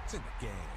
It's in the game.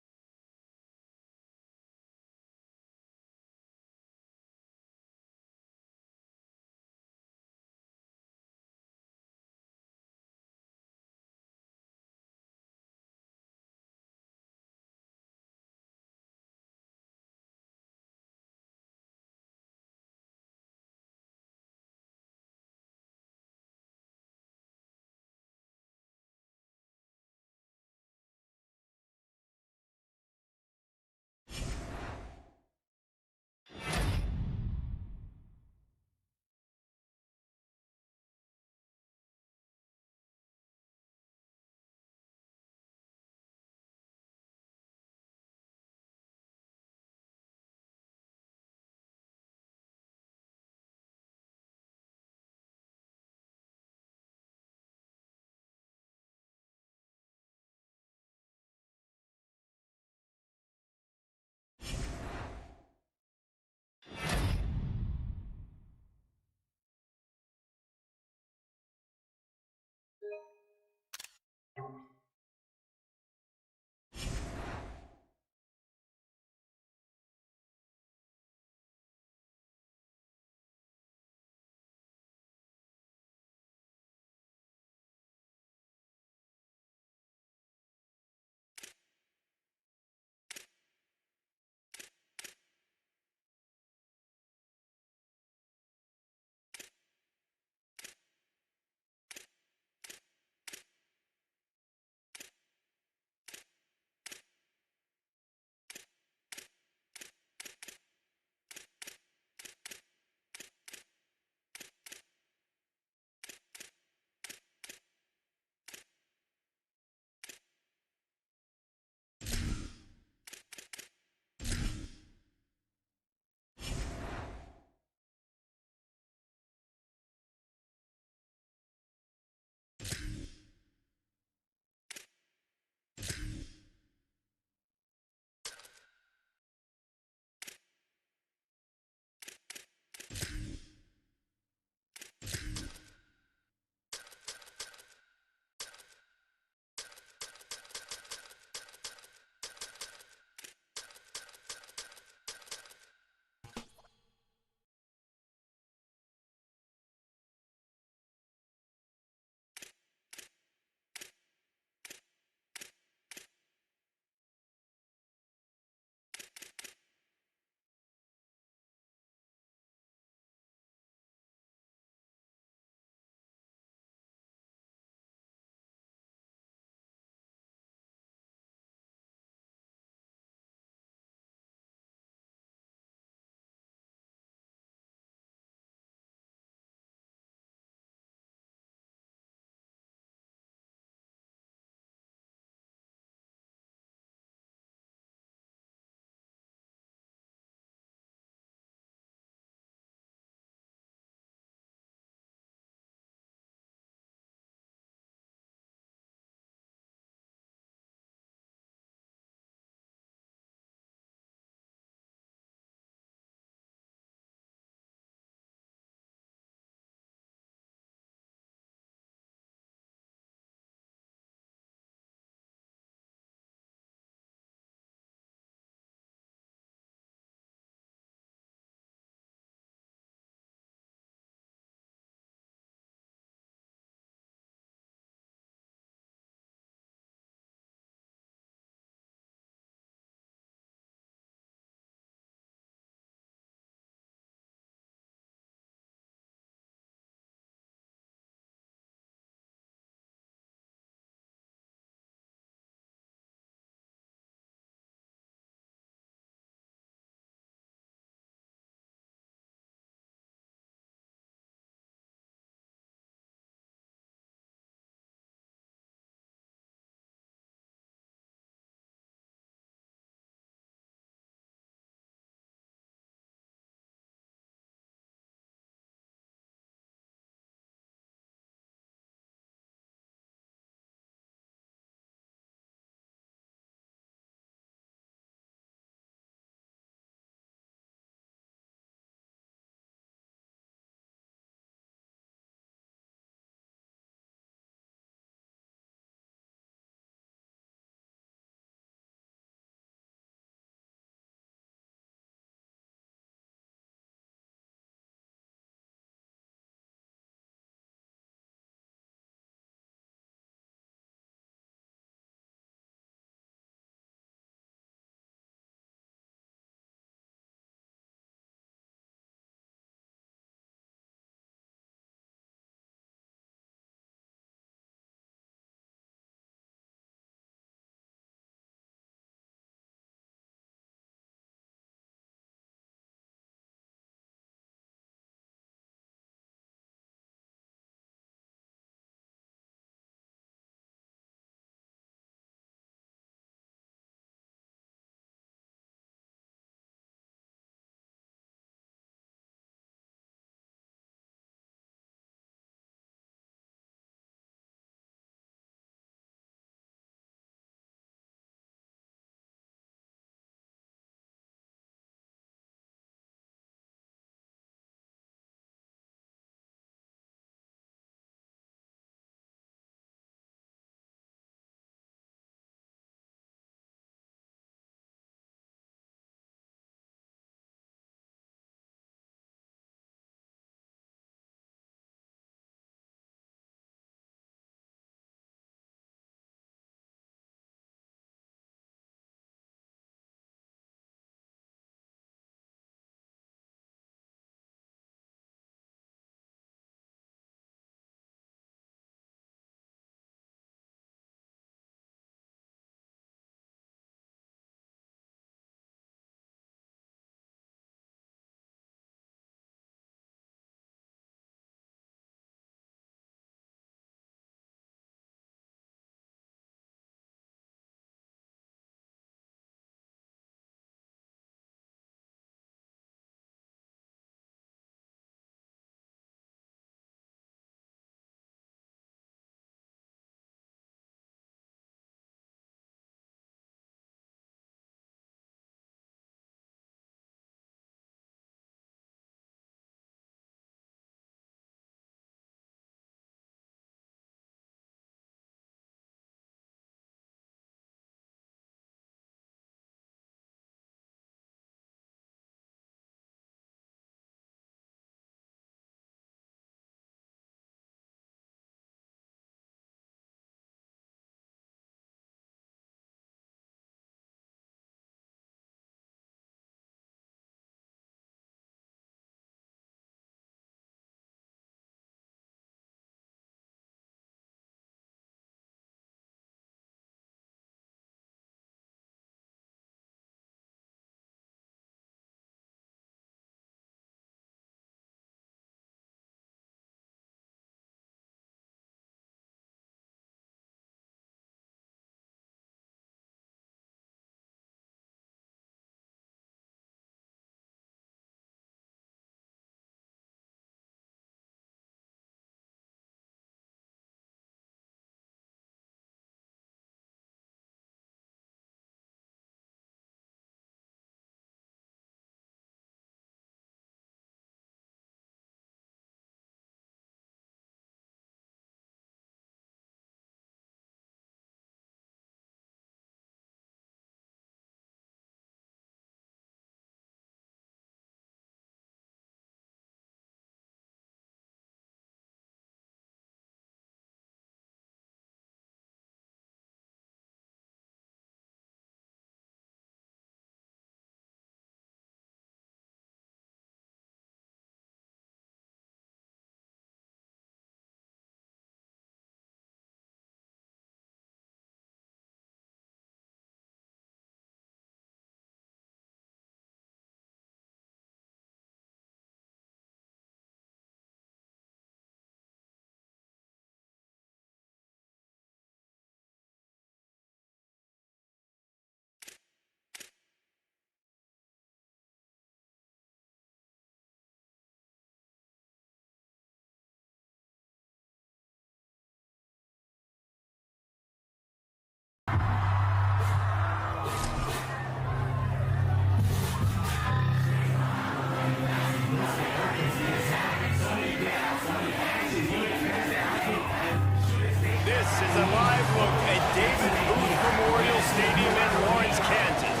This is a live look at David Booth Memorial Stadium in Lawrence, Kansas.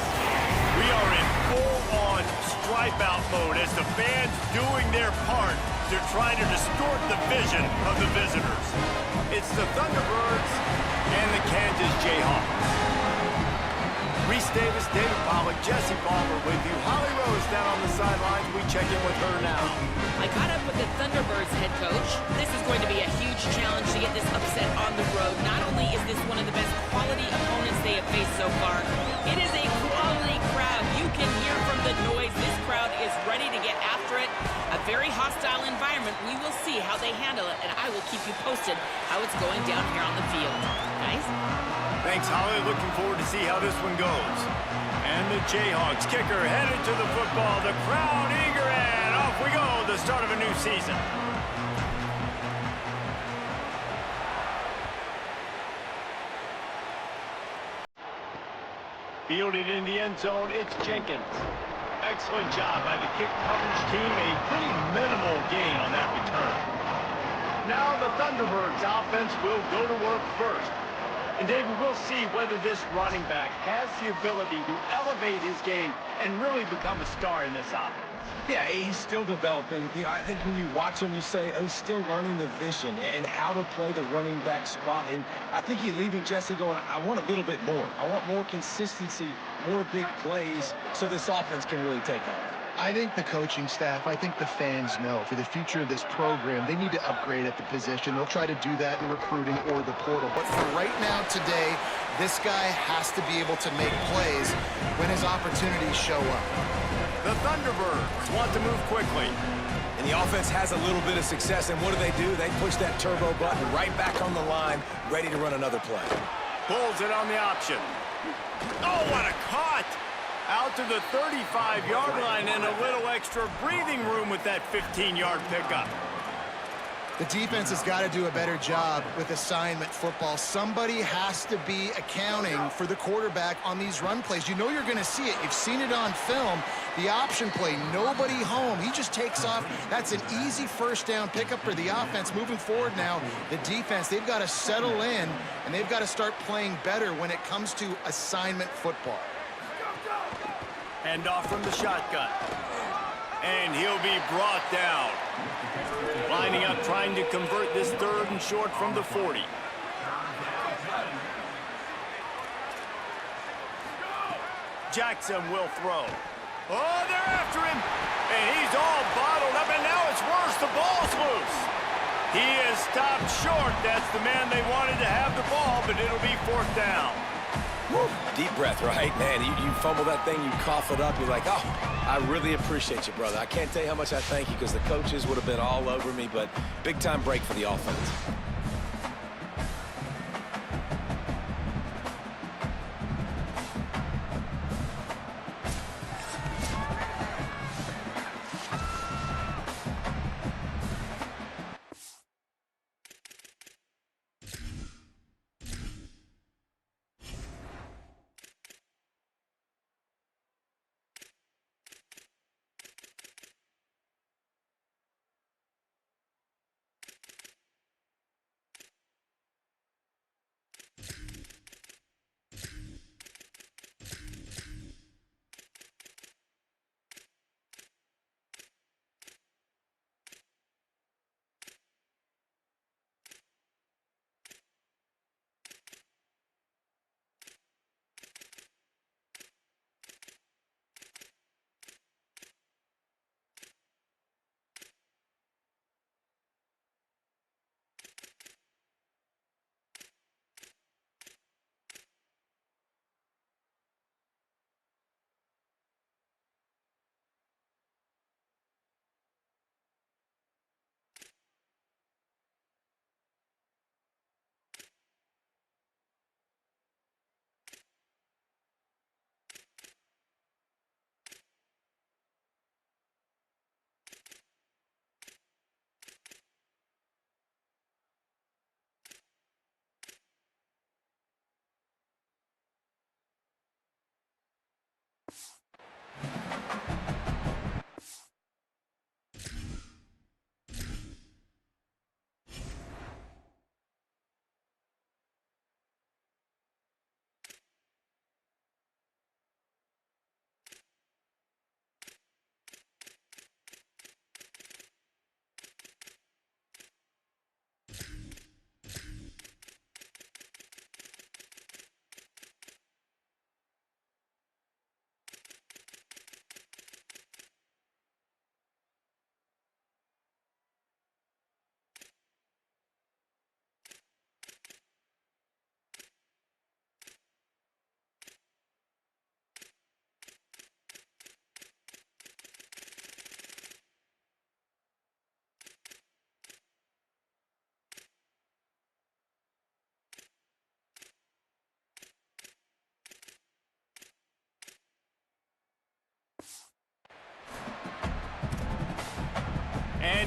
We are in full-on stripe-out mode as the fans doing their part to try to distort the vision of the visitors. It's the Thunderbirds and the Kansas Jayhawks. Reese Davis, David Pollack, Jesse Palmer with you. Holly Rose down on the sidelines. We check in with her now. I caught up with the Thunderbirds head coach. This is going to be a huge challenge to get this upset on the road. Not only is this one of the best quality opponents they have faced so far, it is a quality crowd. You can hear from the noise. This crowd is ready to get after it. A very hostile environment. We will see how they handle it, and I will keep you posted how it's going down here on the field. Guys? Thanks, Holly. Looking forward to see how this one goes. And the Jayhawks kicker headed to the football. The crowd eager, and off we go. The start of a new season. Fielded in the end zone, it's Jenkins. Excellent job by the kick coverage team. A pretty minimal gain on that return. Now the Thunderbirds offense will go to work first. And David, we'll see whether this running back has the ability to elevate his game and really become a star in this offense. Yeah, he's still developing. I think when you watch him, you say, oh, he's still learning the vision and how to play the running back spot. And I think he's leaving Jesse going, I want a little bit more. I want more consistency, more big plays, so this offense can really take off. I think the coaching staff, I think the fans know for the future of this program, they need to upgrade at the position. They'll try to do that in recruiting or the portal. But for right now, today, this guy has to be able to make plays when his opportunities show up. The Thunderbirds want to move quickly. And the offense has a little bit of success, and what do? They push that turbo button right back on the line, ready to run another play. Pulls it on the option. Oh, what a cut! Out to the 35-yard line and a little extra breathing room with that 15-yard pickup. The defense has got to do a better job with assignment football. Somebody has to be accounting for the quarterback on these run plays. You know you're going to see it. You've seen it on film. The option play, nobody home. He just takes off. That's an easy first down pickup for the offense. Moving forward now, the defense, they've got to settle in, and they've got to start playing better when it comes to assignment football. Hand off from the shotgun. And he'll be brought down. Lining up, trying to convert this third and short from the 40. Jackson will throw. Oh, they're after him. And he's all bottled up, and now it's worse. The ball's loose. He is stopped short. That's the man they wanted to have the ball, but it'll be fourth down. Woo. Deep breath, right? Man, you fumble that thing, you cough it up, you're like, oh, I really appreciate you, brother. I can't tell you how much I thank you because the coaches would have been all over me, but big-time break for the offense.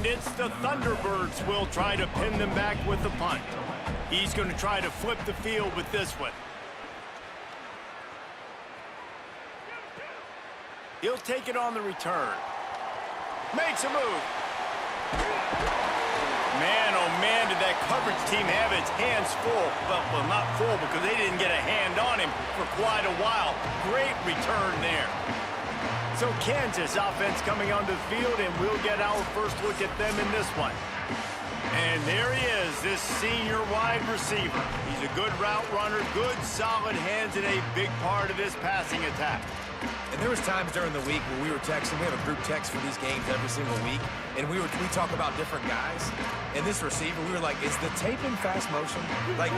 And it's the Thunderbirds will try to pin them back with the punt. He's going to try to flip the field with this one. He'll take it on the return. Makes a move. Man, oh man, did that coverage team have its hands full. Well, not full because they didn't get a hand on him for quite a while. Great return there. So Kansas offense coming onto the field, and we'll get our first look at them in this one. And there he is, this senior wide receiver. He's a good route runner, good solid hands, and a big part of this passing attack. And there was times during the week where we were texting. We have a group text for these games every single week, and we talk about different guys. And this receiver, we were like, is the tape in fast motion? Like,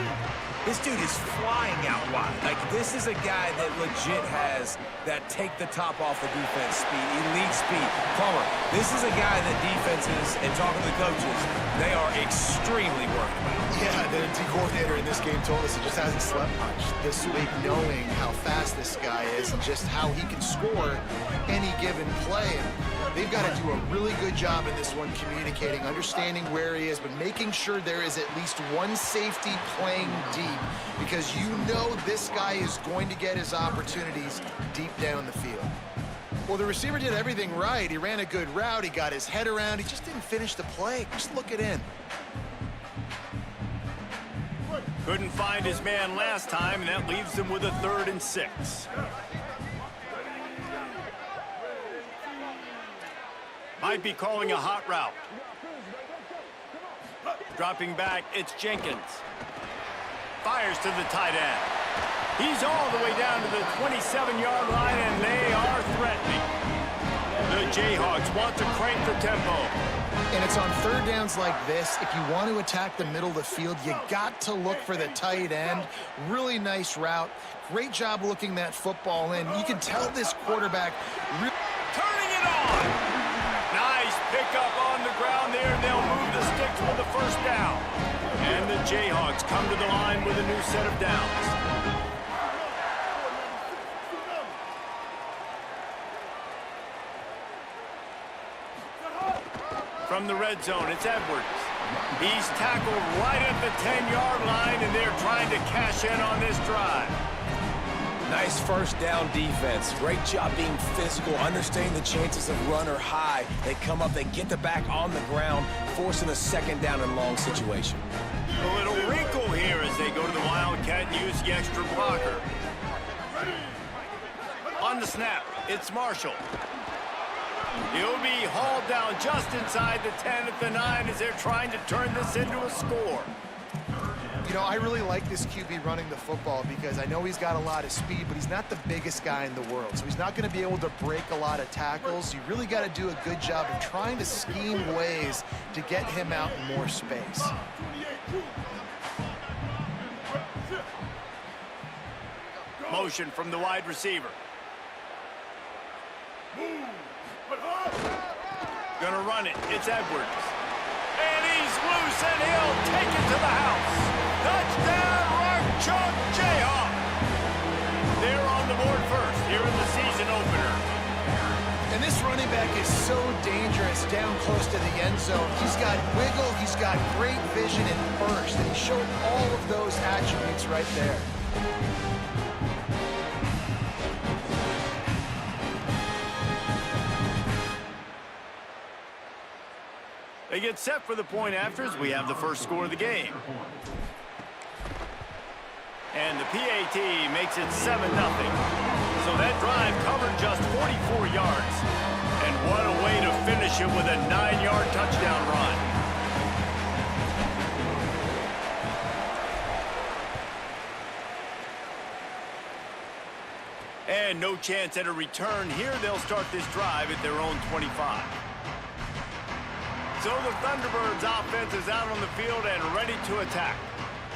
this dude is flying out wide. Like, this is a guy that legit has that take the top off the defense speed, elite speed. Palmer, this is a guy that defenses, and talking to the coaches, they are extremely worried about. Yeah, the D coordinator in this game told us he just hasn't slept much this week, knowing how fast this guy is and just how he can score any given play. And they've got to do a really good job in this one communicating, understanding where he is, but making sure there is at least one safety playing deep, because you know this guy is going to get his opportunities deep down the field. Well, the receiver did everything right. He ran a good route. He got his head around. He just didn't finish the play. Just look it in. Couldn't find his man last time, and that leaves him with a 3rd and 6. Might be calling a hot route. Dropping back, it's Jenkins. Fires to the tight end. He's all the way down to the 27-yard line, and they are threatening. The Jayhawks want to crank the tempo. And it's on 3rd downs like this. If you want to attack the middle of the field, you got to look for the tight end. Really nice route. Great job looking that football in. You can tell this quarterback Turning it on. Nice pickup on the ground there. They'll move the sticks for the 1st down. And the Jayhawks come to the line with a new set of downs. From the red zone, it's Edwards. He's tackled right at the 10-yard line, and they're trying to cash in on this drive. Nice 1st down defense. Great job being physical, understanding the chances of run or high. They come up, they get the back on the ground, forcing a 2nd down and long situation. A little wrinkle here as they go to the Wildcat and use the extra blocker. On the snap, it's Marshall. He'll be hauled down just inside the 10 at the 9 as they're trying to turn this into a score. You know, I really like this QB running the football because I know he's got a lot of speed, but he's not the biggest guy in the world. So he's not going to be able to break a lot of tackles. You really got to do a good job of trying to scheme ways to get him out in more space. Motion from the wide receiver. Gonna run it. It's Edwards. And he's loose, and he'll take it to the house. Touchdown, Rock Chalk Jayhawk. They're on the board first here in the season opener. And this running back is so dangerous down close to the end zone. He's got wiggle, he's got great vision and burst, and he showed all of those attributes right there. They get set for the point after as we have the first score of the game. And the PAT makes it 7-0. So that drive covered just 44 yards. And what a way to finish it with a 9-yard touchdown run. And no chance at a return here. They'll start this drive at their own 25. So the Thunderbirds offense is out on the field and ready to attack.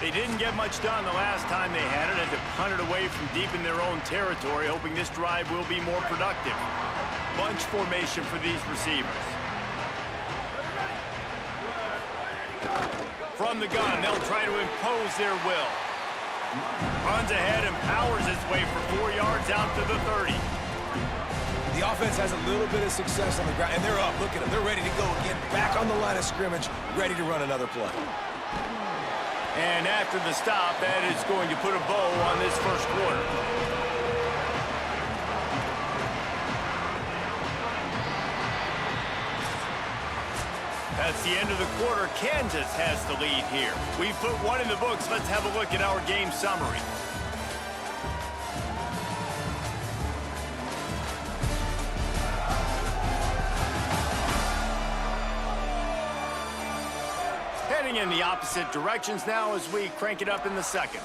They didn't get much done the last time they had it, and to punt it away from deep in their own territory, hoping this drive will be more productive. Bunch formation for these receivers. From the gun, they'll try to impose their will. Runs ahead and powers his way for 4 yards out to the 30. The offense has a little bit of success on the ground, and they're up. Look at them. They're ready to go again. Back on the line of scrimmage, ready to run another play. And after the stop, that is going to put a bow on this first quarter. That's the end of the quarter. Kansas has the lead here. We've put one in the books. Let's have a look at our game summary. Heading in the opposite directions now as we crank it up in the second.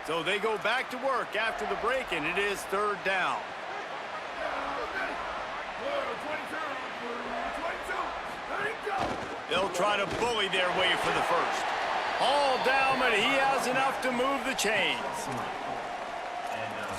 So they go back to work after the break, and it is third down. They'll try to bully their way for the first. All down, but he has enough to move the chains.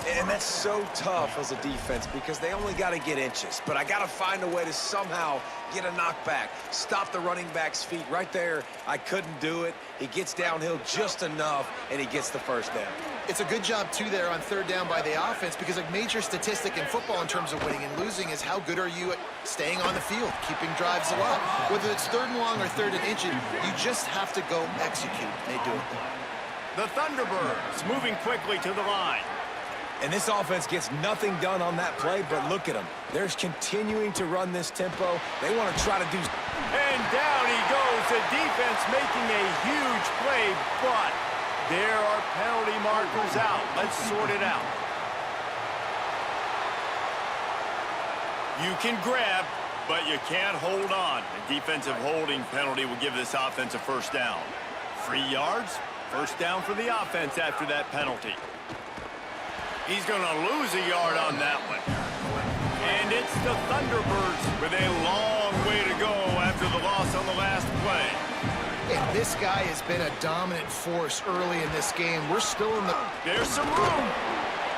And that's so tough as a defense because they only got to get inches. But I got to find a way to somehow get a knockback, stop the running back's feet right there. I couldn't do it. He gets downhill just enough, and he gets the first down. It's a good job, too, there on third down by the offense because a major statistic in football in terms of winning and losing is how good are you at staying on the field, keeping drives alive. Whether it's third and long or third and inches, you just have to go execute. They do it. The Thunderbirds moving quickly to the line. And this offense gets nothing done on that play, but look at them. They're continuing to run this tempo. They want to try to do... And down he goes. The defense making a huge play, but there are penalty markers out. Let's sort it out. You can grab, but you can't hold on. A defensive holding penalty will give this offense a first down. 3 yards, first down for the offense after that penalty. He's going to lose a yard on that one. And it's the Thunderbirds with a long way to go after the loss on the last play. And this guy has been a dominant force early in this game. We're still in the... There's some room.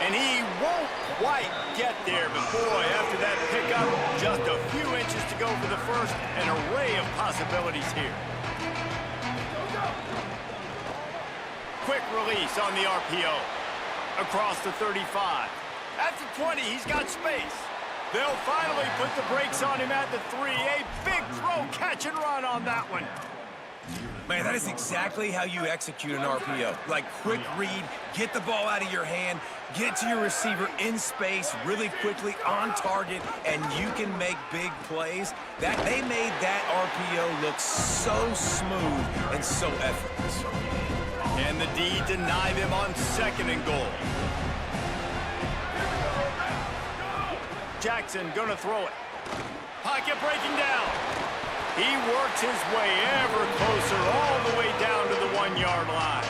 And he won't quite get there. But boy, after that pickup, just a few inches to go for the first. An array of possibilities here. Quick release on the RPO. Across the 35. At the 20, he's got space. They'll finally put the brakes on him at the 3. A big throw, catch and run on that one. Man, that is exactly how you execute an RPO. Like quick read, get the ball out of your hand, get it to your receiver in space really quickly on target, and you can make big plays. They made that RPO look so smooth and so effortless. And the D deny them on second and goal. Jackson gonna throw it. Pocket breaking down. He works his way ever closer all the way down to the 1 yard line.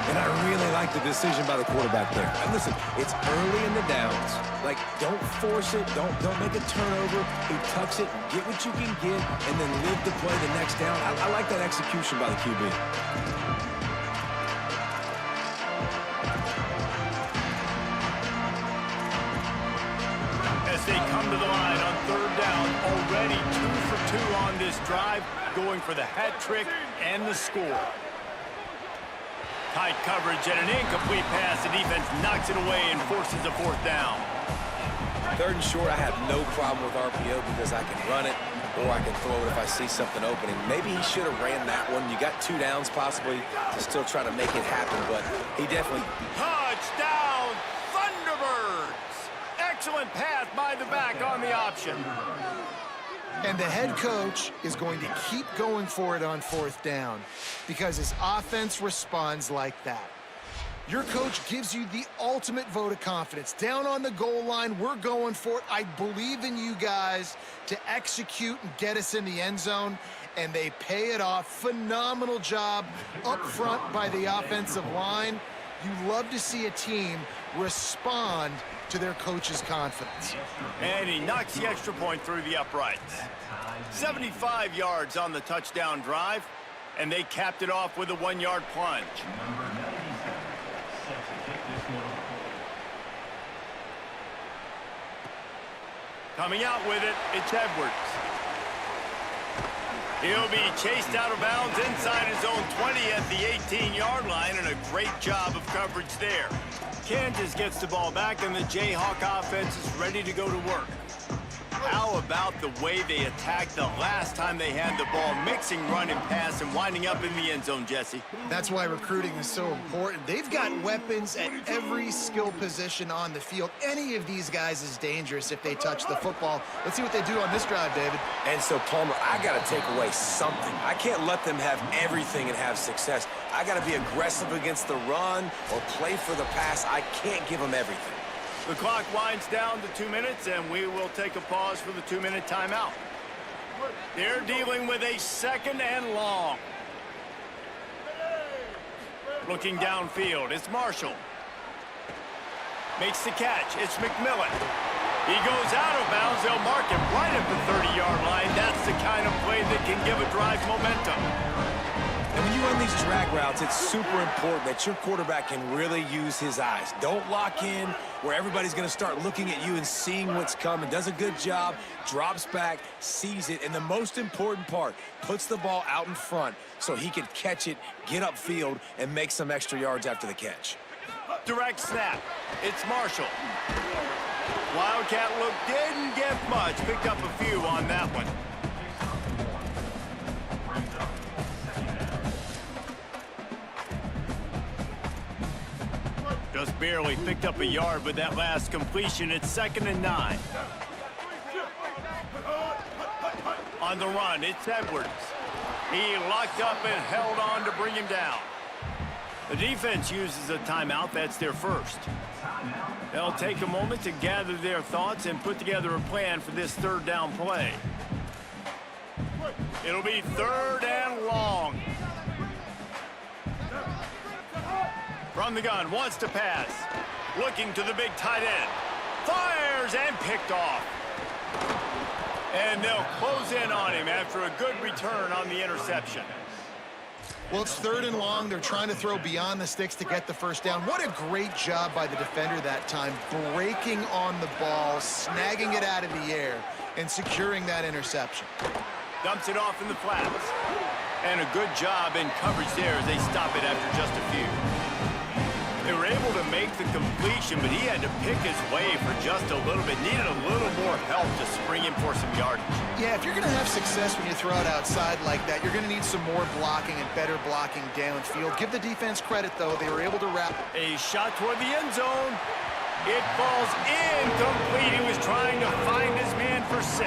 And I really like the decision by the quarterback there. And listen, it's early in the downs. Like, don't force it. Don't make a turnover. He tucks it, get what you can get, and then live to play the next down. I like that execution by the QB. They come to the line on third down, already 2 for 2 on this drive, going for the hat trick and the score. Tight coverage and an incomplete pass. The defense knocks it away and forces a fourth down. Third and short, I have no problem with RPO because I can run it or I can throw it if I see something opening. Maybe he should have ran that one. You got 2 downs possibly to still try to make it happen, but he definitely... Touchdown, Thunderbirds! Excellent pass by the back on the option. And the head coach is going to keep going for it on fourth down because his offense responds like that. Your coach gives you the ultimate vote of confidence. Down on the goal line, we're going for it. I believe in you guys to execute and get us in the end zone, and they pay it off. Phenomenal job up front by the offensive line. You love to see a team respond to their coach's confidence. And he knocks the extra point through the uprights. 75 yards on the touchdown drive, and they capped it off with a 1 yard plunge. Coming out with it, it's Edwards. He'll be chased out of bounds inside his own 20 at the 18-yard line, and a great job of coverage there. Kansas gets the ball back, and the Jayhawk offense is ready to go to work. How about the way they attacked the last time they had the ball, mixing run and pass and winding up in the end zone, Jesse? That's why recruiting is so important. They've got weapons at every skill position on the field. Any of these guys is dangerous if they touch the football. Let's see what they do on this drive, David. And so, Palmer, I got to take away something. I can't let them have everything and have success. I got to be aggressive against the run or play for the pass. I can't give them everything. The clock winds down to 2 minutes, and we will take a pause for the 2-minute timeout. They're dealing with a 2nd and long. Looking downfield, it's Marshall. Makes the catch, it's McMillan. He goes out of bounds, they'll mark him right at the 30-yard line. That's the kind of play that can give a drive momentum. And when you run these drag routes, it's super important that your quarterback can really use his eyes. Don't lock in where everybody's going to start looking at you and seeing what's coming. Does a good job, drops back, sees it, and the most important part, puts the ball out in front so he can catch it, get upfield, and make some extra yards after the catch. Direct snap. It's Marshall. Wildcat look didn't get much. Picked up a few on that one. Just barely picked up a yard with that last completion. It's 2nd and 9. On the run, it's Edwards. He locked up and held on to bring him down. The defense uses a timeout. That's their first. They'll take a moment to gather their thoughts and put together a plan for this 3rd down play. It'll be 3rd and long. From the gun, wants to pass. Looking to the big tight end. Fires and picked off. And they'll close in on him after a good return on the interception. Well, it's 3rd and long. They're trying to throw beyond the sticks to get the first down. What a great job by the defender that time, breaking on the ball, snagging it out of the air, and securing that interception. Dumps it off in the flats. And a good job in coverage there as they stop it after just a few. They were able to make the completion, but he had to pick his way for just a little bit. Needed a little more help to spring him for some yardage. Yeah, if you're going to have success when you throw it outside like that, you're going to need some more blocking and better blocking downfield. Give the defense credit, though. They were able to wrap. A shot toward the end zone. It falls incomplete. He was trying to find his man for 6.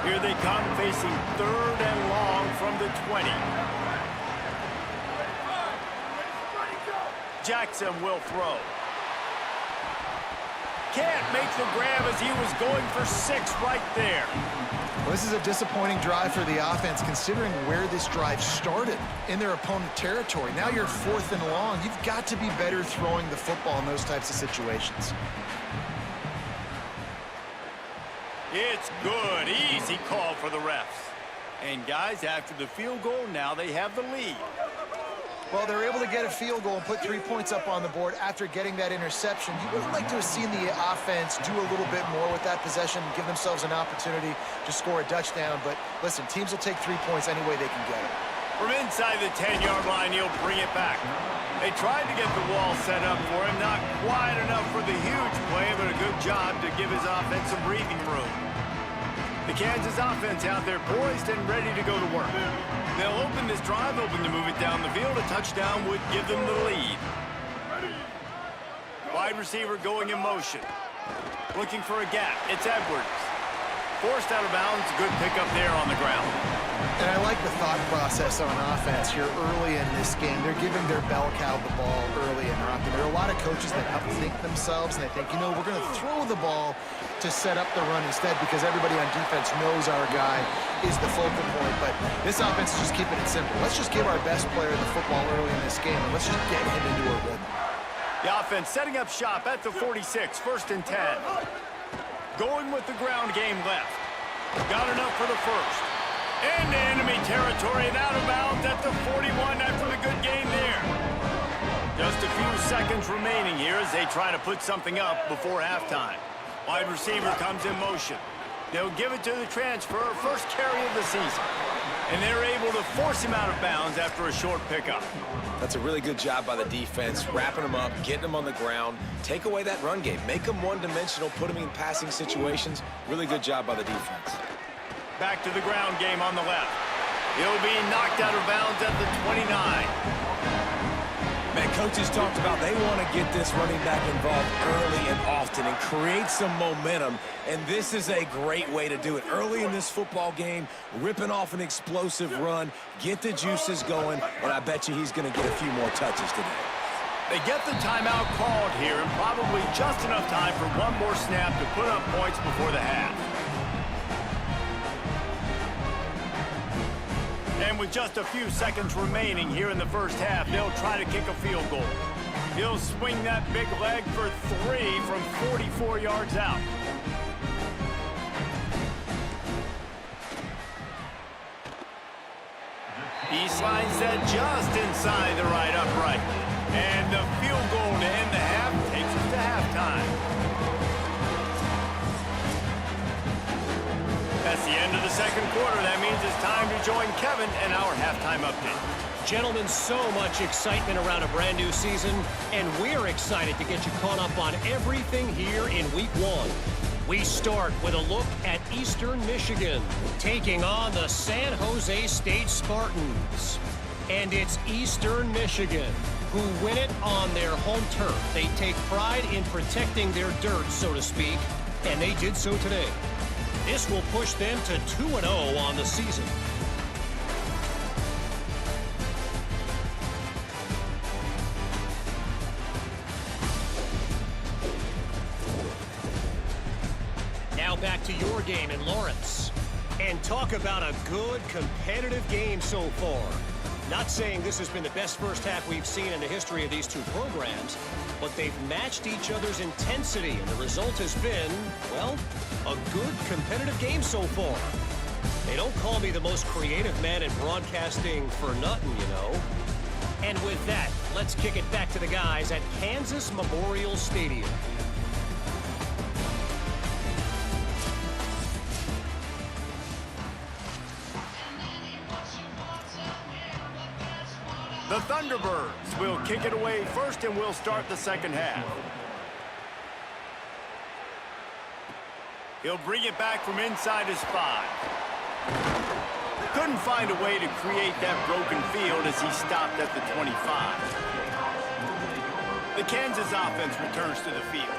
Here they come, facing 3rd and long from the 20. Jackson will throw. Can't make the grab as he was going for 6 right there. Well, this is a disappointing drive for the offense, considering where this drive started in their opponent territory. Now you're 4th and long. You've got to be better throwing the football in those types of situations. It's good. Easy call for the refs. And guys, after the field goal, now they have the lead. Well, they're able to get a field goal and put 3 points up on the board after getting that interception. You would have liked to have seen the offense do a little bit more with that possession, give themselves an opportunity to score a touchdown. But listen, teams will take 3 points any way they can get it. From inside the 10-yard line, he'll bring it back. They tried to get the wall set up for him. Not quite enough for the huge play, but a good job to give his offense some breathing room. The Kansas offense out there poised and ready to go to work. They'll open this drive, open to move it down the field. A touchdown would give them the lead. Wide receiver going in motion. Looking for a gap. It's Edwards. Forced out of bounds. Good pickup there on the ground. And I like the thought process on offense here early in this game. They're giving their bell cow the ball early and often. There are a lot of coaches that outthink themselves, and they think, you know, we're going to throw the ball to set up the run instead because everybody on defense knows our guy is the focal point. But this offense is just keeping it simple. Let's just give our best player the football early in this game, and let's just get him into a rhythm. The offense setting up shop at the 46, 1st and 10. Going with the ground game left. Got enough for the first. Into enemy territory and out of bounds at the 41 after the good game there. Just a few seconds remaining here as they try to put something up before halftime. Wide receiver comes in motion. They'll give it to the transfer, first carry of the season. And they're able to force him out of bounds after a short pickup. That's a really good job by the defense, wrapping them up, getting them on the ground. Take away that run game. Make them one-dimensional, put them in passing situations. Really good job by the defense. Back to the ground game on the left. He'll be knocked out of bounds at the 29. Man, coaches talked about they want to get this running back involved early and often and create some momentum, and this is a great way to do it. Early in this football game, ripping off an explosive run, get the juices going, and I bet you he's going to get a few more touches today. They get the timeout called here, and probably just enough time for one more snap to put up points before the half. And with just a few seconds remaining here in the first half, they'll try to kick a field goal. He'll swing that big leg for 3 from 44 yards out. He slides that just inside the right upright. And the field goal to end the half takes us to halftime. That's the end of the second quarter. That means it's time to join Kevin and our halftime update. Gentlemen, so much excitement around a brand new season, and we're excited to get you caught up on everything here in Week 1. We start with a look at Eastern Michigan, taking on the San Jose State Spartans. And it's Eastern Michigan who win it on their home turf. They take pride in protecting their dirt, so to speak, and they did so today. This will push them to 2-0 on the season. Now back to your game in Lawrence. And talk about a good competitive game so far. Not saying this has been the best first half we've seen in the history of these two programs, but they've matched each other's intensity, and the result has been, well, a good competitive game so far. They don't call me the most creative man in broadcasting for nothing, you know. And with that, let's kick it back to the guys at Kansas Memorial Stadium. The Thunderbirds will kick it away first, and we'll start the second half. He'll bring it back from inside his 5. Couldn't find a way to create that broken field as he stopped at the 25. The Kansas offense returns to the field.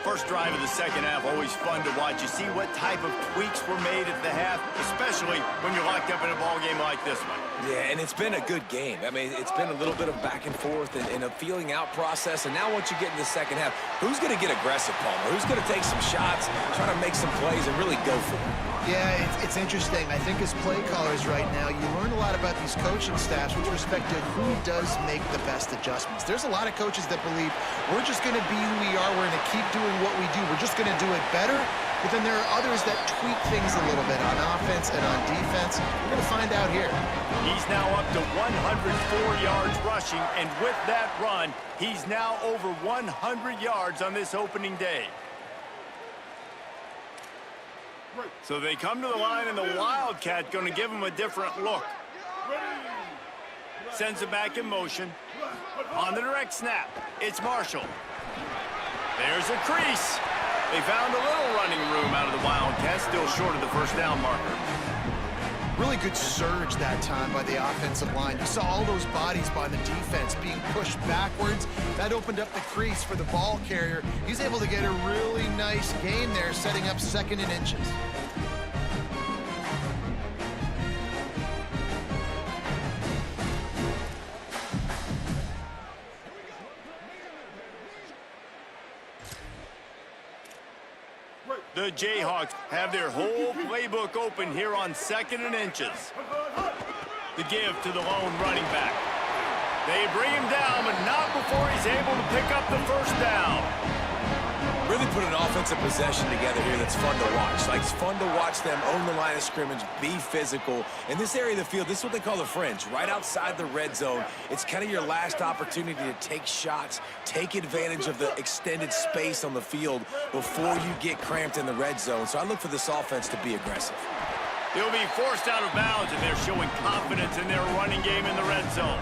First drive of the second half, always fun to watch. You see what type of tweaks were made at the half, especially when you're locked up in a ball game like this one. Yeah, and it's been a good game. I mean, it's been a little bit of back and forth and a feeling out process. And now once you get in the second half, who's going to get aggressive, Palmer? Who's going to take some shots, try to make some plays, and really go for it? Yeah, it's interesting. I think as play callers right now, you learn a lot about these coaching staffs with respect to who does make the best adjustments. There's a lot of coaches that believe we're just going to be who we are. We're going to keep doing what we do. We're just going to do it better. But then there are others that tweak things a little bit on offense and on defense. We're going to find out here. He's now up to 104 yards rushing, and with that run, he's now over 100 yards on this opening day. So they come to the line, and the Wildcat going to give him a different look. Sends it back in motion. On the direct snap, it's Marshall. There's a crease. They found a little running room out of the Wildcats, still short of the first down marker. Really good surge that time by the offensive line. You saw all those bodies by the defense being pushed backwards. That opened up the crease for the ball carrier. He's able to get a really nice gain there, setting up 2nd and inches. The Jayhawks have their whole playbook open here on 2nd and inches. The give to the lone running back. They bring him down, but not before he's able to pick up the first down. Really put an offensive possession together here that's fun to watch. Like, it's fun to watch them own the line of scrimmage, be physical. In this area of the field, this is what they call the fringe, right outside the red zone. It's kind of your last opportunity to take shots, take advantage of the extended space on the field before you get cramped in the red zone. So I look for this offense to be aggressive. They'll be forced out of bounds, and they're showing confidence in their running game in the red zone.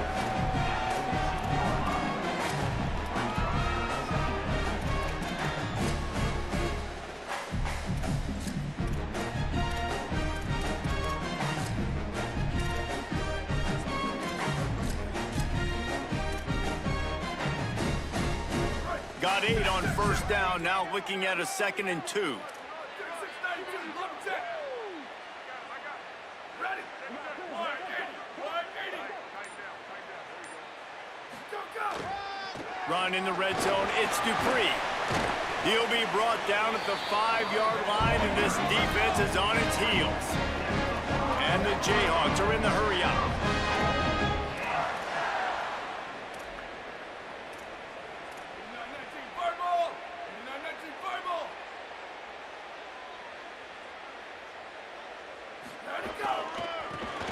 Got 8 on first down, now looking at a 2nd and 2. Run in the red zone, it's Dupree. He'll be brought down at the 5-yard line, and this defense is on its heels. And the Jayhawks are in the hurry up.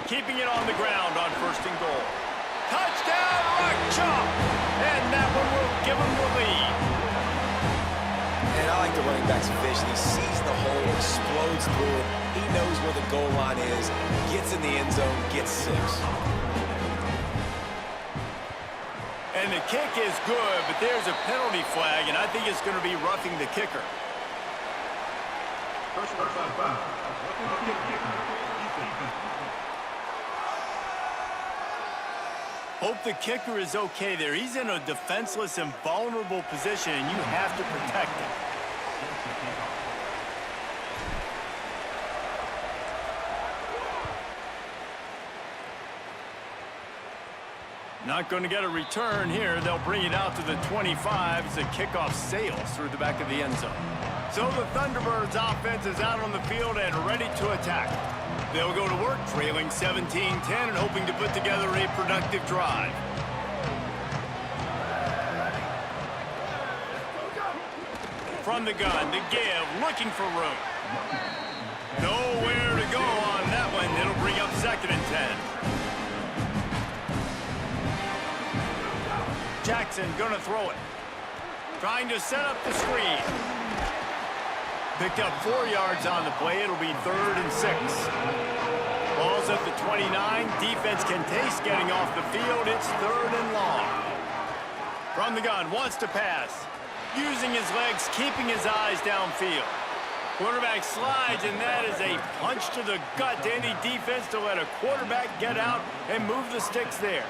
Keeping it on the ground on 1st and goal. Touchdown, Rock Chalk! And that one will give him the lead. And I like the running back's vision. He sees the hole, explodes through it. He knows where the goal line is, gets in the end zone, gets 6. And the kick is good, but there's a penalty flag, and I think it's going to be roughing the kicker. Hope the kicker is okay there. He's in a defenseless and vulnerable position, and you have to protect him. Not going to get a return here. They'll bring it out to the 25 as the kickoff sails through the back of the end zone. So the Thunderbirds offense is out on the field and ready to attack. They'll go to work, trailing 17-10 and hoping to put together a productive drive. From the gun, the give, looking for room. Nowhere to go on that one. It'll bring up 2nd and 10. Jackson gonna throw it. Trying to set up the screen. Picked up 4 yards on the play. It'll be 3rd and 6. Ball's at the 29. Defense can taste getting off the field. It's 3rd and long. From the gun, wants to pass. Using his legs, keeping his eyes downfield. Quarterback slides, and that is a punch to the gut to any defense to let a quarterback get out and move the sticks there.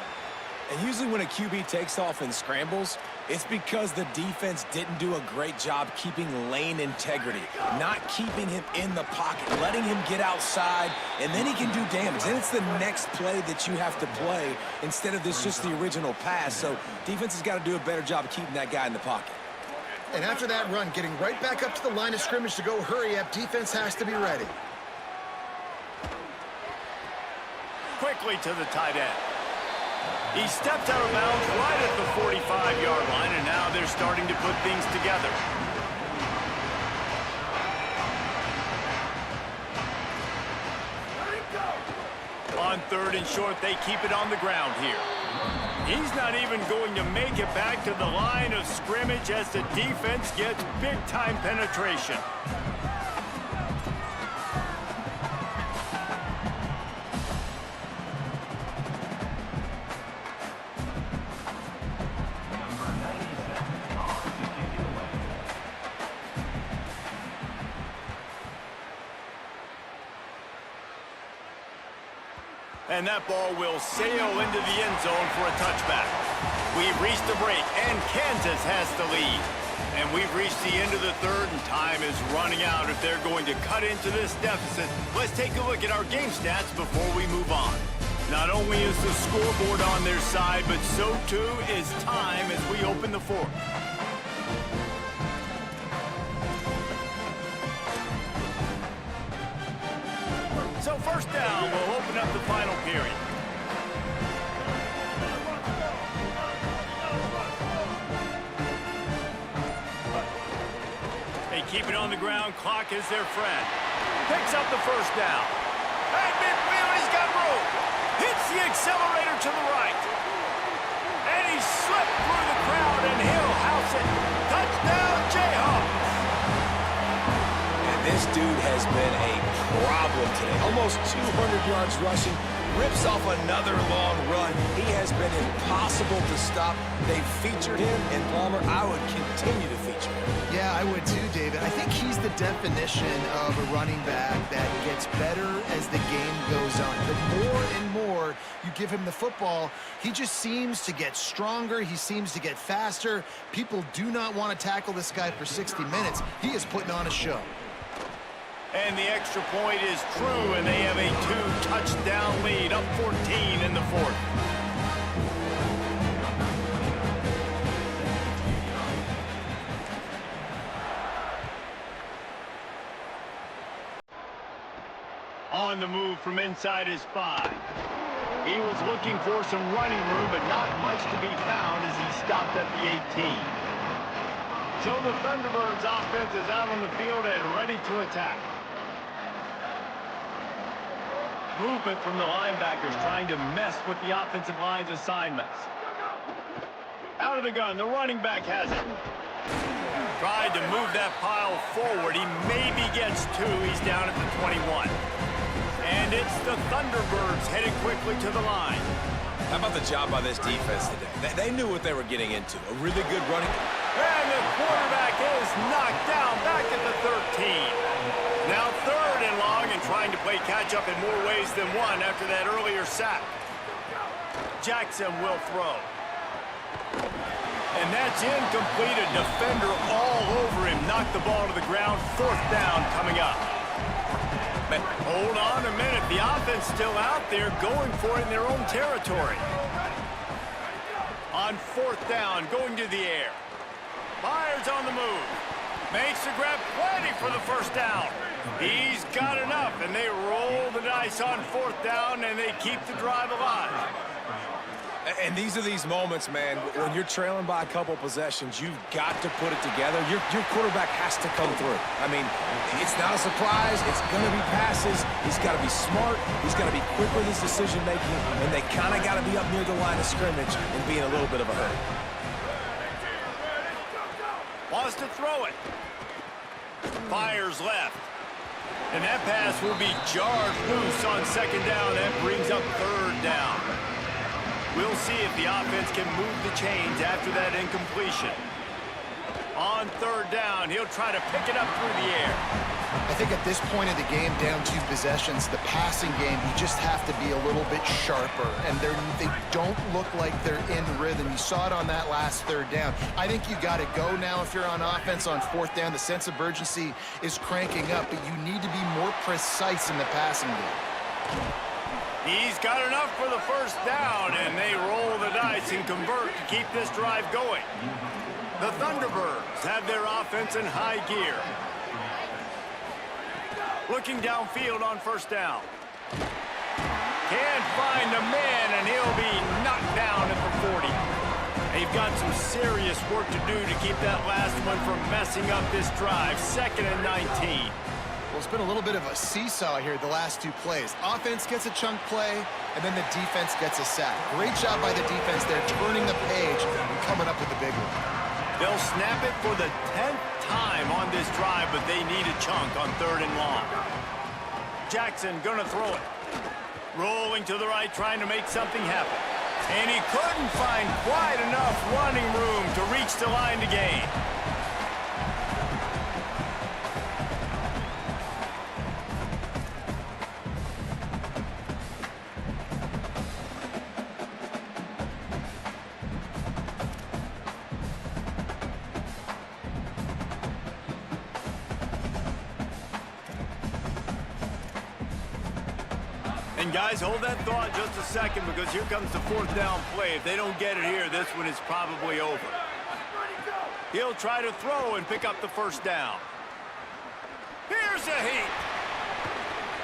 And usually when a QB takes off and scrambles, it's because the defense didn't do a great job keeping lane integrity, not keeping him in the pocket, letting him get outside, and then he can do damage. Then it's the next play that you have to play instead of this just the original pass. So defense has got to do a better job of keeping that guy in the pocket. And after that run, getting right back up to the line of scrimmage to go hurry up, defense has to be ready. Quickly to the tight end. He stepped out of bounds right at the 45-yard line, and now they're starting to put things together. On 3rd and short, they keep it on the ground here. He's not even going to make it back to the line of scrimmage as the defense gets big-time penetration. And that ball will sail into the end zone for a touchback. We've reached the break, and Kansas has the lead. And we've reached the end of the 3rd, and time is running out if they're going to cut into this deficit. Let's take a look at our game stats before we move on. Not only is the scoreboard on their side, but so too is time as we open the 4th. So 1st down, we'll open up the final period. They keep it on the ground. Clock is their friend. Picks up the 1st down. At midfield, he's got room. Hits the accelerator to the right. And he slipped through the crowd, and he'll house it. Touchdown, Jayhawks. This dude has been a problem today. Almost 200 yards rushing. Rips off another long run. He has been impossible to stop. They've featured him, and Palmer, I would continue to feature him. Yeah, I would too, David. I think he's the definition of a running back that gets better as the game goes on. The more and more you give him the football, he just seems to get stronger. He seems to get faster. People do not want to tackle this guy for 60 minutes. He is putting on a show. And the extra point is true, and they have a 2-touchdown lead, up 14 in the fourth. On the move from inside his 5. He was looking for some running room, but not much to be found as he stopped at the 18. So the Thunderbirds offense is out on the field and ready to attack. Movement from the linebackers trying to mess with the offensive line's assignments. Out of the gun, the running back has it. Tried to move that pile forward. He maybe gets 2. He's down at the 21. And it's the Thunderbirds headed quickly to the line. How about the job by this defense today? They knew what they were getting into. A really good running. And the quarterback is knocked down back at the 13. Now 3rd and long and trying to play catch-up in more ways than one after that earlier sack. Jackson will throw. And that's incomplete. A defender all over him. Knocked the ball to the ground. 4th down coming up. But hold on a minute. The offense still out there going for it in their own territory. On 4th down, going to the air. Fires on the move. Makes the grab, plenty for the 1st down. He's got enough, and they roll the dice on 4th down, and they keep the drive alive. And these are these moments, man, when you're trailing by a couple possessions, you've got to put it together. Your quarterback has to come through. I mean, it's not a surprise. It's going to be passes. He's got to be smart. He's got to be quick with his decision-making, and they kind of got to be up near the line of scrimmage and be in a little bit of a hurry. Wants to throw it. Fires left. And that pass will be jarred loose on 2nd down. That brings up 3rd down. We'll see if the offense can move the chains after that incompletion. On 3rd down, he'll try to pick it up through the air. I think at this point of the game, down 2 possessions, the passing game, you just have to be a little bit sharper. And they don't look like they're in rhythm. You saw it on that last 3rd down. I think you got to go now if you're on offense on 4th down. The sense of urgency is cranking up, but you need to be more precise in the passing game. He's got enough for the 1st down, and they roll the dice and convert to keep this drive going. The Thunderbirds have their offense in high gear. Looking downfield on 1st down. Can't find a man, and he'll be knocked down at the 40. They've got some serious work to do to keep that last one from messing up this drive. 2nd and 19. Well, it's been a little bit of a seesaw here the last 2 plays. Offense gets a chunk play, and then the defense gets a sack. Great job by the defense there, turning the page and coming up with the big one. They'll snap it for the 10th time on this drive, but they need a chunk on 3rd and long. Jackson gonna throw it. Rolling to the right, trying to make something happen. And he couldn't find quite enough running room to reach the line to gain. And guys, hold that thought just a second, because here comes the 4th down play. If they don't get it here, this one is probably over. He'll try to throw and pick up the 1st down. Here's a heat.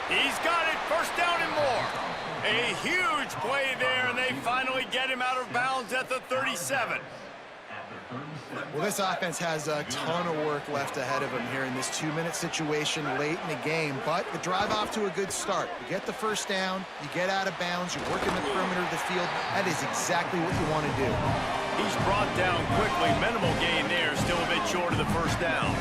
He's got it, 1st down and more. A huge play there, and they finally get him out of bounds at the 37. Well, this offense has a ton of work left ahead of them here in this 2-minute situation late in the game, but the drive off to a good start. You get the 1st down, you get out of bounds, you work in the perimeter of the field. That is exactly what you want to do. He's brought down quickly. Minimal gain there, still a bit short of the 1st down.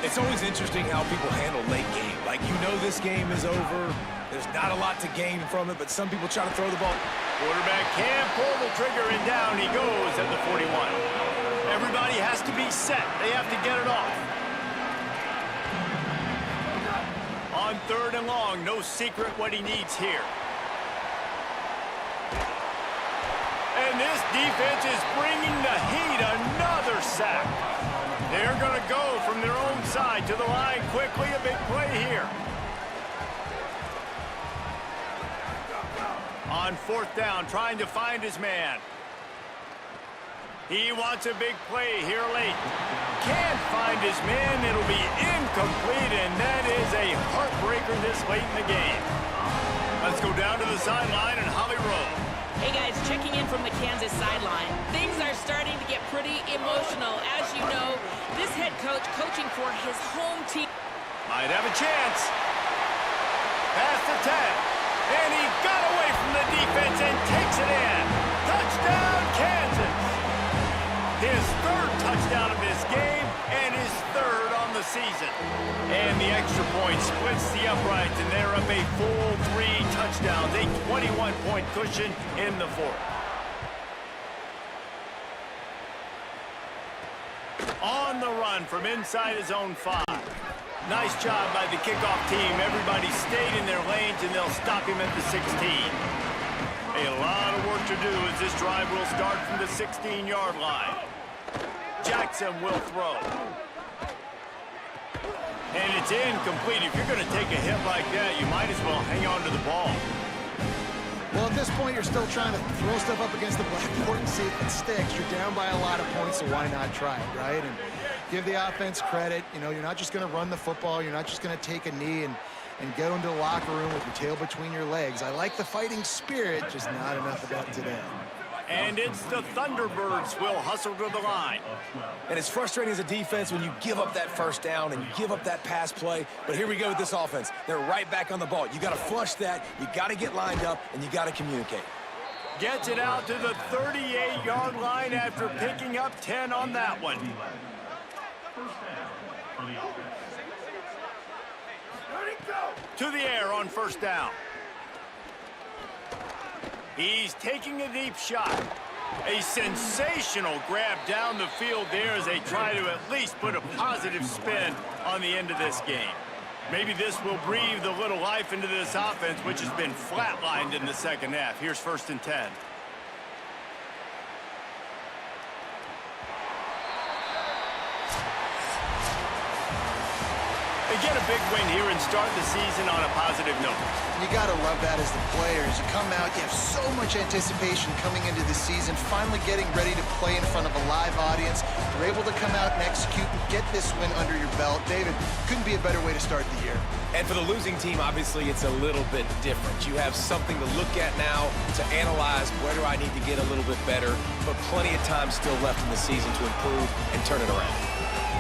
It's always interesting how people handle late game. Like, you know this game is over. There's not a lot to gain from it, but some people try to throw the ball. Quarterback can't pull the trigger, and down he goes at the 41. Everybody has to be set. They have to get it off. On 3rd and long, no secret what he needs here. And this defense is bringing the heat. Another sack. They're going to go from their own side to the line quickly. A big play here. On 4th down, trying to find his man. He wants a big play here late. Can't find his man. It'll be incomplete, and that is a heartbreaker this late in the game. Let's go down to the sideline and Holly Rowe. Hey guys, checking in from the Kansas sideline. Things are starting to get pretty emotional. As you know, this head coach coaching for his home team. Might have a chance. Pass to 10. And he got away from the defense and takes it in. Touchdown, Kansas. His 3rd touchdown of this game and his 3rd on the season. And the extra point splits the uprights, and they're up a full 3 touchdowns, a 21-point cushion in the 4th. On the run from inside his own 5. Nice job by the kickoff team. Everybody stayed in their lanes, and they'll stop him at the 16. A lot of work to do as this drive will start from the 16-yard line. Jackson will throw. And it's incomplete. If you're going to take a hit like that, you might as well hang on to the ball. Well, at this point, you're still trying to throw stuff up against the blackboard and see if it sticks. You're down by a lot of points, so why not try it, right? And give the offense credit. You know, you're not just going to run the football. You're not just going to take a knee and go into the locker room with your tail between your legs. I like the fighting spirit, just not enough of that today. And it's the Thunderbirds will hustle to the line. And it's frustrating as a defense when you give up that 1st down and you give up that pass play. But here we go with this offense. They're right back on the ball. You got to flush that. You got to get lined up, and you got to communicate. Gets it out to the 38-yard line after picking up 10 on that one. To the air on 1st down. He's taking a deep shot. A sensational grab down the field there as they try to at least put a positive spin on the end of this game. Maybe this will breathe a little life into this offense, which has been flatlined in the 2nd half. Here's 1st and 10. They get a big win here and start the season on a positive note. You got to love that as the players. You come out, you have so much anticipation coming into the season, finally getting ready to play in front of a live audience. You're able to come out and execute and get this win under your belt. David, couldn't be a better way to start the year. And for the losing team, obviously, it's a little bit different. You have something to look at now to analyze where do I need to get a little bit better, but plenty of time still left in the season to improve and turn it around.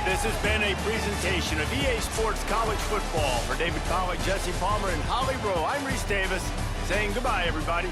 This has been a presentation of EA Sports College Football. For David Pollack, Jesse Palmer, and Holly Rowe, I'm Reese Davis saying goodbye, everybody.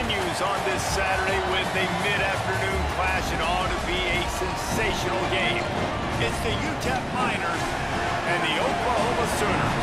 continues on this Saturday with a mid-afternoon clash. It ought to be a sensational game. It's the UTEP Miners and the Oklahoma Sooners.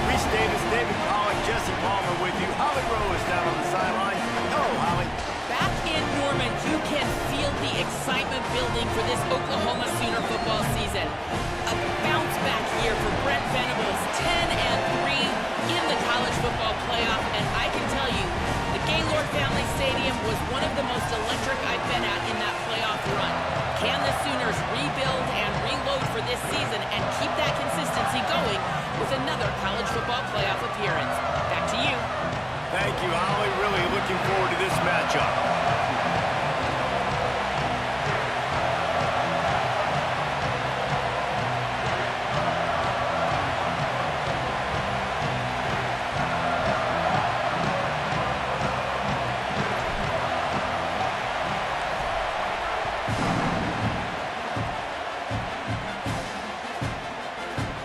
Reese Davis, David Pollack, Jesse Palmer with you. Holly Rowe is down on the sideline. Hello, Holly. Back in Norman, you can feel the excitement building for this Oklahoma Sooner football season. A bounce back year for Brent Venables, 10-3 in the college football playoff, and I can tell you, the Gaylord Family Stadium was one of the most electric I've been at in that playoff run. Can the Sooners rebuild and reload for this season and keep that consistency going with another college football playoff appearance? Back to you. Thank you, Holly. Really looking forward to this matchup.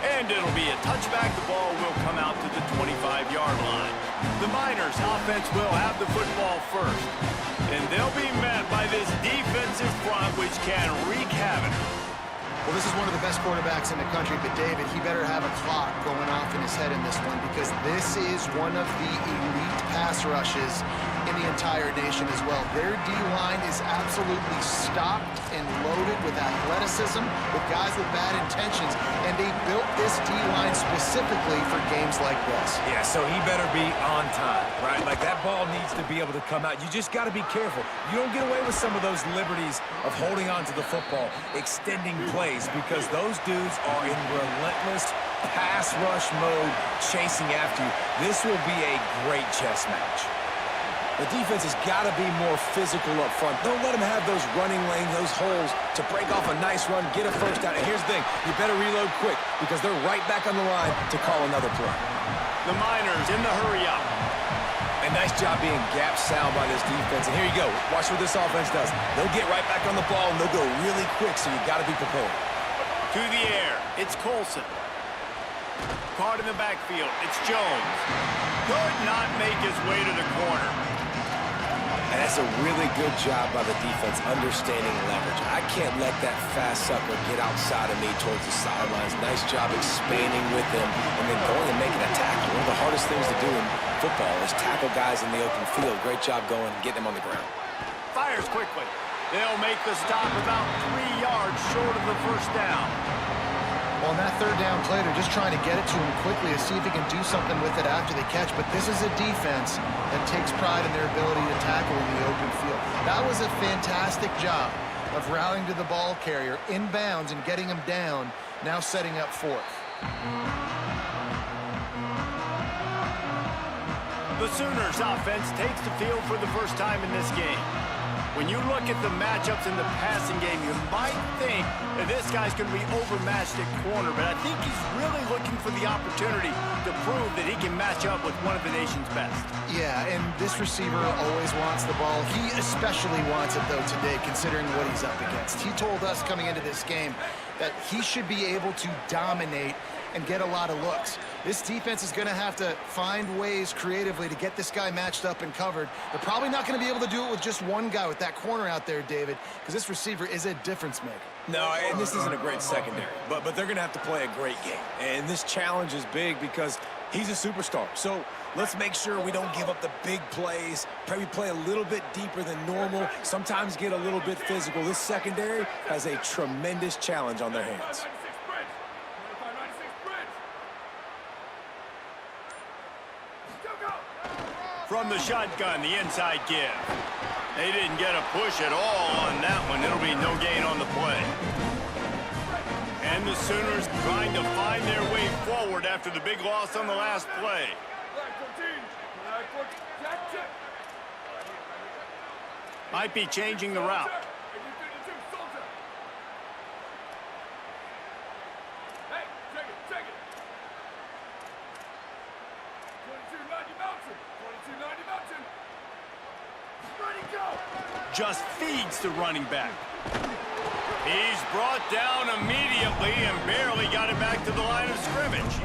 And it'll be a touchback. The ball will come out to the 25-yard line. The Miners offense will have the football first, and they'll be met by this defensive front, which can wreak havoc. Well, this is one of the best quarterbacks in the country, but David, he better have a clock going off in his head in this one, because this is one of the elite pass rushes in the entire nation as well. Their D-line is absolutely stocked and loaded with athleticism, with guys with bad intentions, and they built this D-line specifically for games like this. Yeah, so he better be on time, right? Like, that ball needs to be able to come out. You just got to be careful. You don't get away with some of those liberties of holding on to the football, extending plays, because those dudes are in relentless pass rush mode, chasing after you. This will be a great chess match. The defense has got to be more physical up front. Don't let them have those running lanes, those holes to break off a nice run, get a first down. And here's the thing, you better reload quick, because they're right back on the line to call another play. The Miners in the hurry up. A nice job being gap sound by this defense. And here you go. Watch what this offense does. They'll get right back on the ball, and they'll go really quick, so you got to be prepared. To the air, it's Colson. Caught in the backfield, it's Jones. Could not make his way to the corner. And that's a really good job by the defense, understanding leverage. I can't let that fast sucker get outside of me towards the sidelines. Nice job expanding with him and then going and making a tackle. One of the hardest things to do in football is tackle guys in the open field. Great job going and getting them on the ground. Fires quickly. They'll make the stop about 3 yards short of the first down. Well, on that third down play, they're just trying to get it to him quickly to see if he can do something with it after they catch. But this is a defense that takes pride in their ability to tackle in the open field. That was a fantastic job of rallying to the ball carrier, inbounds, and getting him down, now setting up fourth. The Sooners offense takes the field for the first time in this game. When you look at the matchups in the passing game, you might think that this guy's going to be overmatched at corner, but I think he's really looking for the opportunity to prove that he can match up with one of the nation's best. Yeah, and this receiver always wants the ball. He especially wants it, though, today, considering what he's up against. He told us coming into this game that he should be able to dominate and get a lot of looks. This defense is going to have to find ways creatively to get this guy matched up and covered. They're probably not going to be able to do it with just one guy, with that corner out there, David, because this receiver is a difference maker. No, and this isn't a great secondary, but they're going to have to play a great game. And this challenge is big because he's a superstar. So let's make sure we don't give up the big plays. Probably play a little bit deeper than normal, sometimes get a little bit physical. This secondary has a tremendous challenge on their hands. From the shotgun, the inside give. They didn't get a push at all on that one. It'll be no gain on the play. And the Sooners trying to find their way forward after the big loss on the last play. Might be changing the route. Just feeds the running back. He's brought down immediately and barely got it back to the line of scrimmage.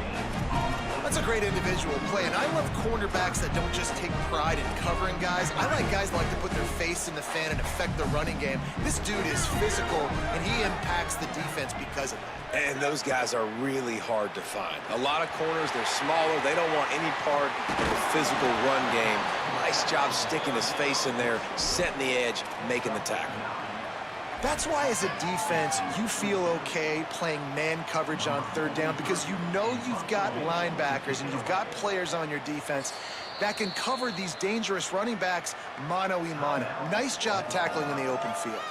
That's a great individual play, and I love cornerbacks that don't just take pride in covering guys. I like guys that like to put their face in the fan and affect the running game. This dude is physical, and he impacts the defense because of that. And those guys are really hard to find. A lot of corners, they're smaller. They don't want any part of the physical run game. Nice job sticking his face in there, setting the edge, making the tackle. That's why, as a defense, you feel okay playing man coverage on third down, because you know you've got linebackers and you've got players on your defense that can cover these dangerous running backs mano-a-mano. Nice job tackling in the open field.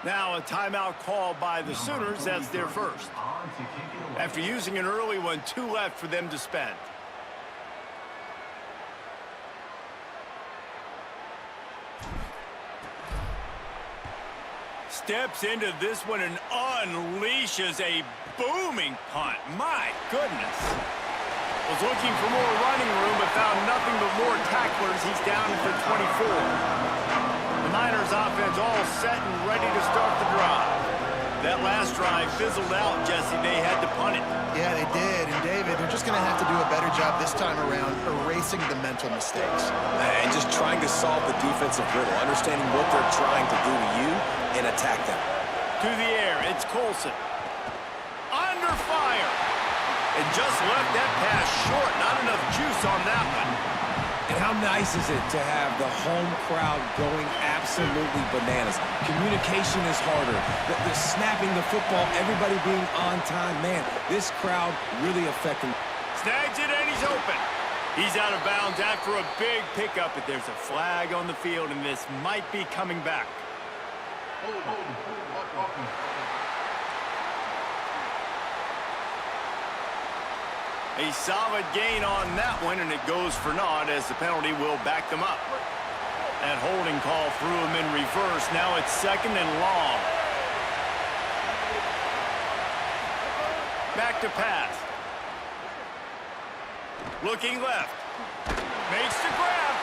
Now a timeout called by the Sooners. That's their first. After using an early one, 2 left for them to spend. Steps into this one and unleashes a booming punt. My goodness. Was looking for more running room, but found nothing but more tacklers. He's down at the 24. The Niners offense all set and ready to start the drive. That last drive fizzled out, Jesse. They had to punt it. Yeah, they did. And, David, they're just going to have to do a better job this time around erasing the mental mistakes. And just trying to solve the defensive riddle, understanding what they're trying to do to you and attack them. To the air, it's Colson. Under fire. And just left that pass short. Not enough juice on that one. And how nice is it to have the home crowd going absolutely bananas? Communication is harder. The snapping the football, everybody being on time. Man, this crowd really affecting. Snags it and he's open. He's out of bounds after a big pickup, but there's a flag on the field, and this might be coming back. A solid gain on that one, and it goes for naught as the penalty will back them up. That holding call threw him in reverse. Now it's second and long. Back to pass. Looking left. Makes the grab.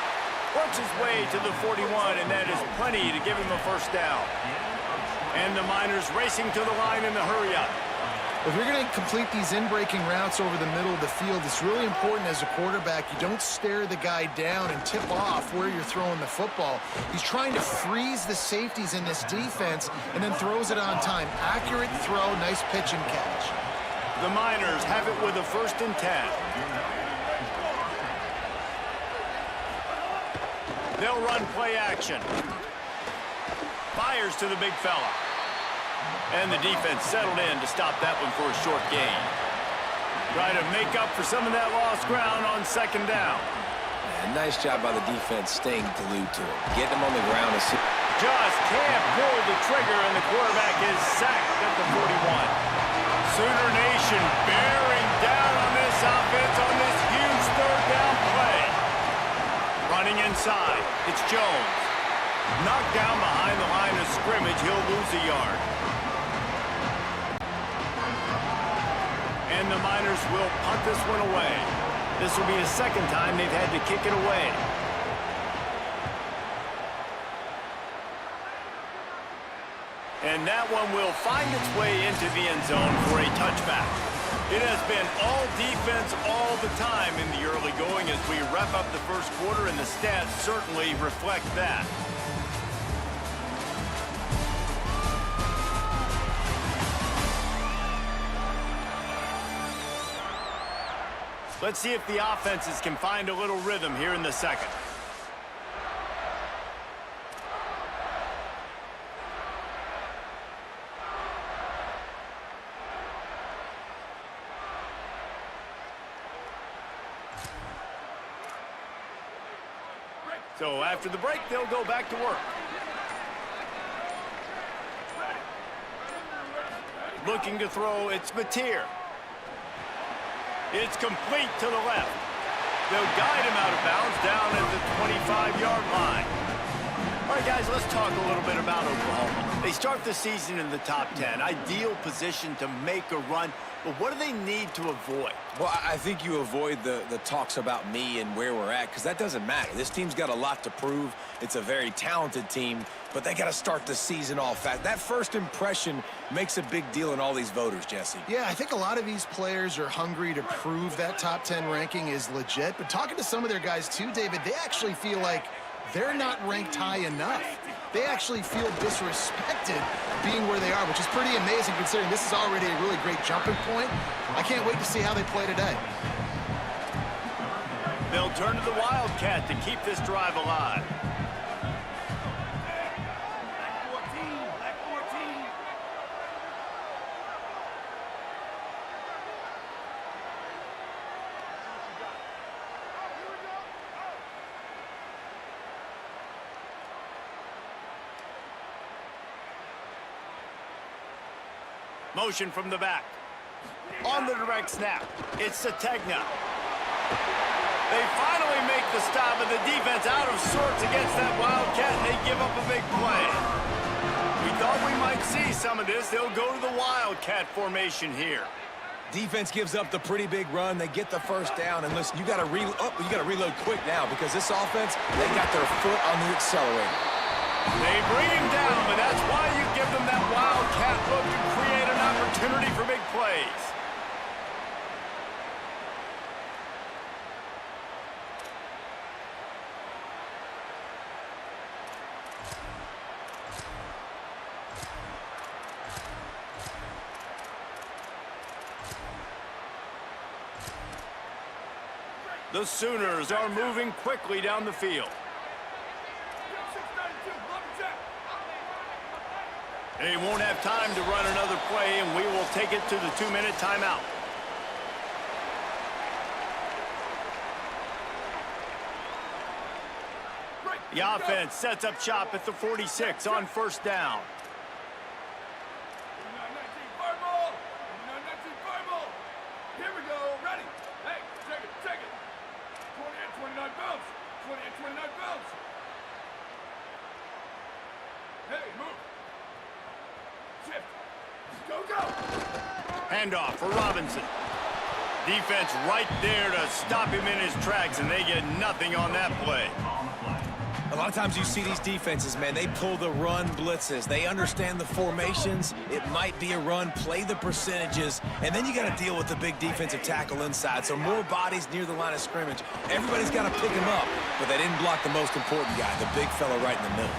Works his way to the 41, and that is plenty to give him a first down. And the Miners racing to the line in the hurry-up. If you're going to complete these in-breaking routes over the middle of the field, it's really important as a quarterback you don't stare the guy down and tip off where you're throwing the football. He's trying to freeze the safeties in this defense and then throws it on time. Accurate throw, nice pitch and catch. The Miners have it with a 1st and 10. They'll run play action. Fires to the big fella. And the defense settled in to stop that one for a short gain. Try to make up for some of that lost ground on 2nd down. And nice job by the defense staying glued to it. Getting them on the ground. Just can't pull the trigger, and the quarterback is sacked at the 41. Sooner Nation bearing down on this offense on this huge 3rd down play. Running inside. It's Jones. Knocked down behind the line of scrimmage. He'll lose a yard. And the Miners will punt this one away. This will be the 2nd time they've had to kick it away. And that one will find its way into the end zone for a touchback. It has been all defense all the time in the early going as we wrap up the 1st quarter, and the stats certainly reflect that. Let's see if the offenses can find a little rhythm here in the 2nd. So after the break, they'll go back to work. Looking to throw, it's Mateer. It's complete to the left. They'll guide him out of bounds down at the 25-yard line. All right, right, guys, let's talk a little bit about Oklahoma. They start the season in the top 10. Ideal position to make a run. But what do they need to avoid? Well, I think you avoid the talks about me and where we're at, because that doesn't matter. This team's got a lot to prove. It's a very talented team, but they got to start the season off fast. That first impression makes a big deal in all these voters, Jesse. Yeah, I think a lot of these players are hungry to prove that top 10 ranking is legit. But talking to some of their guys too, David, they actually feel like they're not ranked high enough. They actually feel disrespected being where they are, which is pretty amazing considering this is already a really great jumping point. I can't wait to see how they play today. They'll turn to the Wildcat to keep this drive alive. Motion from the back. On the direct snap, it's Sategna. They finally make the stop, and the defense out of sorts against that Wildcat, and they give up a big play. We thought we might see some of this. They'll go to the Wildcat formation here. Defense gives up the pretty big run. They get the first down, and listen, you got to reload quick now because this offense, they got their foot on the accelerator. They bring him down, but that's why you give them that Wildcat look to create an opportunity for big plays. The Sooners are moving quickly down the field. They won't have time to run another play, and we will take it to the 2-minute timeout. The offense sets up shop at the 46 on first down. Here we go, ready. Hey, take it. 28-29 bounce. 28-29 bounce. Hey, move. Shift. Go. Handoff for Robinson. Defense right there to stop him in his tracks, and they get nothing on that play. A lot of times you see these defenses, man, they pull the run blitzes. They understand the formations. It might be a run, play the percentages, and then you got to deal with the big defensive tackle inside. So more bodies near the line of scrimmage. Everybody's got to pick him up, but they didn't block the most important guy, the big fella right in the middle.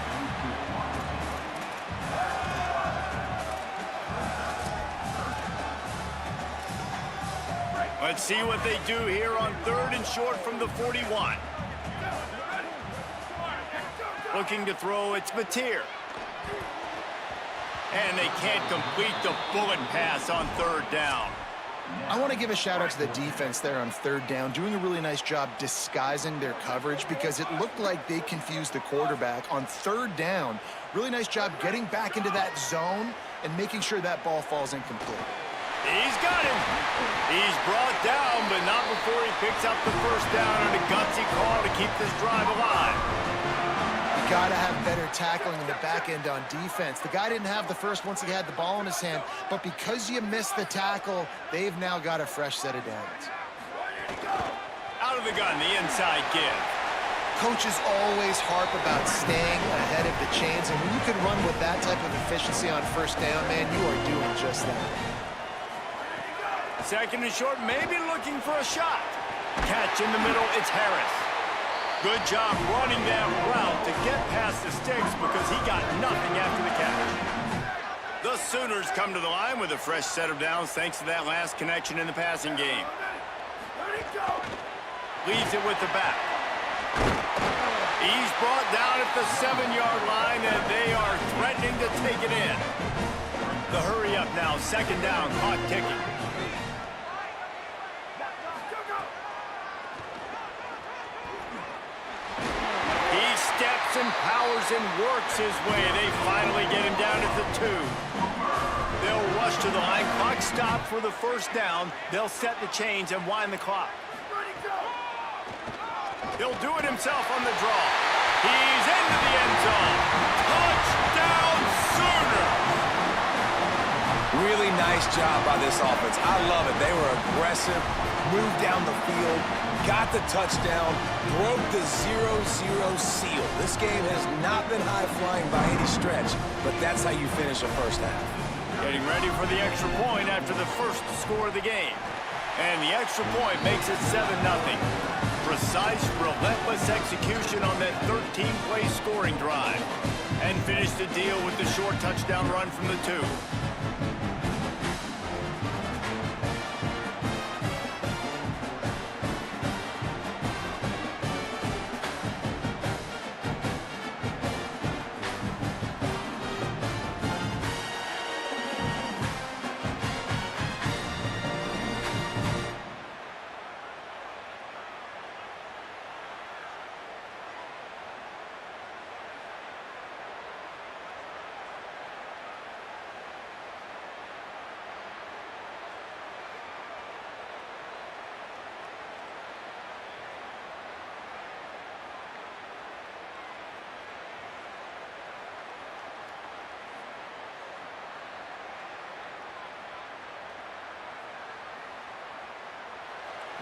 Let's see what they do here on 3rd and short from the 41. Looking to throw, it's Mateer. And they can't complete the bullet pass on 3rd down. I want to give a shout out to the defense there on 3rd down, doing a really nice job disguising their coverage because it looked like they confused the quarterback on 3rd down. Really nice job getting back into that zone and making sure that ball falls incomplete. He's got him. He's brought down, but not before he picks up the first down on a gutsy call to keep this drive alive. You got to have better tackling in the back end on defense. The guy didn't have the first once he had the ball in his hand, but because you missed the tackle, they've now got a fresh set of downs. Out of the gun, the inside give. Coaches always harp about staying ahead of the chains, and when you can run with that type of efficiency on first down, man, you are doing just that. 2nd and short, maybe looking for a shot. Catch in the middle, it's Harris. Good job running that route to get past the sticks because he got nothing after the catch. The Sooners come to the line with a fresh set of downs thanks to that last connection in the passing game. Leaves it with the back. He's brought down at the 7-yard line, and they are threatening to take it in. The hurry up now, 2nd down, clock ticking. Steps and powers and works his way. They finally get him down at the 2. They'll rush to the line. Clock stopped for the first down. They'll set the chains and wind the clock. He'll do it himself on the draw. He's into the end zone. Nice job by this offense. I love it. They were aggressive, moved down the field, got the touchdown, broke the 0-0 seal. This game has not been high-flying by any stretch, but that's how you finish a first half. Getting ready for the extra point after the first score of the game. And the extra point makes it 7-0. Precise, relentless execution on that 13-play scoring drive. And finish the deal with the short touchdown run from the 2.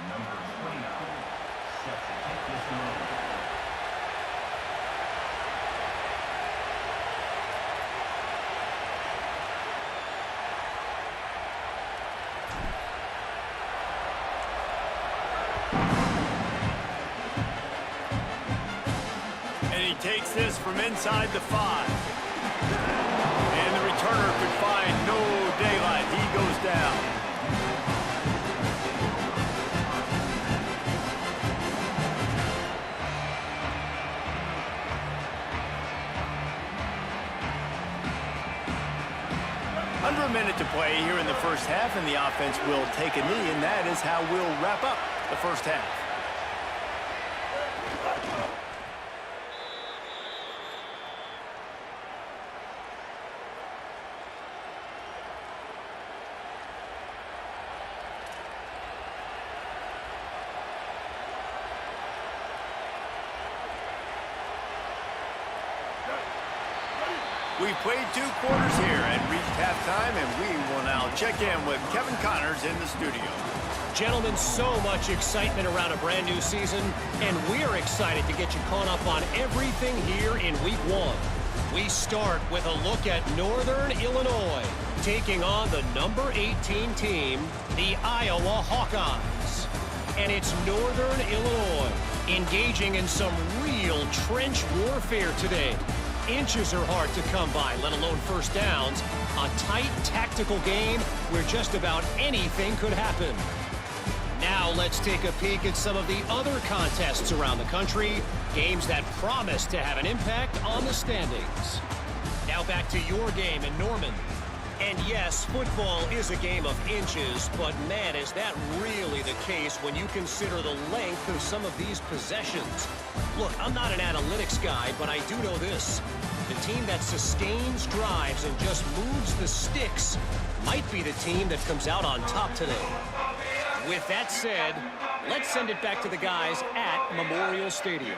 Number 29, set to take this road. And he takes this from inside the 5. And the returner could find no daylight. He goes down. Under a minute to play here in the first half, and the offense will take a knee, and that is how we'll wrap up the first half. We've played 2 quarters here and reached halftime, and we will now check in with Kevin Connors in the studio. Gentlemen, so much excitement around a brand new season, and we're excited to get you caught up on everything here in Week 1. We start with a look at Northern Illinois, taking on the number 18 team, the Iowa Hawkeyes. And it's Northern Illinois engaging in some real trench warfare today. Inches are hard to come by, let alone first downs. A tight tactical game where just about anything could happen. Now let's take a peek at some of the other contests around the country, games that promise to have an impact on the standings. Now back to your game in Norman. And yes, football is a game of inches, but man, is that really the case when you consider the length of some of these possessions. Look, I'm not an analytics guy, but I do know this. The team that sustains drives and just moves the sticks might be the team that comes out on top today. With that said, let's send it back to the guys at Memorial Stadium.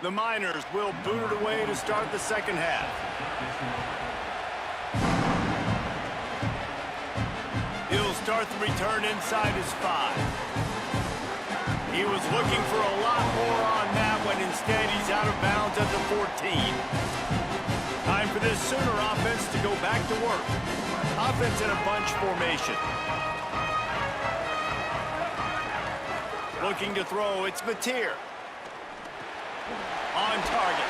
The Miners will boot it away to start the second half. He'll start the return inside his 5. He was looking for a lot more on that one. Instead, he's out of bounds at the 14. Time for this Sooner offense to go back to work. Offense in a bunch formation. Looking to throw, it's Mateer. On target.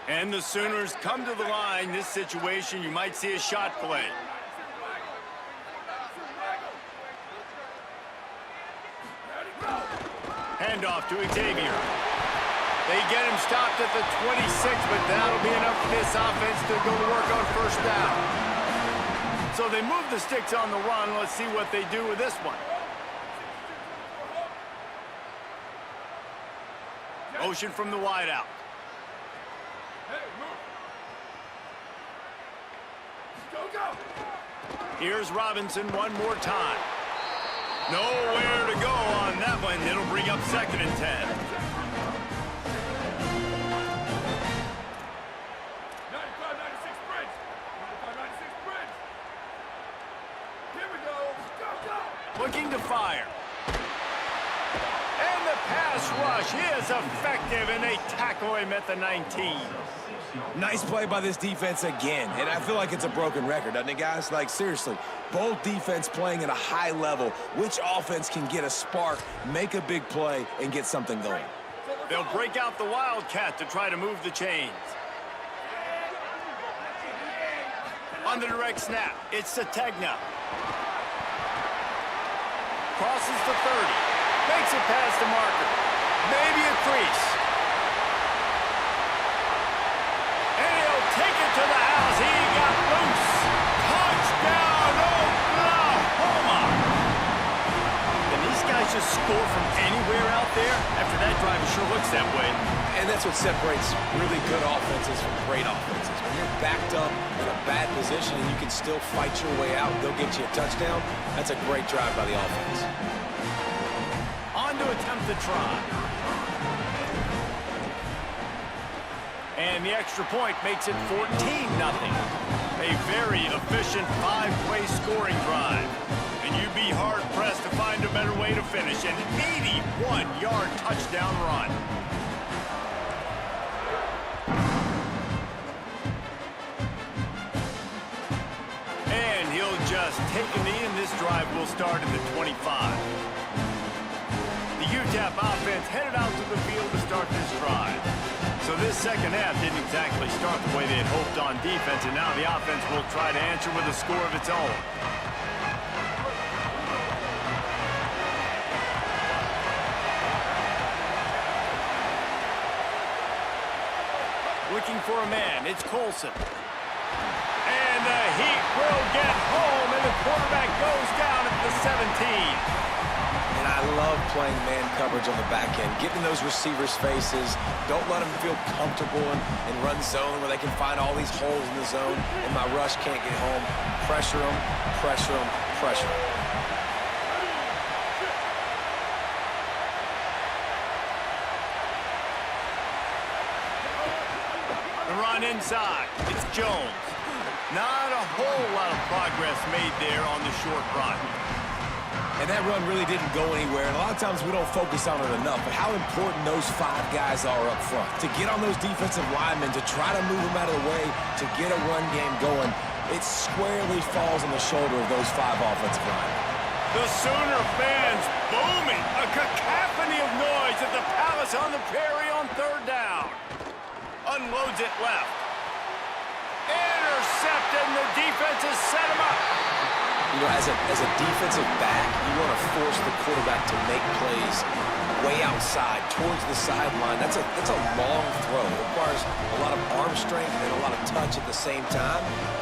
And the Sooners come to the line. This situation, you might see a shot play. Handoff to Xavier. They get him stopped at the 26, but that'll be enough for this offense to go to work on first down. So they move the sticks on the run. Let's see what they do with this one. Motion from the wideout. Here's Robinson one more time. Nowhere to go on that one. It'll bring up 2nd and 10. 95-96 bridge. 95-96 bridge. Here we go. Go, go. Looking to fire. And the pass rush is effective, and they tackle him at the 19. Nice play by this defense again, and I feel like it's a broken record, doesn't it, guys? Like, seriously, both defense playing at a high level. Which offense can get a spark, make a big play, and get something going? They'll break out the Wildcat to try to move the chains. On the direct snap, it's Sategna. Crosses the 30. Makes it past the marker. Maybe a crease. Take it to the house. He got loose. Touchdown, Oklahoma. Can these guys just score from anywhere out there? After that drive, it sure looks that way. And that's what separates really good offenses from great offenses. When you're backed up in a bad position and you can still fight your way out, they'll get you a touchdown. That's a great drive by the offense. On to attempt the try. And the extra point makes it 14-0. A very efficient 5-play scoring drive. And you'd be hard-pressed to find a better way to finish an 81-yard touchdown run. And he'll just take a knee, and this drive will start at the 25. The UTEP offense headed out to the field to start this drive. So this second half didn't exactly start the way they had hoped on defense, and now the offense will try to answer with a score of its own. Looking for a man, it's Colson. And the Heat will get home, and the quarterback goes down at the 17. And I love playing man coverage on the back end, getting those receivers' faces. Don't let them feel comfortable in run zone where they can find all these holes in the zone and my rush can't get home. Pressure them, pressure them, pressure them. The run inside. It's Jones. Not a whole lot of progress made there on the short run. And that run really didn't go anywhere, and a lot of times we don't focus on it enough, but how important those 5 guys are up front. To get on those defensive linemen, to try to move them out of the way, to get a run game going, it squarely falls on the shoulder of those 5 offensive linemen. The Sooner fans booming. A cacophony of noise at the Palace on the Prairie on 3rd down. Unloads it left. Intercepted, and the defense has set him up. You know, as a defensive back, you want to force the quarterback to make plays way outside, towards the sideline. That's a long throw. It requires a lot of arm strength and a lot of touch at the same time.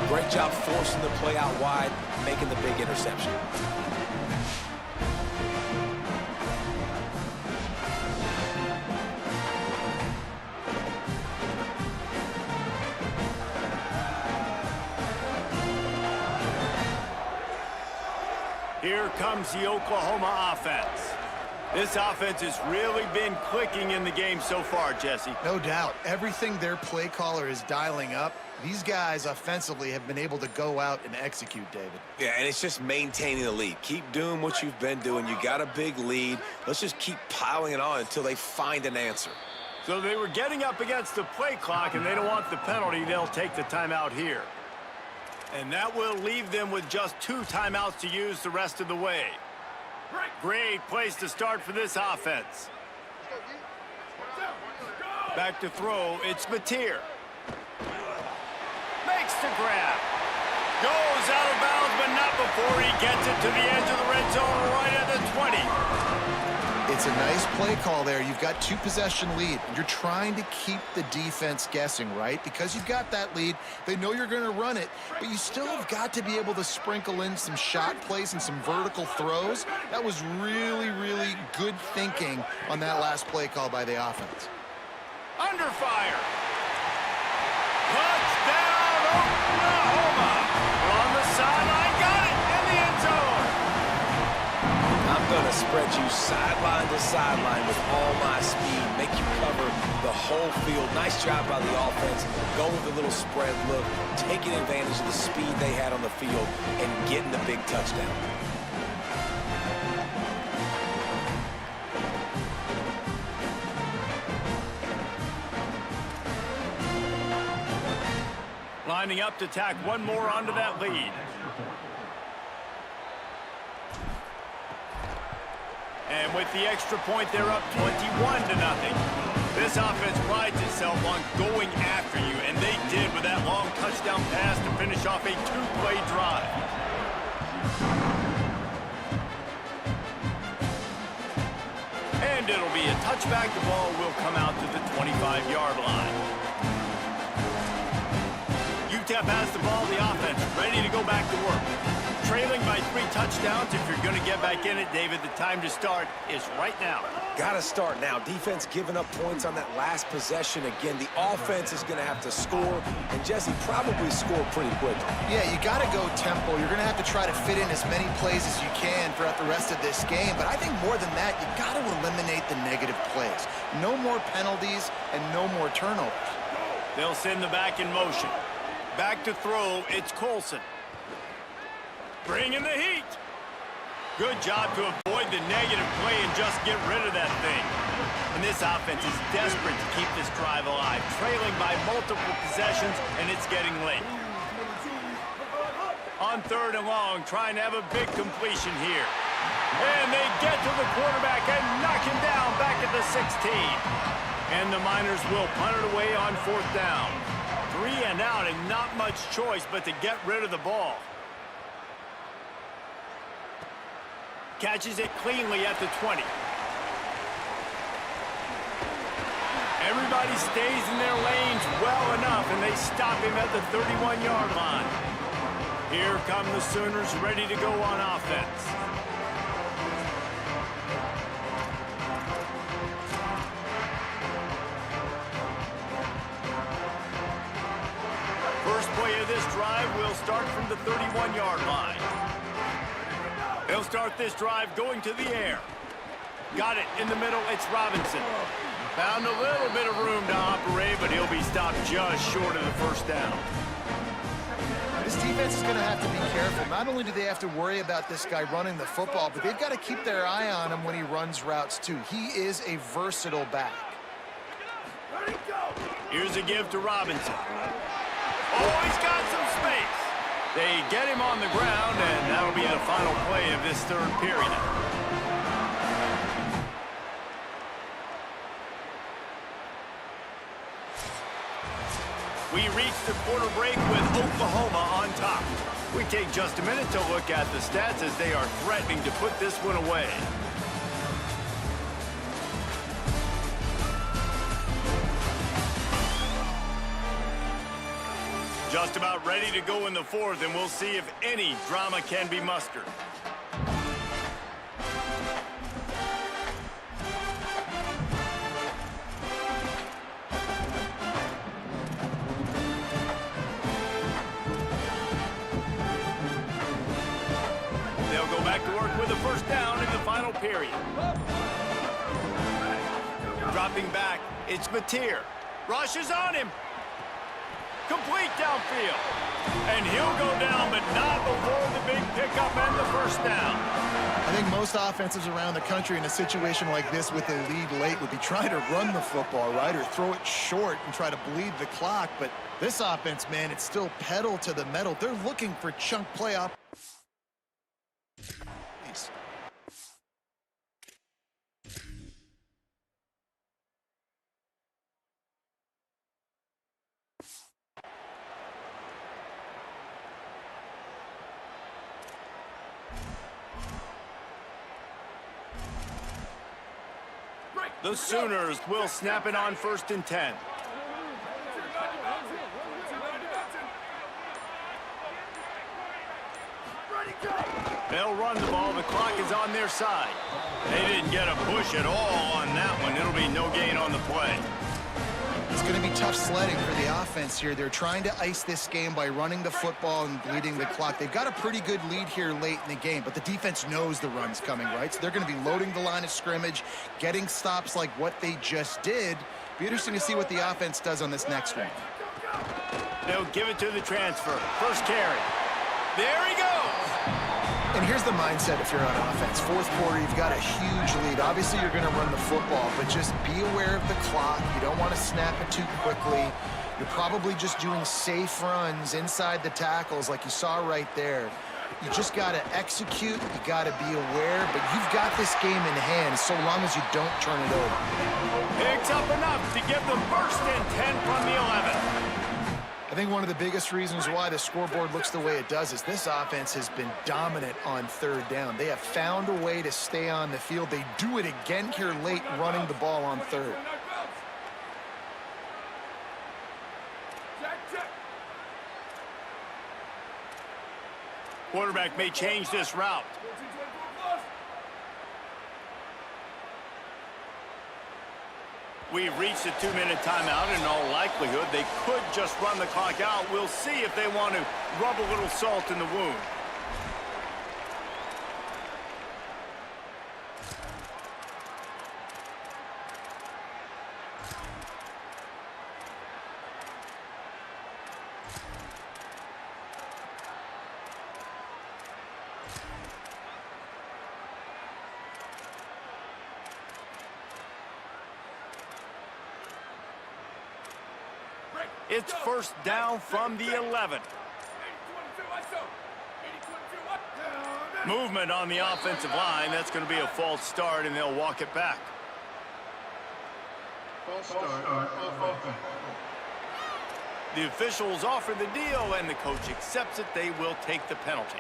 Great job forcing the play out wide, making the big interception. Here comes the Oklahoma offense. This offense has really been clicking in the game so far, Jesse. No doubt. Everything their play caller is dialing up, these guys offensively have been able to go out and execute, David. Yeah, and it's just maintaining the lead. Keep doing what you've been doing. You got a big lead. Let's just keep piling it on until they find an answer. So they were getting up against the play clock, and they don't want the penalty. They'll take the timeout here. And that will leave them with just 2 timeouts to use the rest of the way. Great place to start for this offense. Back to throw, it's Mateer. Makes the grab. Goes out of bounds, but not before he gets it to the edge of the red zone right at the 20. It's a nice play call there. You've got 2-possession lead. You're trying to keep the defense guessing, right? Because you've got that lead. They know you're going to run it, but you still have got to be able to sprinkle in some shot plays and some vertical throws. That was really, really good thinking on that last play call by the offense. Under fire. Touchdown, Oklahoma. On the sideline, got it in the end zone. I'm going to spread you sideline to sideline with all my speed, make you cover the whole field. Nice job by the offense, going with a little spread look, taking advantage of the speed they had on the field, and getting the big touchdown. Lining up to tack one more onto that lead. And with the extra point, they're up 21-0. This offense prides itself on going after you, and they did with that long touchdown pass to finish off a 2-play drive. And it'll be a touchback. The ball will come out to the 25-yard line. UTEP has the ball, the offense ready to go back to work. Trailing by 3 touchdowns. If you're going to get back in it, David, the time to start is right now. Got to start now. Defense giving up points on that last possession. Again, the offense is going to have to score, and Jesse probably score pretty quickly. Yeah, you got to go tempo. You're going to have to try to fit in as many plays as you can throughout the rest of this game. But I think more than that, you got to eliminate the negative plays. No more penalties and no more turnovers. They'll send the back in motion. Back to throw, it's Colson. Bring in the heat. Good job to avoid the negative play and just get rid of that thing. And this offense is desperate to keep this drive alive, trailing by multiple possessions, and it's getting late. On 3rd and long, trying to have a big completion here. And they get to the quarterback and knock him down back at the 16. And the Miners will punt it away on 4th down. 3 and out, and not much choice but to get rid of the ball. Catches it cleanly at the 20. Everybody stays in their lanes well enough, and they stop him at the 31-yard line. Here come the Sooners ready to go on offense. First play of this drive will start from the 31-yard line. They'll start this drive going to the air. Got it in the middle, it's Robinson. Found a little bit of room to operate, but he'll be stopped just short of the 1st down. This defense is going to have to be careful. Not only do they have to worry about this guy running the football, but they've got to keep their eye on him when he runs routes too. He is a versatile back. Here's a give to Robinson. Oh, he's got some space. They get him on the ground, and that'll be the final play of this 3rd period. We reach the quarter break with Oklahoma on top. We take just a minute to look at the stats as they are threatening to put this one away. Just about ready to go in the 4th, and we'll see if any drama can be mustered. They'll go back to work with a first down in the final period. Dropping back, it's Mateer. Rushes on him. Complete downfield. And he'll go down, but not before the big pickup and the first down. I think most offenses around the country in a situation like this with a lead late would be trying to run the football, right, or throw it short and try to bleed the clock. But this offense, man, it's still pedal to the metal. They're looking for chunk playoff. The Sooners will snap it on 1st and 10. They'll run the ball. The clock is on their side. They didn't get a push at all on that one. It'll be no gain on the play. It's going to be tough sledding for the offense here. They're trying to ice this game by running the football and bleeding the clock. They've got a pretty good lead here late in the game, but the defense knows the run's coming, right? So they're going to be loading the line of scrimmage, getting stops like what they just did. Be interesting to see what the offense does on this next one. They'll give it to the transfer. First carry. There he goes. And here's the mindset if you're on offense. Fourth quarter, you've got a huge lead. Obviously, you're going to run the football, but just be aware of the clock. You don't want to snap it too quickly. You're probably just doing safe runs inside the tackles like you saw right there. You just got to execute. You got to be aware, but you've got this game in hand so long as you don't turn it over. Picks up enough to give them 1st and 10 from the 11. I think one of the biggest reasons why the scoreboard looks the way it does is this offense has been dominant on 3rd down. They have found a way to stay on the field. They do it again here late running the ball on 3rd. Quarterback may change this route. We've reached a 2-minute timeout. In all likelihood, they could just run the clock out. We'll see if they want to rub a little salt in the wound. It's first down from the 11. Movement on the offensive line. That's going to be a false start, and they'll walk it back. False start. The officials offer the deal, and the coach accepts it. They will take the penalty.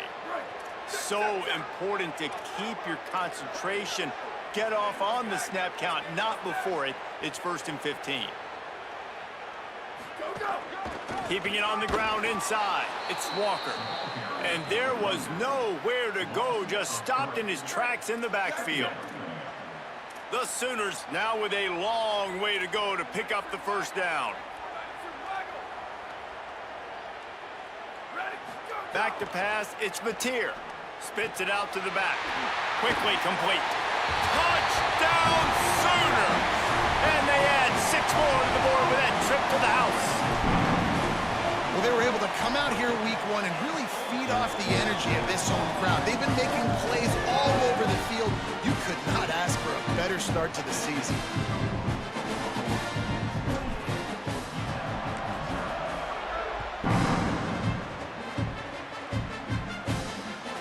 So important to keep your concentration. Get off on the snap count, not before it. It's 1st and 15. Keeping it on the ground inside. It's Walker. And there was nowhere to go, just stopped in his tracks in the backfield. The Sooners now with a long way to go to pick up the first down. Back to pass, it's Mateer. Spits it out to the back. Quickly complete. Touchdown Sooners! And they add 6 more to the board with that trip to the house. Well, they were able to come out here week 1 and really feed off the energy of this home crowd. They've been making plays all over the field. You could not ask for a better start to the season.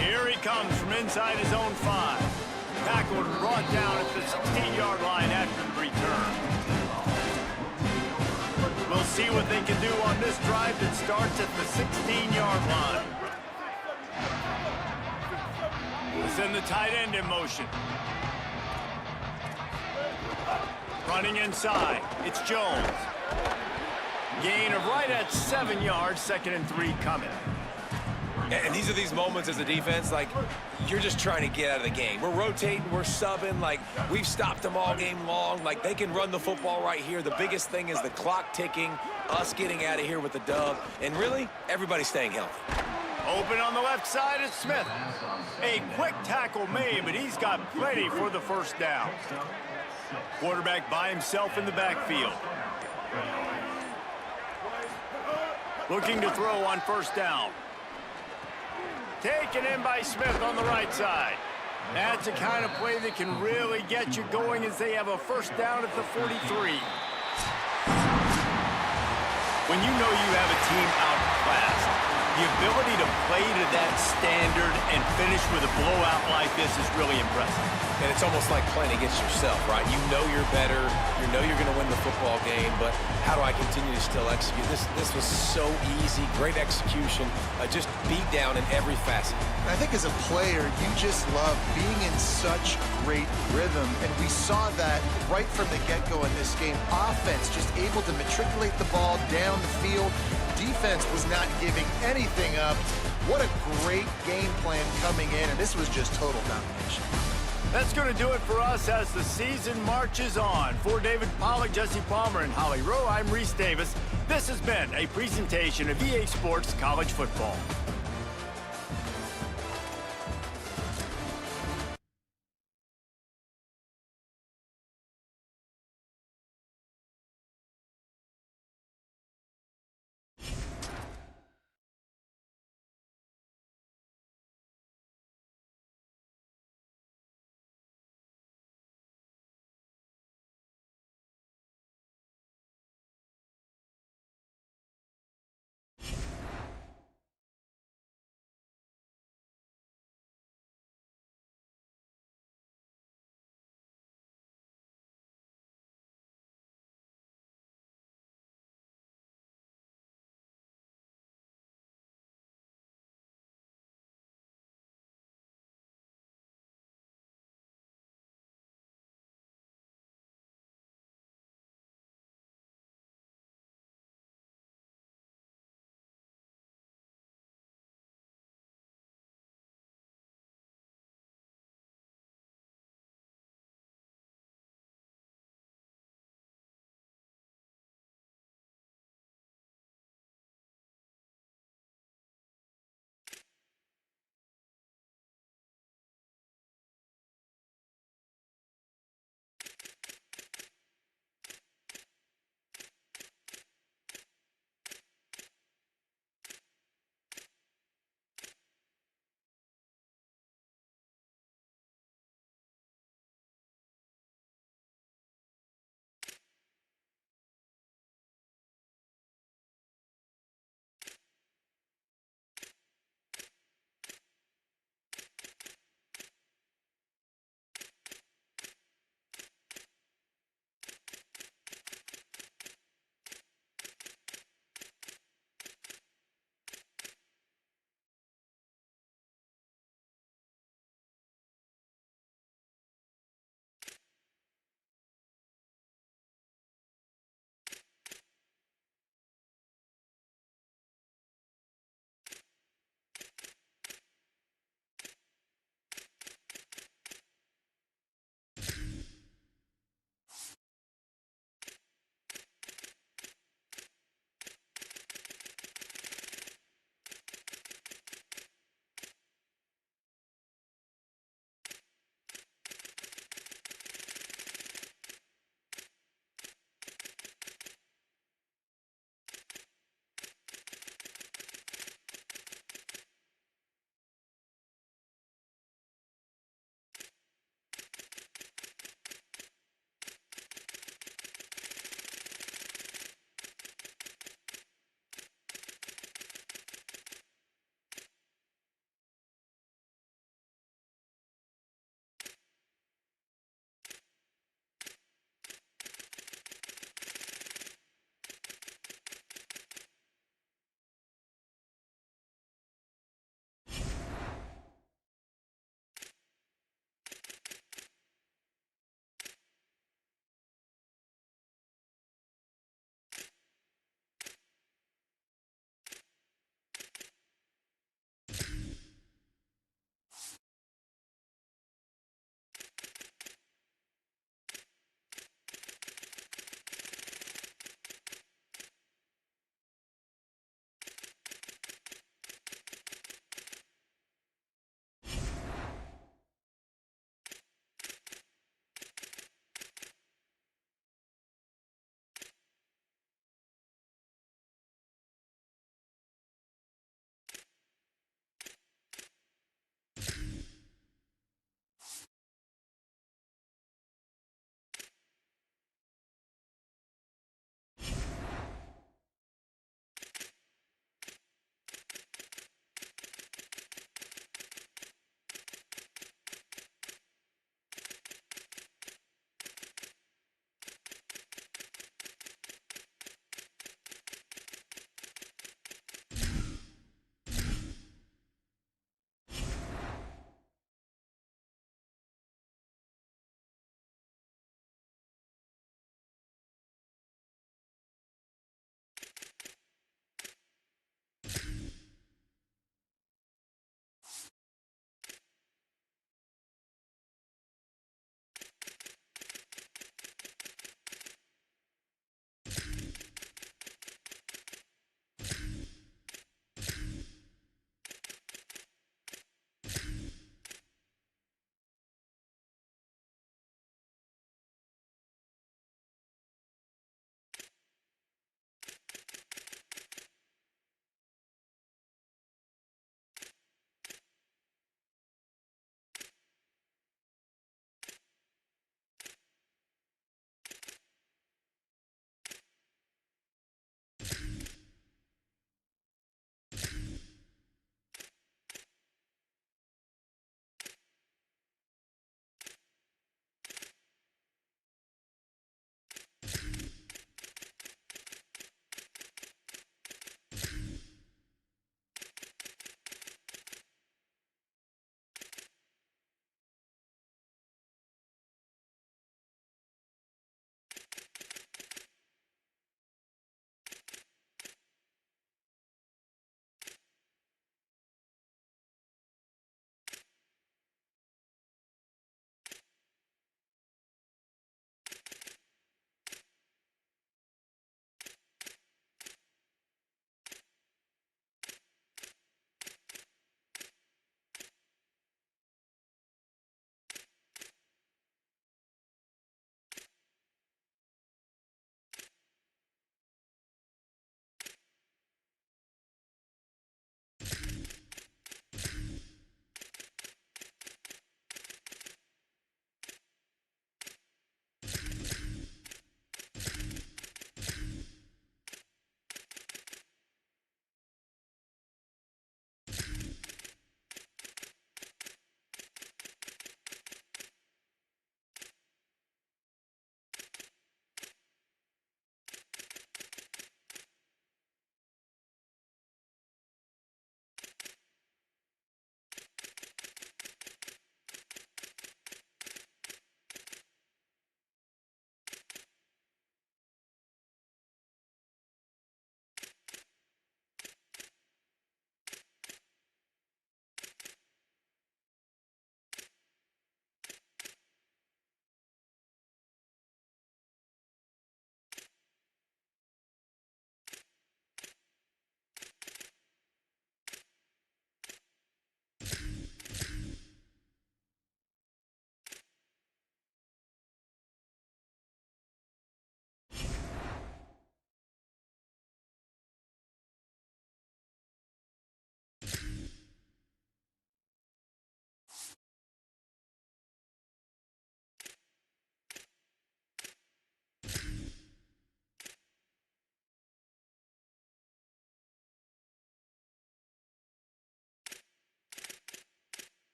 Here he comes from inside his own 5. Tackled and brought down at the 16-yard line after the return. We'll see what they can do on this drive that starts at the 16-yard line. We'll send the tight end in motion. Running inside, it's Jones. Gain of right at 7 yards, 2nd and 3 coming. And these are these moments as a defense, like, you're just trying to get out of the game. We're rotating, we're subbing, like, we've stopped them all game long. Like, they can run the football right here. The biggest thing is the clock ticking, us getting out of here with the dub, and really, everybody staying healthy. Open on the left side is Smith. A quick tackle made, but he's got plenty for the first down. Quarterback by himself in the backfield. Looking to throw on first down. Taken in by Smith on the right side. That's the kind of play that can really get you going as they have a first down at the 43. When you know you have a team outclassed, the ability to play to that standard and finish with a blowout like this is really impressive. And it's almost like playing against yourself, right? You know you're better. You know you're going to win the football game, but how do I continue to still execute? This was so easy, great execution, just beat down in every facet. I think as a player, you just love being in such great rhythm, and we saw that right from the get-go in this game. Offense just able to matriculate the ball down the field. Defense was not giving anything up. What a great game plan coming in, and this was just total domination. That's going to do it for us as the season marches on. For David Pollack, Jesse Palmer, and Holly Rowe, I'm Reese Davis. This has been a presentation of EA Sports College Football.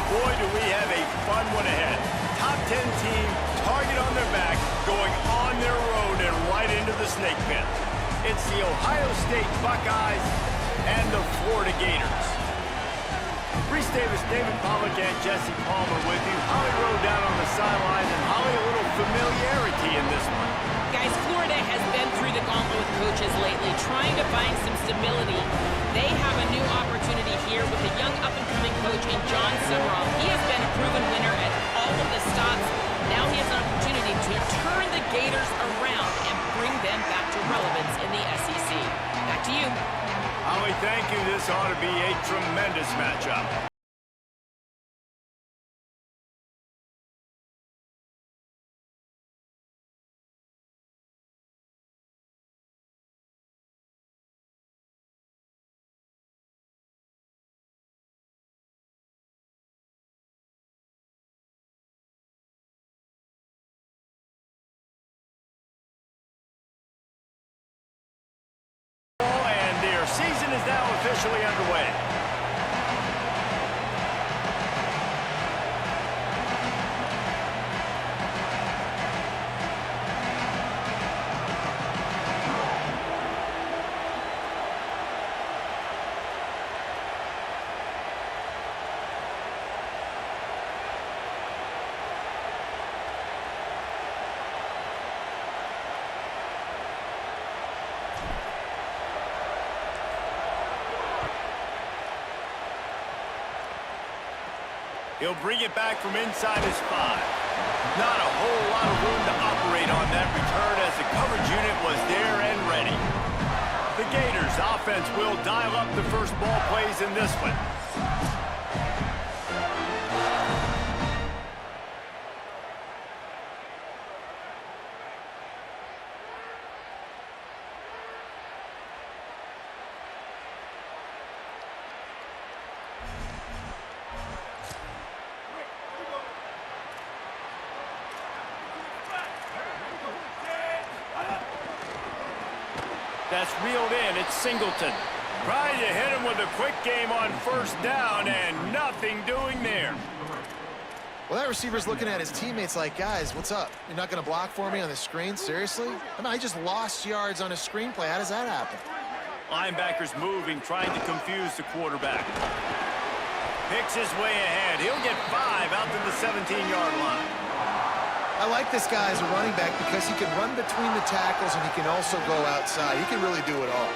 boy, do we have a fun one ahead. Top 10 team, target on their back, going on their road and right into the snake pit. It's the Ohio State Buckeyes and the Florida Gators. Reese Davis, David Pollock, and Jesse Palmer with you. Holly Rowe down on the sideline, and Holly, a little familiarity in this one. Guys, Florida has been through the gauntlet with coaches lately, trying to find some stability. They have a new opportunity here with a young up-and-coming coach in John Summerall. He has been a proven winner at all of the stops. Now he has an opportunity to turn the Gators around and bring them back to relevance in the SEC. Back to you. Holly, thank you. This ought to be a tremendous matchup. Season is now officially underway. He'll bring it back from inside his 5. Not a whole lot of room to operate on that return as the coverage unit was there and ready. The Gators offense will dial up the first ball plays in this one. That's reeled in. It's Singleton. Trying to hit him with a quick game on first down, and nothing doing there. Well, that receiver's looking at his teammates like, guys, what's up? You're not going to block for me on the screen? Seriously? I mean, I just lost yards on a screenplay. How does that happen? Linebackers moving, trying to confuse the quarterback. Picks his way ahead. He'll get 5 out to the 17-yard line. I like this guy as a running back because he can run between the tackles and he can also go outside. He can really do it all.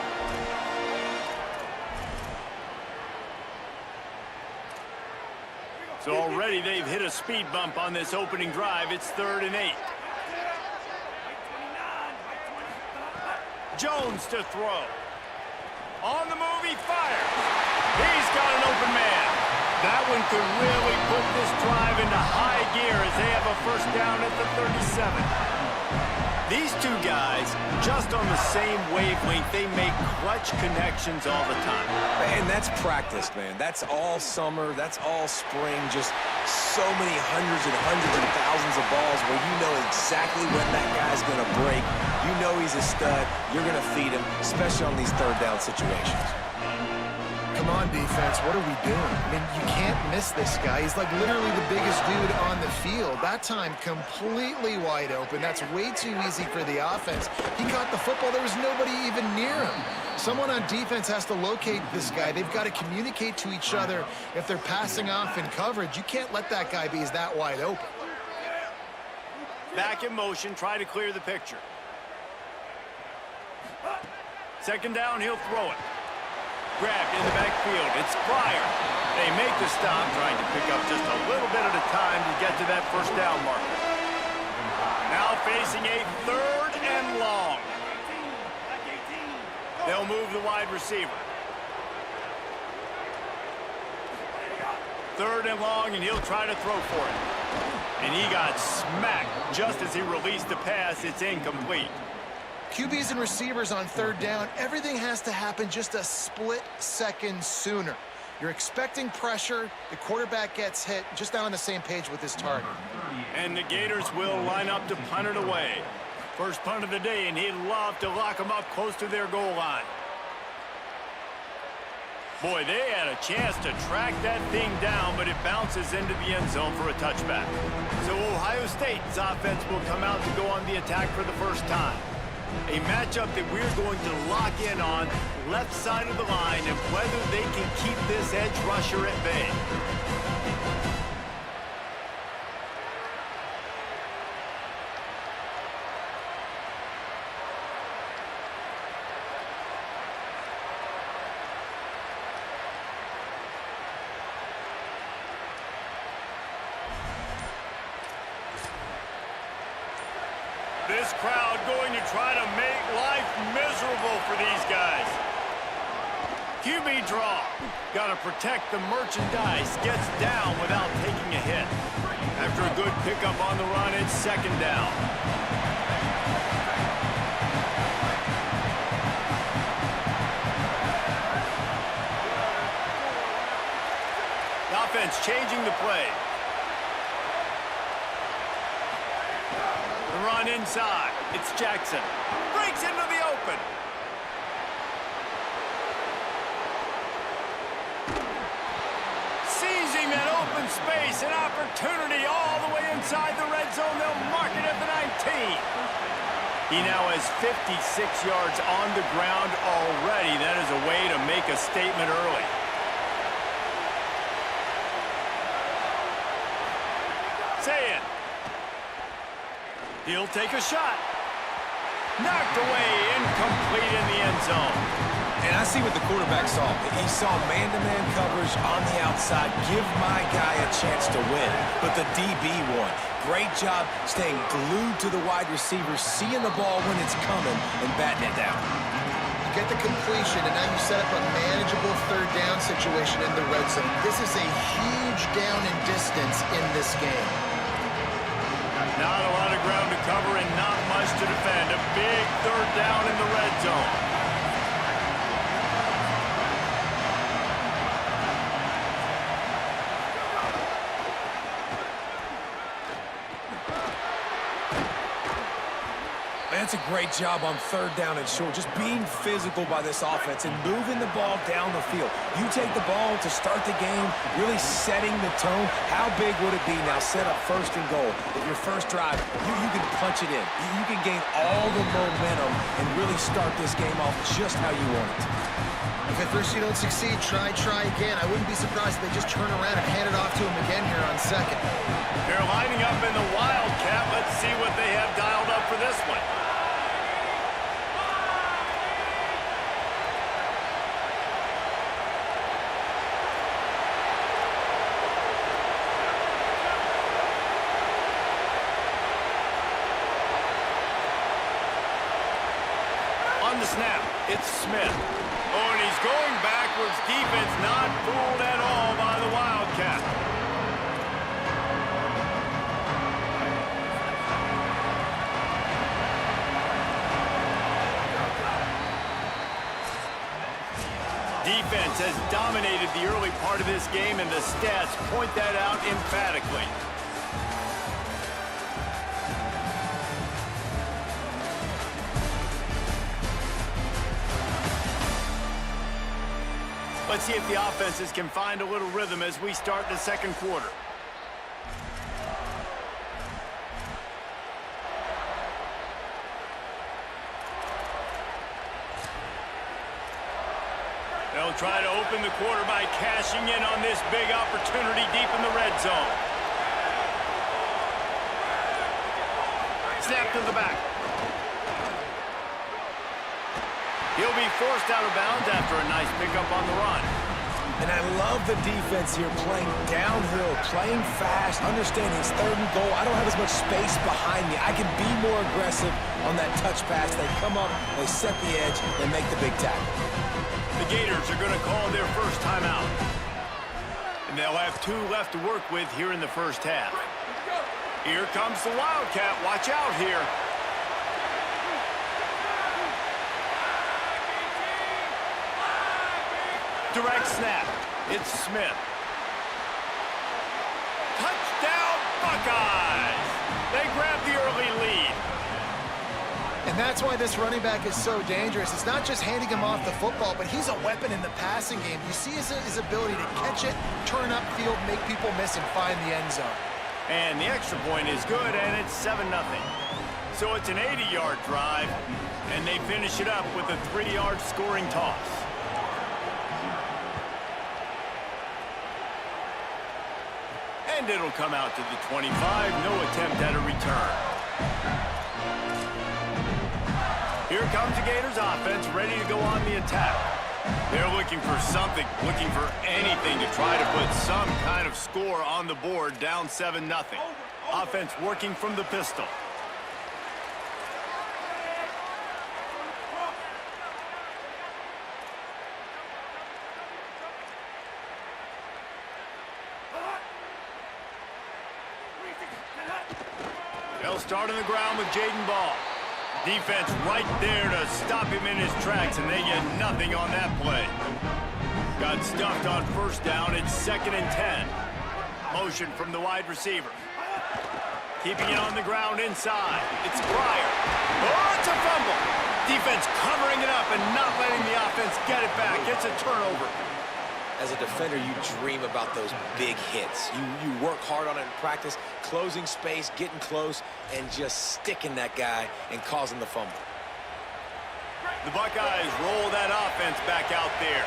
So already they've hit a speed bump on this opening drive. It's 3rd and 8. Jones to throw. On the move, he fires. He's got an open man. That one could really put this drive into high gear as they have a first down at the 37. These two guys, just on the same wavelength, they make clutch connections all the time. And that's practice, man. That's all summer. That's all spring. Just so many hundreds and thousands of balls where you know exactly when that guy's going to break. You know he's a stud. You're going to feed him, especially on these third down situations. Come on, defense, what are we doing? I mean, you can't miss this guy. He's like literally the biggest dude on the field. That time, completely wide open. That's way too easy for the offense. He caught the football. There was nobody even near him. Someone on defense has to locate this guy. They've got to communicate to each other if they're passing off in coverage. You can't let that guy be that wide open. Back in motion, try to clear the picture. 2nd down, he'll throw it. Grabbed in the backfield. It's Pryor. They make the stop, trying to pick up just a little bit at a time to get to that first down marker. Now facing a 3rd and long. They'll move the wide receiver. 3rd and long, and he'll try to throw for it. And he got smacked just as he released the pass. It's incomplete. QBs and receivers on 3rd down, everything has to happen just a split second sooner. You're expecting pressure, the quarterback gets hit, just not on the same page with his target. And the Gators will line up to punt it away. First punt of the day, and he'd love to lock them up close to their goal line. Boy, they had a chance to track that thing down, but it bounces into the end zone for a touchback. So Ohio State's offense will come out to go on the attack for the first time. A matchup that we're going to lock in on, left side of the line, and whether they can keep this edge rusher at bay. This crowd going to try to make life miserable for these guys. QB draw. Got to protect the merchandise. Gets down without taking a hit. After a good pickup on the run, it's second down. The offense changing the play. Run inside. It's Jackson. Breaks into the open. Seizing that open space, an opportunity all the way inside the red zone. They'll mark it at the 19. He now has 56 yards on the ground already. That is a way to make a statement early. Say it. He'll take a shot. Knocked away, incomplete in the end zone. And I see what the quarterback saw. He saw man-to-man coverage on the outside. Give my guy a chance to win. But the DB won. Great job staying glued to the wide receiver, seeing the ball when it's coming, and batting it down. You get the completion, and now you set up a manageable third down situation in the red zone. This is a huge down in distance in this game. Not a lot of ground to cover and not much to defend. A big third down in the red zone. That's a great job on third down and short. Just being physical by this offense and moving the ball down the field. You take the ball to start the game, really setting the tone. How big would it be now set up first and goal? If your first drive, you can punch it in. You can gain all the momentum and really start this game off just how you want it. If at first you don't succeed, try again. I wouldn't be surprised if they just turn around and hand it off to him again here on second. They're lining up in the Wildcat. Let's see what they have dialed up for this one. On the snap, it's Smith. Oh, and he's going backwards. Defense not fooled at all by the Wildcat. Defense has dominated the early part of this game, and the stats point that out emphatically. Let's see if the offenses can find a little rhythm as we start the second quarter. They'll try to open the quarter by cashing in on this big opportunity deep in the red zone. Snap to the back. He'll be forced out of bounds after a nice pickup on the run. And I love the defense here, playing downhill, playing fast, understanding it's third and goal. I don't have as much space behind me. I can be more aggressive on that touch pass. They come up, they set the edge, they make the big tackle. The Gators are going to call their first timeout. And they'll have 2 left to work with here in the first half. Here comes the Wildcat. Watch out here. Direct snap. It's Smith. Touchdown, Buckeyes! They grab the early lead. And And that's why this running back is so dangerous. It's not just handing him off the football, but he's a weapon in the passing game. You see his ability to catch it, turn upfield, make people miss, and find the end zone. And the extra point is good, and it's 7-0. So it's an 80-yard drive, and they finish it up with a 3-yard scoring toss. And it'll come out to the 25. No attempt at a return. Here comes the Gators offense, ready to go on the attack. They're looking for something, looking for anything to try to put some kind of score on the board, down 7-0. Offense working from the pistol. They'll start on the ground with Jaden Ball. Defense right there to stop him in his tracks, and they get nothing on that play. Got stuffed on first down. It's 2nd and 10. Motion from the wide receiver. Keeping it on the ground inside. It's Pryor. Oh, it's a fumble. Defense covering it up and not letting the offense get it back. It's a turnover. As a defender, you dream about those big hits. You work hard on it in practice, closing space, getting close, and just sticking that guy and causing the fumble. The Buckeyes roll that offense back out there.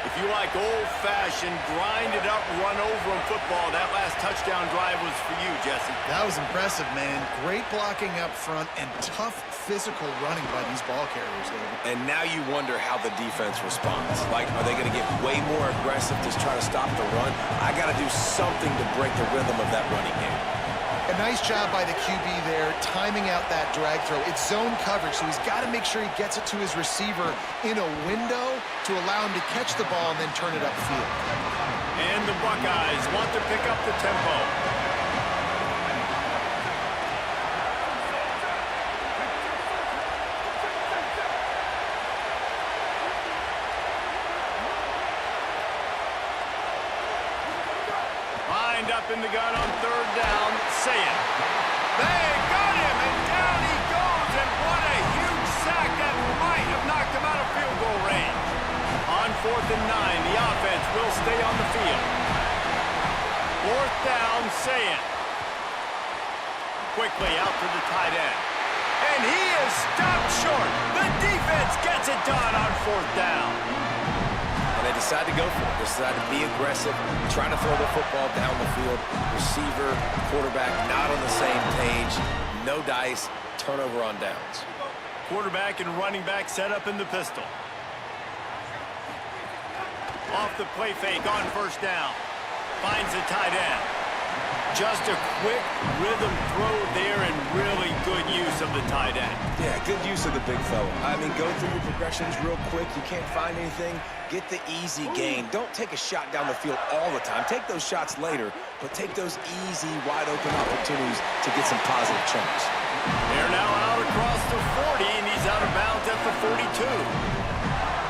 If you like old-fashioned, grind-it-up, run-over-'em football, that last touchdown drive was for you, Jesse. That was impressive, man. Great blocking up front and tough physical running by these ball carriers, David. And now you wonder how the defense responds. Like, are they going to get way more aggressive to try to stop the run? I got to do something to break the rhythm of that running game. A nice job by the QB there, timing out that drag throw. It's zone coverage, so he's got to make sure he gets it to his receiver in a window to allow him to catch the ball and then turn it upfield. And the Buckeyes want to pick up the tempo. Lined up in the gun on 3rd down. Say it. They got him, and down he goes, and what a huge sack that might have knocked him out of field goal range. On 4th and 9, the offense will stay on the field. 4th down, say it. Quickly out to the tight end. And he is stopped short. The defense gets it done on 4th down. And they decide to go for it. They decide to be aggressive, trying to throw the football down the field. Receiver, quarterback, not on the same page. No dice, turnover on downs. Quarterback and running back set up in the pistol. Off the play fake on 1st down. Finds the tight end. Just a quick rhythm throw there and really good use of the tight end. Yeah, good use of the big fella. I mean, go through your progressions real quick. You can't find anything. Get the easy gain. Don't take a shot down the field all the time. Take those shots later, but take those easy, wide-open opportunities to get some positive chunks. They're now out across the 40, and he's out of bounds at the 42.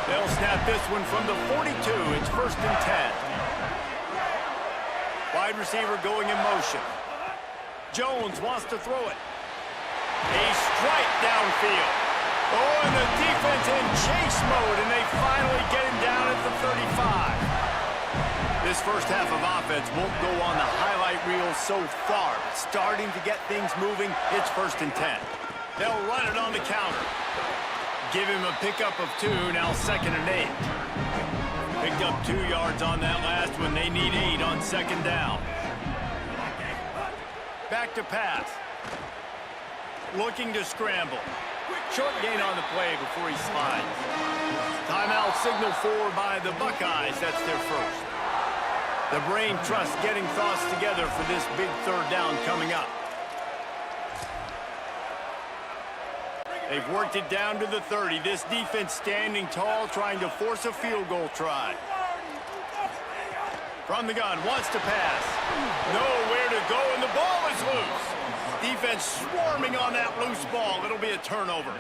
They'll snap this one from the 42. It's 1st and 10. Wide receiver going in motion. Jones wants to throw it. A strike downfield. Oh, and the defense in chase mode, and they finally get him down at the 35. This first half of offense won't go on the highlight reel so far, but starting to get things moving, it's 1st and 10. They'll run it on the counter. Give him a pickup of 2, now 2nd and 8. Picked up 2 yards on that last one. They need 8 on 2nd down. Back to pass. Looking to scramble. Short gain on the play before he slides. Timeout signal for by the Buckeyes. That's their first. The brain trust getting thoughts together for this big 3rd down coming up. They've worked it down to the 30. This defense standing tall, trying to force a field goal try. From the gun, wants to pass. Nowhere to go, and the ball is loose. Defense swarming on that loose ball. It'll be a turnover.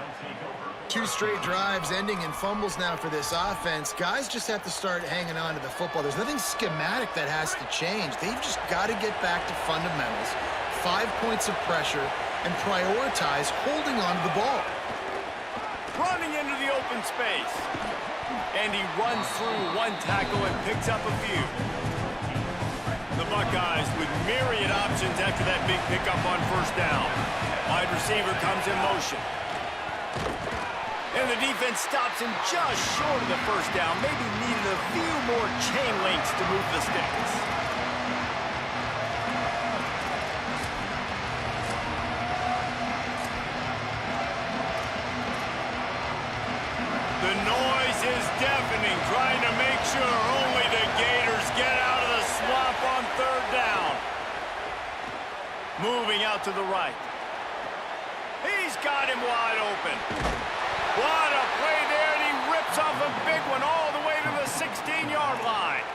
2 straight drives ending in fumbles now for this offense. Guys just have to start hanging on to the football. There's nothing schematic that has to change. They've just got to get back to fundamentals, 5 points of pressure, and prioritize holding on to the ball. space. And he runs through one tackle and picks up a few. The Buckeyes with myriad options after that big pickup on first down. Wide receiver comes in motion. And the defense stops him just short of the first down. Maybe needed a few more chain links to move the sticks. The noise is deafening, trying to make sure only the Gators get out of the swamp on third down. Moving out to the right. He's got him wide open. What a play there, and he rips off a big one all the way to the 16-yard line.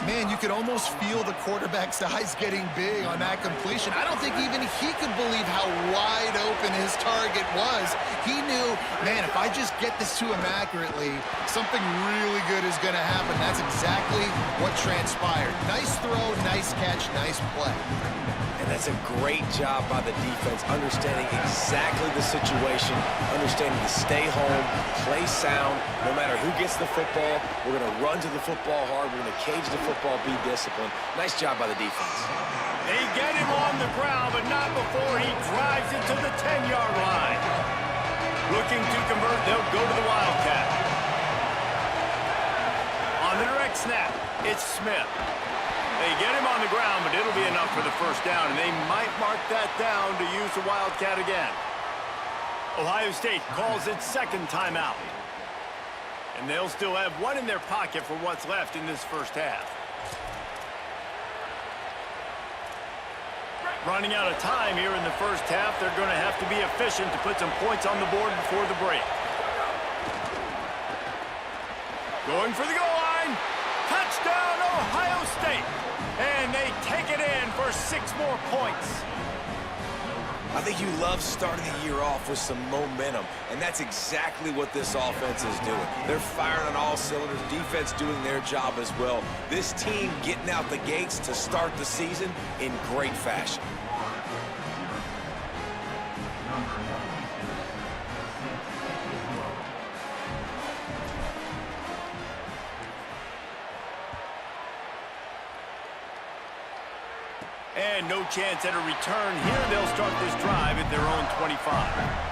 Man, you could almost feel the quarterback's eyes getting big on that completion. I don't think even he could believe how wide open his target was. He knew, man, if I just get this to him accurately, something really good is going to happen. That's exactly what transpired. Nice throw, nice catch, nice play. And that's a great job by the defense, understanding exactly the situation, understanding to stay home, play sound. No matter who gets the football, we're going to run to the football hard. We're going to cage the football, be disciplined. Nice job by the defense. They get him on the ground, but not before he drives it to the 10-yard line. Looking to convert, they'll go to the Wildcat. On the direct snap, it's Smith. They get him on the ground, but it'll be enough for the first down, and they might mark that down to use the Wildcat again. Ohio State calls its second timeout. And they'll still have one in their pocket for what's left in this first half. Running out of time here in the first half, they're going to have to be efficient to put some points on the board before the break. Going for the goal line. Touchdown, Ohio State. And they take it in for 6 more points. I think you love starting the year off with some momentum, and that's exactly what this offense is doing. They're firing on all cylinders, defense doing their job as well. This team getting out the gates to start the season in great fashion. And no chance at a return here. They'll start this drive at their own 25.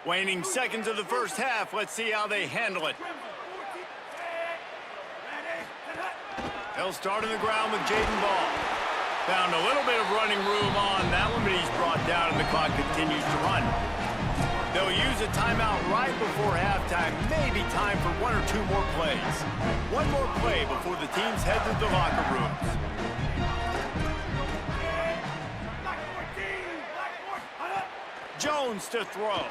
Waning seconds of the first half. Let's see how they handle it. He'll start on the ground with Jaden Ball. Found a little bit of running room on that one, but he's brought down and the clock continues to run. They'll use a timeout right before halftime. Maybe time for 1 or 2 more plays. One more play before the teams head to the locker rooms. Jones to throw.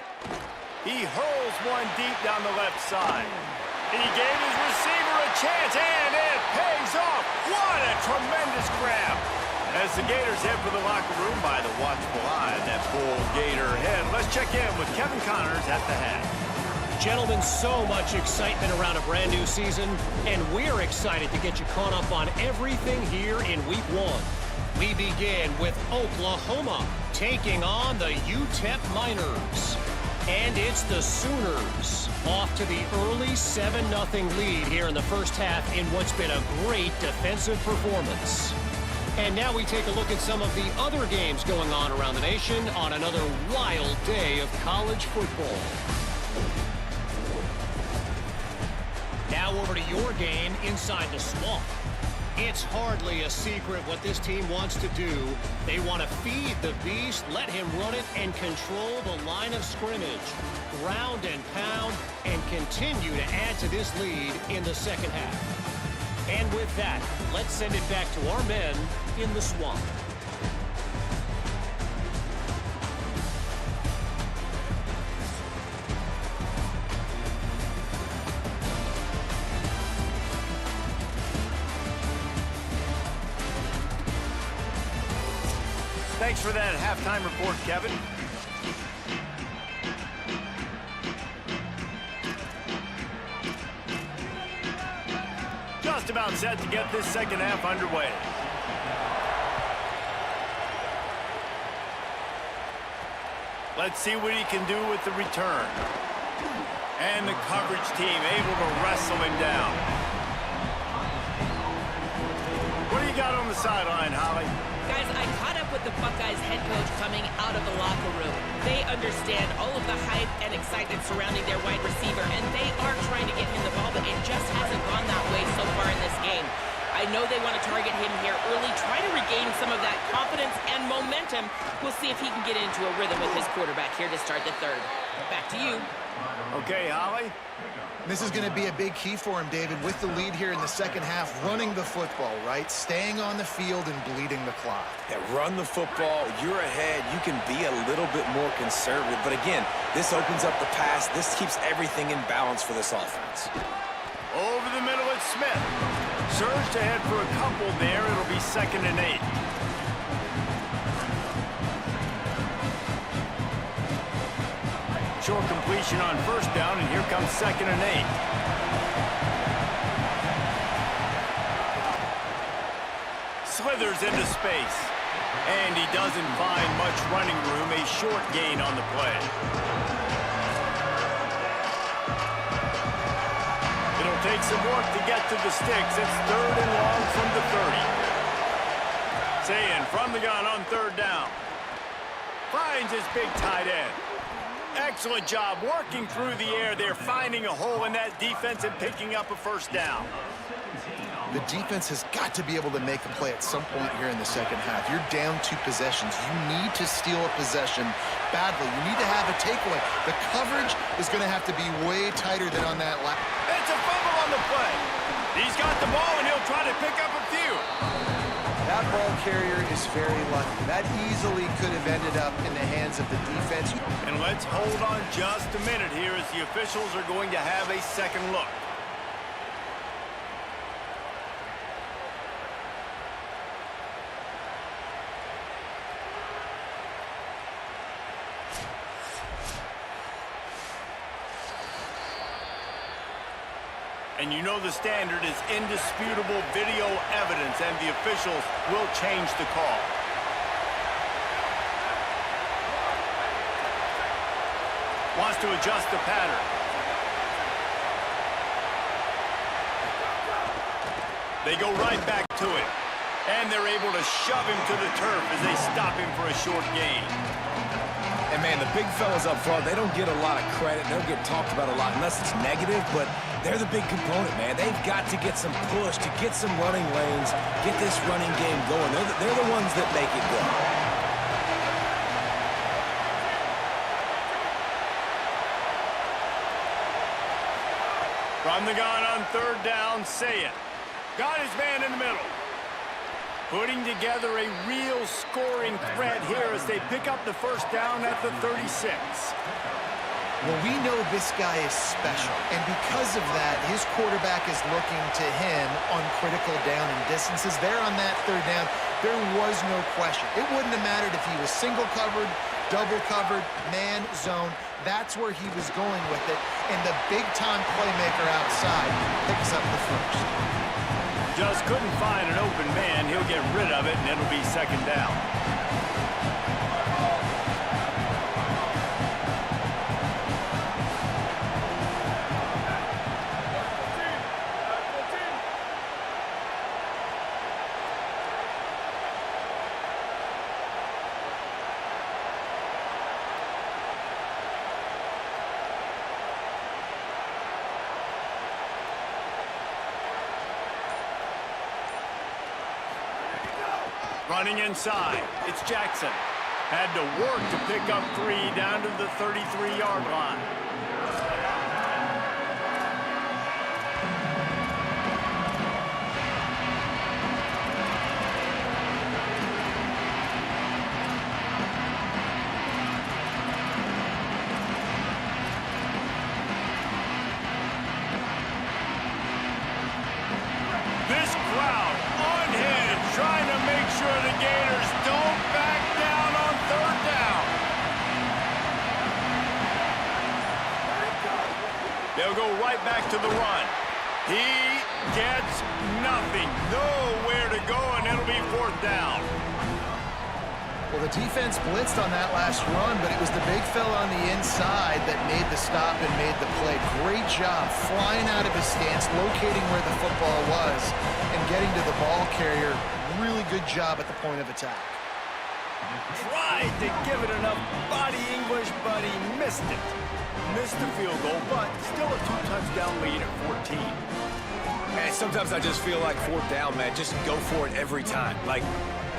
He hurls one deep down the left side. He gave his receiver a chance, and it pays off. What a tremendous grab. As the Gators head for the locker room by the watchful eye of that bull Gator head. Let's check in with Kevin Connors at the half. Gentlemen, so much excitement around a brand new season, and we're excited to get you caught up on everything here in Week 1. We begin with Oklahoma taking on the UTEP Miners. And it's the Sooners off to the early 7-0 lead here in the first half in what's been a great defensive performance. And now we take a look at some of the other games going on around the nation on another wild day of college football. Now over to your game inside the swamp. It's hardly a secret what this team wants to do. They want to feed the beast, let him run it, and control the line of scrimmage. Ground and pound, and continue to add to this lead in the second half. And with that, let's send it back to our men in the swamp. Thanks for that halftime report, Kevin. Just about set to get this second half underway. Let's see what he can do with the return. And the coverage team able to wrestle him down. What do you got on the sideline, Holly? Guys, I caught up with the Buckeyes head coach coming out of the locker room. They understand all of the hype and excitement surrounding their wide receiver, and they are trying to get him the ball, but it just hasn't gone that way so far in this game. I know they want to target him here early, try to regain some of that confidence and momentum. We'll see if he can get into a rhythm with his quarterback here to start the third. Back to you. Okay, Holly. This is going to be a big key for him, David, with the lead here in the second half, running the football, right? Staying on the field and bleeding the clock. Yeah, run the football. You're ahead. You can be a little bit more conservative. But again, this opens up the pass. This keeps everything in balance for this offense. Over the middle, it's Smith. Surged ahead for a couple there. It'll be 2nd and 8. Short completion on first down, and here comes 2nd and 8. Slithers into space. And he doesn't find much running room. A short gain on the play. It'll take some work to get to the sticks. It's 3rd and long from the 30. Saying from the gun on 3rd down. Finds his big tight end. Excellent job working through the air there, finding a hole in that defense and picking up a first down. The defense has got to be able to make a play at some point here in the second half. You're down 2 possessions. You need to steal a possession badly. You need to have a takeaway. The coverage is going to have to be way tighter than on that last. It's a fumble on the play. He's got the ball, and he'll try to pick up a few. That ball carrier is very lucky. That easily could have ended up in the hands of the defense. And let's hold on just a minute here as the officials are going to have a second look. And you know the standard is indisputable video evidence, and the officials will change the call. Wants to adjust the pattern. They go right back to it. And they're able to shove him to the turf as they stop him for a short gain. And, man, the big fellas up front, they don't get a lot of credit. They don't get talked about a lot unless it's negative, but they're the big component, man. They've got to get some push, to get some running lanes, get this running game going. They're the ones that make it go. From the gun on third down, say it. Got his man in the middle. Putting together a real scoring threat here as they pick up the first down at the 36. Well, we know this guy is special, and because of that, his quarterback is looking to him on critical down and distances. There on that third down, there was no question. It wouldn't have mattered if he was single covered, double covered, man, zone. That's where he was going with it, and the big-time playmaker outside picks up the first. Just couldn't find an open man. He'll get rid of it, and it'll be second down. Running inside, it's Jackson. Had to work to pick up 3 down to the 33-yard line. This crowd unhinged, trying to make sure the Gators don't back down on third down. They'll go right back to the run. He gets nothing, nowhere to go, and it'll be fourth down. Well, the defense blitzed on that last run, but it was the big fella on the inside that made the stop and made the play. Great job flying out of his stance, locating where the football was, and getting to the ball carrier. Really good job at the point of attack. Tried to give it enough body English, but he missed it. Missed the field goal, but still a 2-touchdown lead at 14. Man, sometimes I just feel like fourth down, man. Just go for it every time. Like,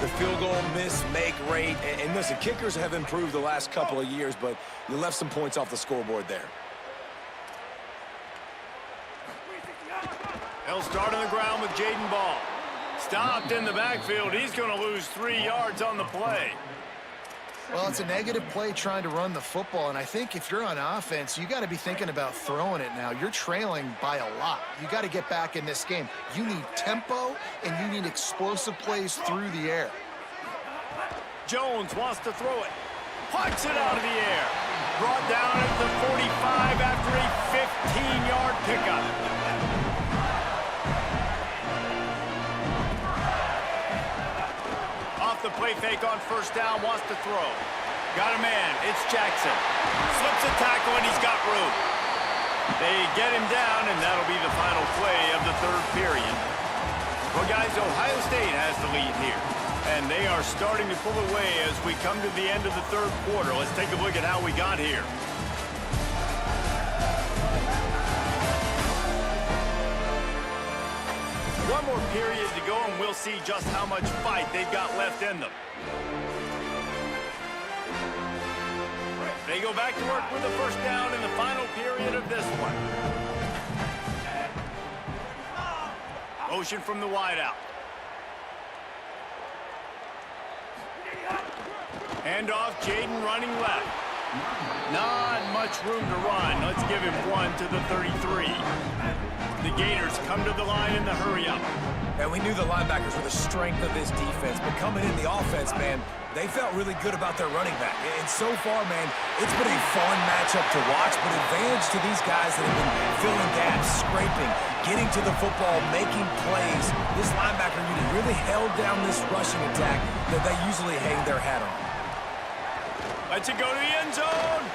the field goal, miss, make rate. And listen, kickers have improved the last couple of years, but you left some points off the scoreboard there. He'll start on the ground with Jaden Ball. Stopped in the backfield. He's going to lose 3 yards on the play. Well, it's a negative play trying to run the football, and I think if you're on offense, you got to be thinking about throwing it now. You're trailing by a lot. You got to get back in this game. You need tempo, and you need explosive plays through the air. Jones wants to throw it. Punts it out of the air. Brought down at the 45 after a 15-yard pickup. The play fake on first down, wants to throw. Got a man, it's Jackson. Slips a tackle and he's got room. They get him down, and that'll be the final play of the third period. Well, guys, Ohio State has the lead here, and they are starting to pull away as we come to the end of the third quarter. Let's take a look at how we got here. One more period to go, and we'll see just how much fight they've got left in them. They go back to work with the first down in the final period of this one. Motion from the wideout. Handoff, Jaden running left. Not much room to run. Let's give him 1 to the 33. The Gators come to the line in the hurry-up. And we knew the linebackers were the strength of this defense, but coming in the offense, man, they felt really good about their running back. And so far, man, it's been a fun matchup to watch, but advantage to these guys that have been filling gaps, scraping, getting to the football, making plays. This linebacker unit really held down this rushing attack that they usually hang their hat on. Lets it go to the end zone.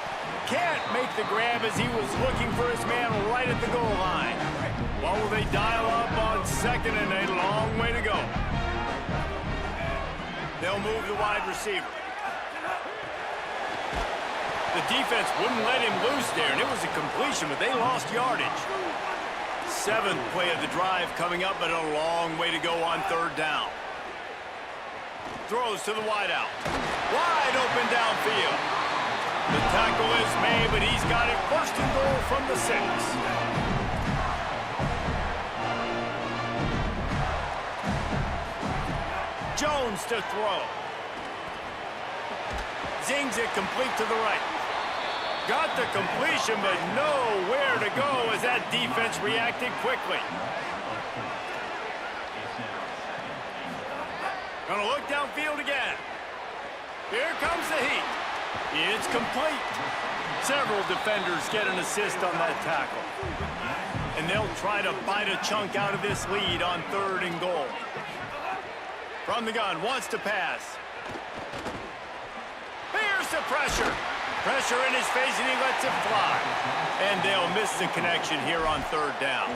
Can't make the grab as he was looking for his man right at the goal line. What will they dial up on second and a long way to go? They'll move the wide receiver. The defense wouldn't let him loose there, and it was a completion, but they lost yardage. 7th play of the drive coming up, but a long way to go on 3rd down. Throws to the wideout. Wide open downfield. The tackle is made, but he's got it 1st and goal from the 6. Jones to throw. Zings it complete to the right. Got the completion, but nowhere to go as that defense reacted quickly. Gonna look downfield again. Here comes the heat. It's complete. Several defenders get an assist on that tackle. And they'll try to bite a chunk out of this lead on 3rd and goal. From the gun, wants to pass. Here's the pressure. Pressure in his face, and he lets it fly. And they'll miss the connection here on 3rd down.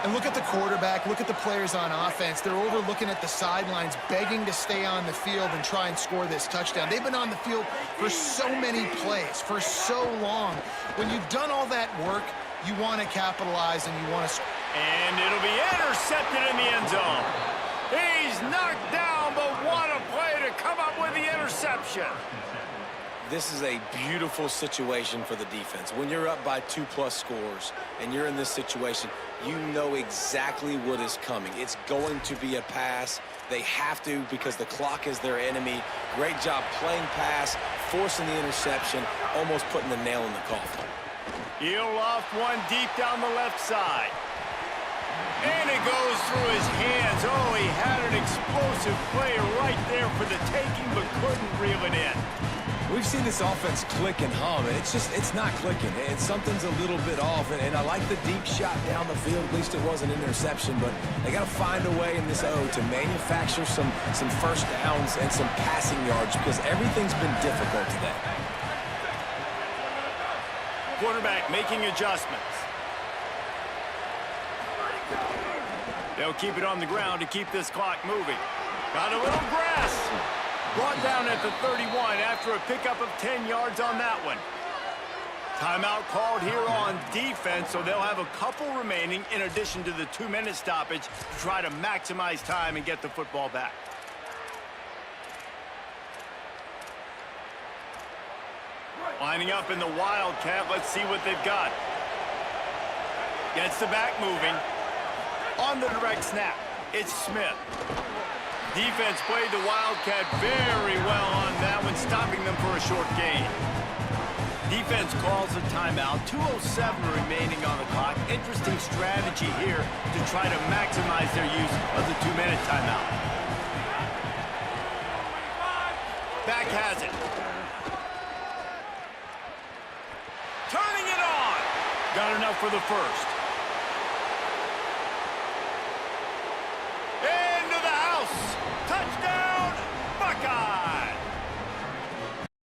And look at the quarterback, look at the players on offense. They're over looking at the sidelines, begging to stay on the field and try and score this touchdown. They've been on the field for so many plays, for so long. When you've done all that work, you want to capitalize and you want to score. And it'll be intercepted in the end zone. He's knocked down, but what a play to come up with the interception. This is a beautiful situation for the defense. When you're up by 2+ scores and you're in this situation, you know exactly what is coming. It's going to be a pass. They have to because the clock is their enemy. Great job playing pass, forcing the interception, almost putting the nail in the coffin. He'll off one deep down the left side. And it goes through his hands. Oh, he had an explosive play right there for the taking, but couldn't reel it in. We've seen this offense click and hum, and it's not clicking. And something's a little bit off. And I like the deep shot down the field. At least it wasn't an interception, but they got to find a way in this to manufacture some 1st downs and some passing yards because everything's been difficult today. Quarterback making adjustments. They'll keep it on the ground to keep this clock moving. Got a little grass. Brought down at the 31 after a pickup of 10 yards on that one. Timeout called here on defense, so they'll have a couple remaining in addition to the 2-minute stoppage to try to maximize time and get the football back. Lining up in the Wildcat, let's see what they've got. Gets the back moving. On the direct snap, it's Smith. Defense played the Wildcat very well on that one, stopping them for a short gain. Defense calls a timeout. 2:07 remaining on the clock. Interesting strategy here to try to maximize their use of the 2-minute timeout. Back has it. Turning it on. Got enough for the 1st. Touchdown, Buckeye!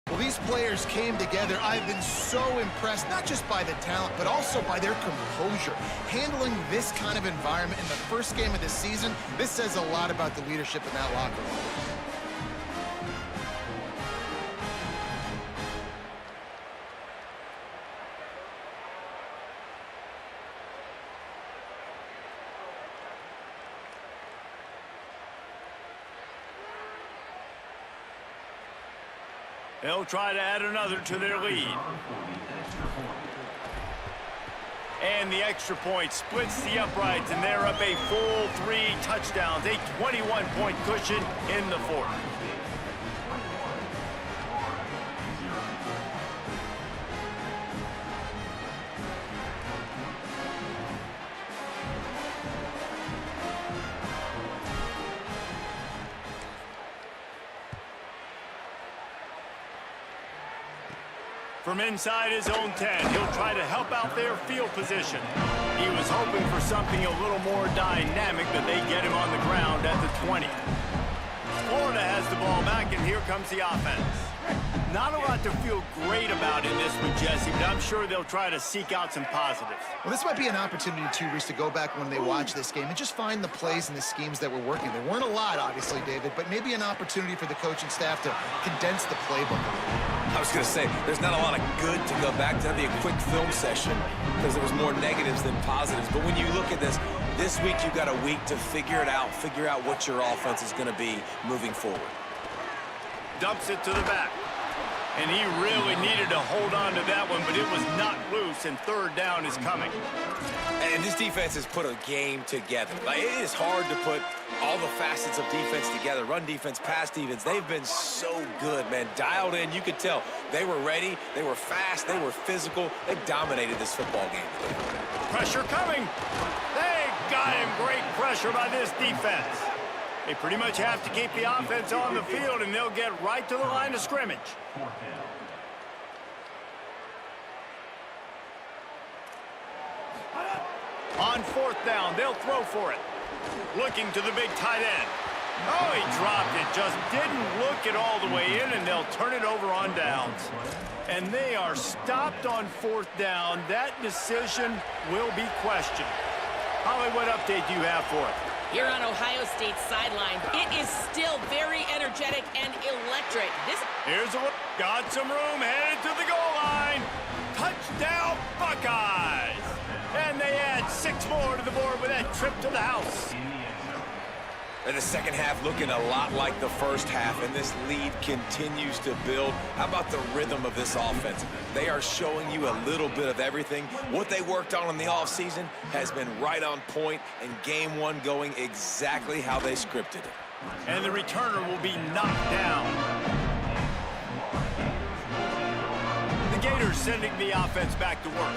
Well, these players came together. I've been so impressed, not just by the talent, but also by their composure. Handling this kind of environment in the 1st game of the season, this says a lot about the leadership in that locker room. They'll try to add another to their lead. And the extra point splits the uprights, and they're up a full 3 touchdowns, a 21-point cushion in the 4th. From inside his own 10, he'll try to help out their field position. He was hoping for something a little more dynamic, but they get him on the ground at the 20. Florida has the ball back, and here comes the offense. Not a lot to feel great about in this one, Jesse, but I'm sure they'll try to seek out some positives. Well, this might be an opportunity, too, Reese, to go back when they watch this game and just find the plays and the schemes that were working. There weren't a lot, obviously, David, but maybe an opportunity for the coaching staff to condense the playbook a little. I was going to say, there's not a lot of good to go back to. That'd be a quick film session because there was more negatives than positives. But when you look at this week you got a week to figure it out, figure out what your offense is going to be moving forward. Dumps it to the back. And he really needed to hold on to that one, but it was not loose, and third down is coming. And this defense has put a game together. Like, it is hard to put all the facets of defense together. Run defense, pass defense. They've been so good, man. Dialed in. You could tell they were ready. They were fast. They were physical. They dominated this football game. Pressure coming. They got him. Great pressure by this defense. They pretty much have to keep the offense on the field, and they'll get right to the line of scrimmage. On fourth down, they'll throw for it. Looking to the big tight end. Oh, he dropped it. Just didn't look it all the way in, and they'll turn it over on downs. And they are stopped on fourth down. That decision will be questioned. Holly, what update do you have for it? Here on Ohio State's sideline, it is still very energetic and electric. Here's a look. Got some room, headed to the goal line. Touchdown, Buckeyes! And they add 6 more to the board with that trip to the house. And the second half looking a lot like the first half, and this lead continues to build. How about the rhythm of this offense? They are showing you a little bit of everything. What they worked on in the offseason has been right on point, and game one going exactly how they scripted it. And the returner will be knocked down. The Gators sending the offense back to work.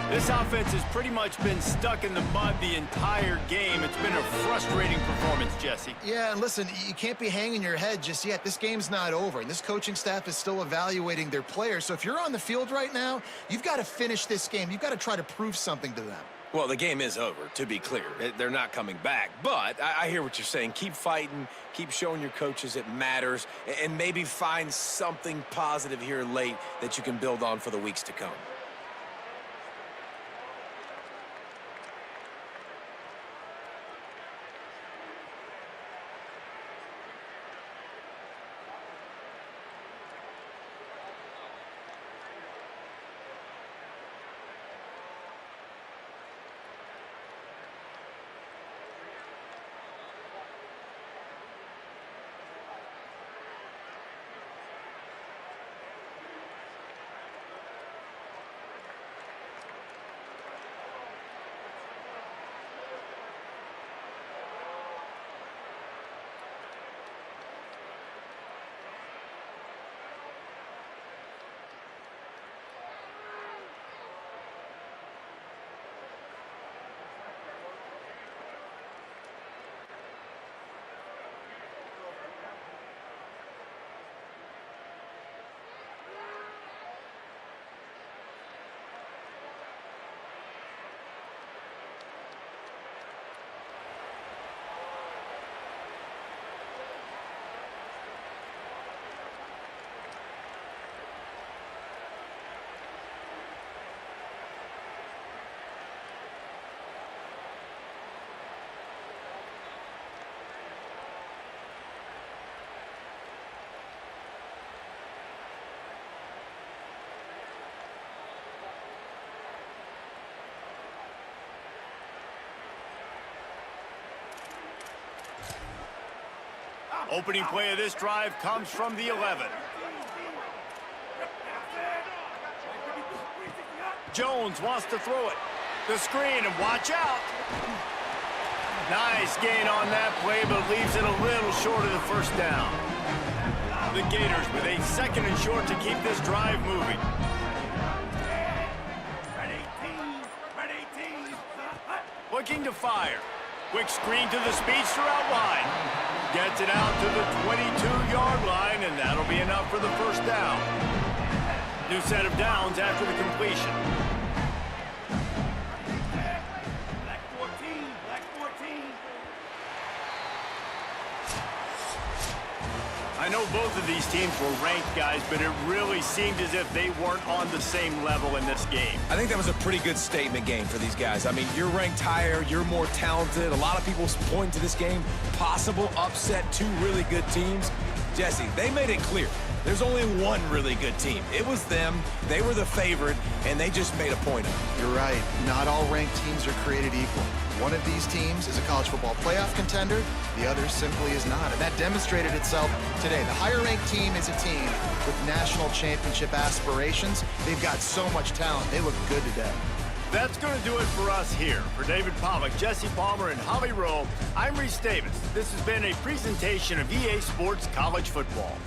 This offense has pretty much been stuck in the mud the entire game. It's been a frustrating performance, Jesse. Yeah, and listen, you can't be hanging your head just yet. This game's not over, and this coaching staff is still evaluating their players. So if you're on the field right now, you've got to finish this game. You've got to try to prove something to them. Well, the game is over, to be clear. They're not coming back. But I hear what you're saying. Keep fighting. Keep showing your coaches it matters. And maybe find something positive here late that you can build on for the weeks to come. Opening play of this drive comes from the 11. Jones wants to throw it. The screen, and watch out. Nice gain on that play, but leaves it a little short of the first down. The Gators with a 2nd and short to keep this drive moving. Looking to fire. Quick screen to the speedster out wide. Gets it out to the 22-yard line, and that'll be enough for the first down. New set of downs after the completion. Black 14, black 14. I know both of these teams were ranked, guys, but it really seemed as if they weren't on the same level in this game. I think that was a pretty good statement game for these guys. I mean, you're ranked higher, you're more talented. A lot of people point to this game, possible upset, two really good teams. Jesse, they made it clear. There's only one really good team. It was them. They were the favorite, and they just made a point of it. You're right. Not all ranked teams are created equal. One of these teams is a college football playoff contender. The other simply is not. And that demonstrated itself today. The higher-ranked team is a team with national championship aspirations. They've got so much talent. They look good today. That's going to do it for us here. For David Pollack, Jesse Palmer, and Holly Rowe, I'm Reese Davis. This has been a presentation of EA Sports College Football.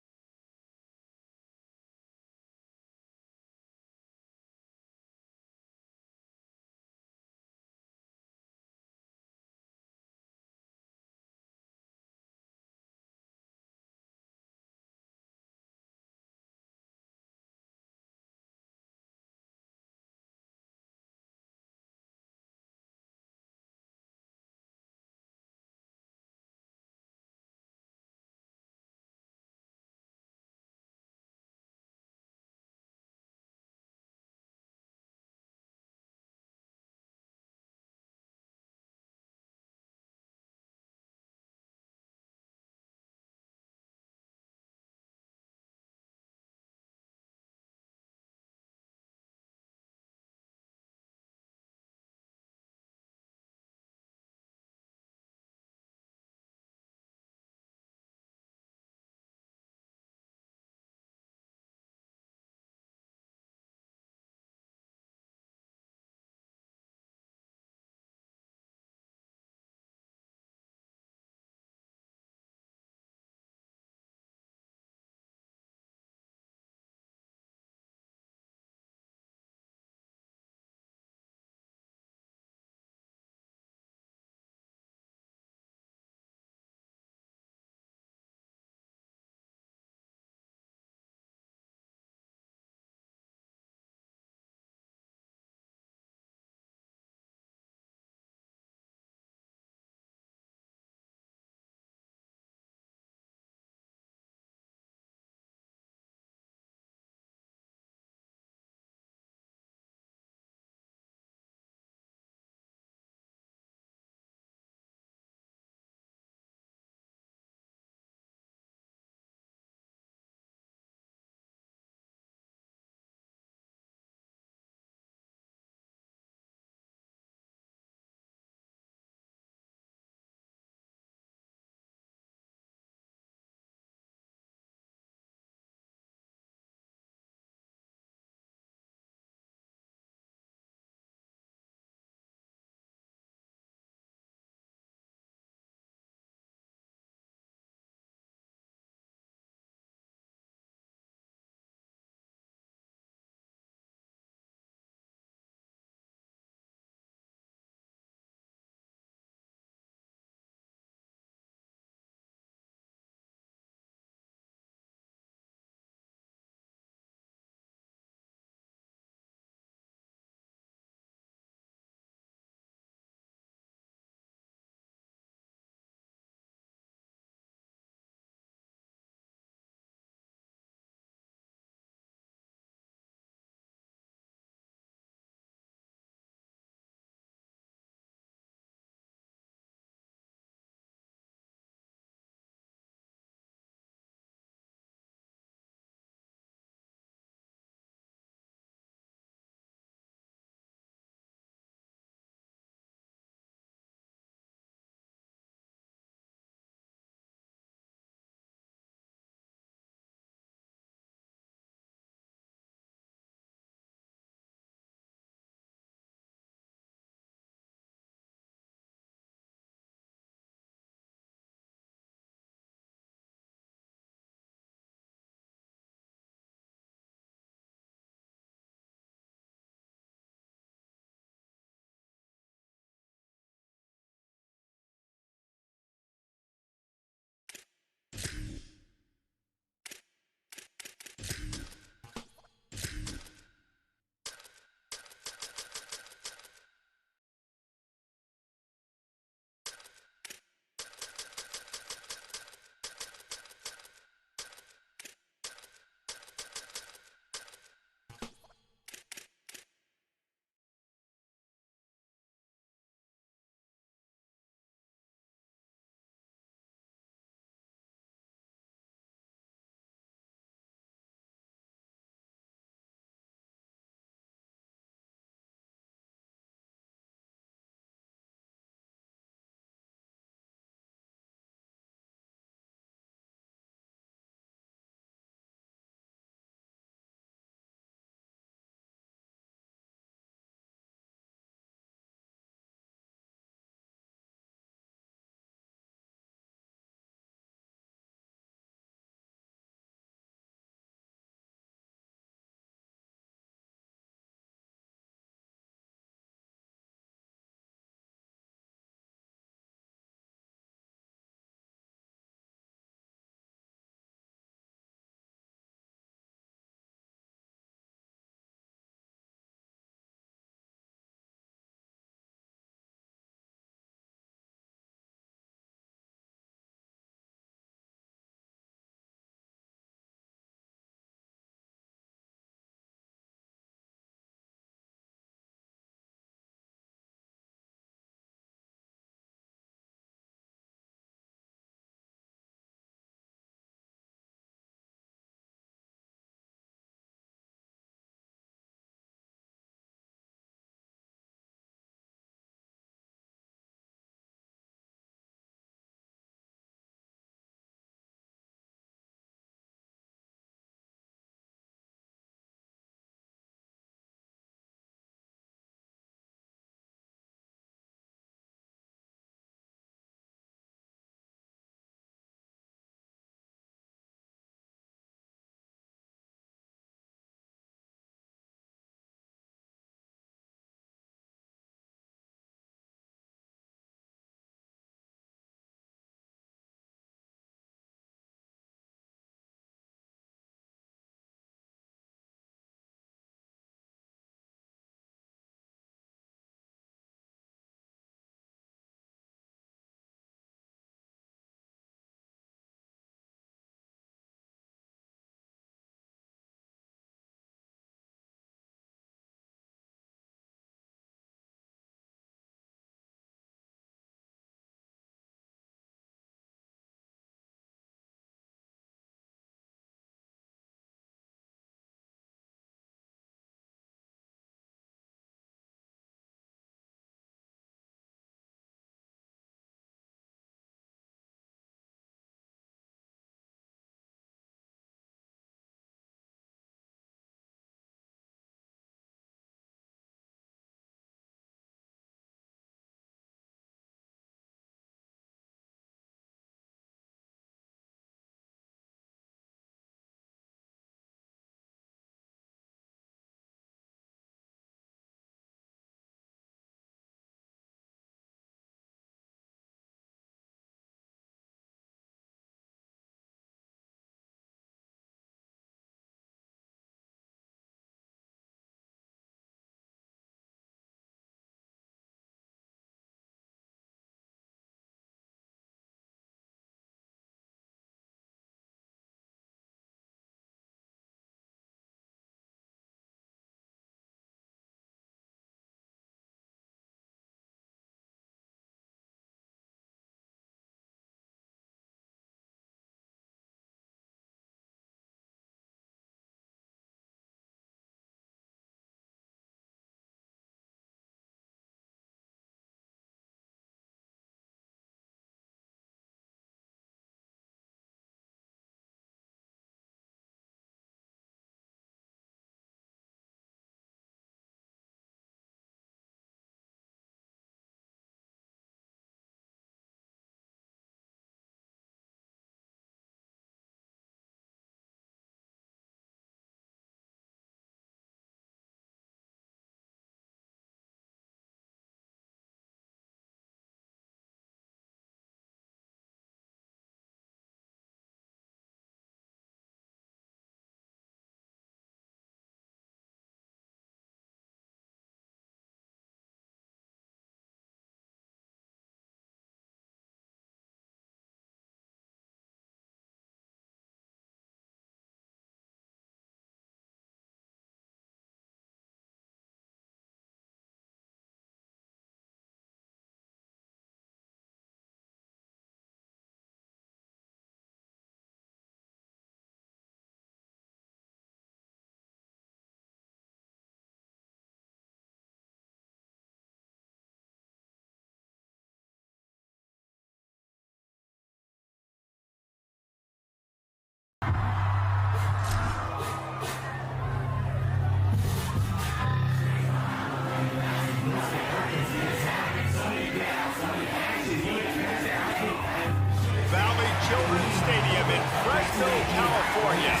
California.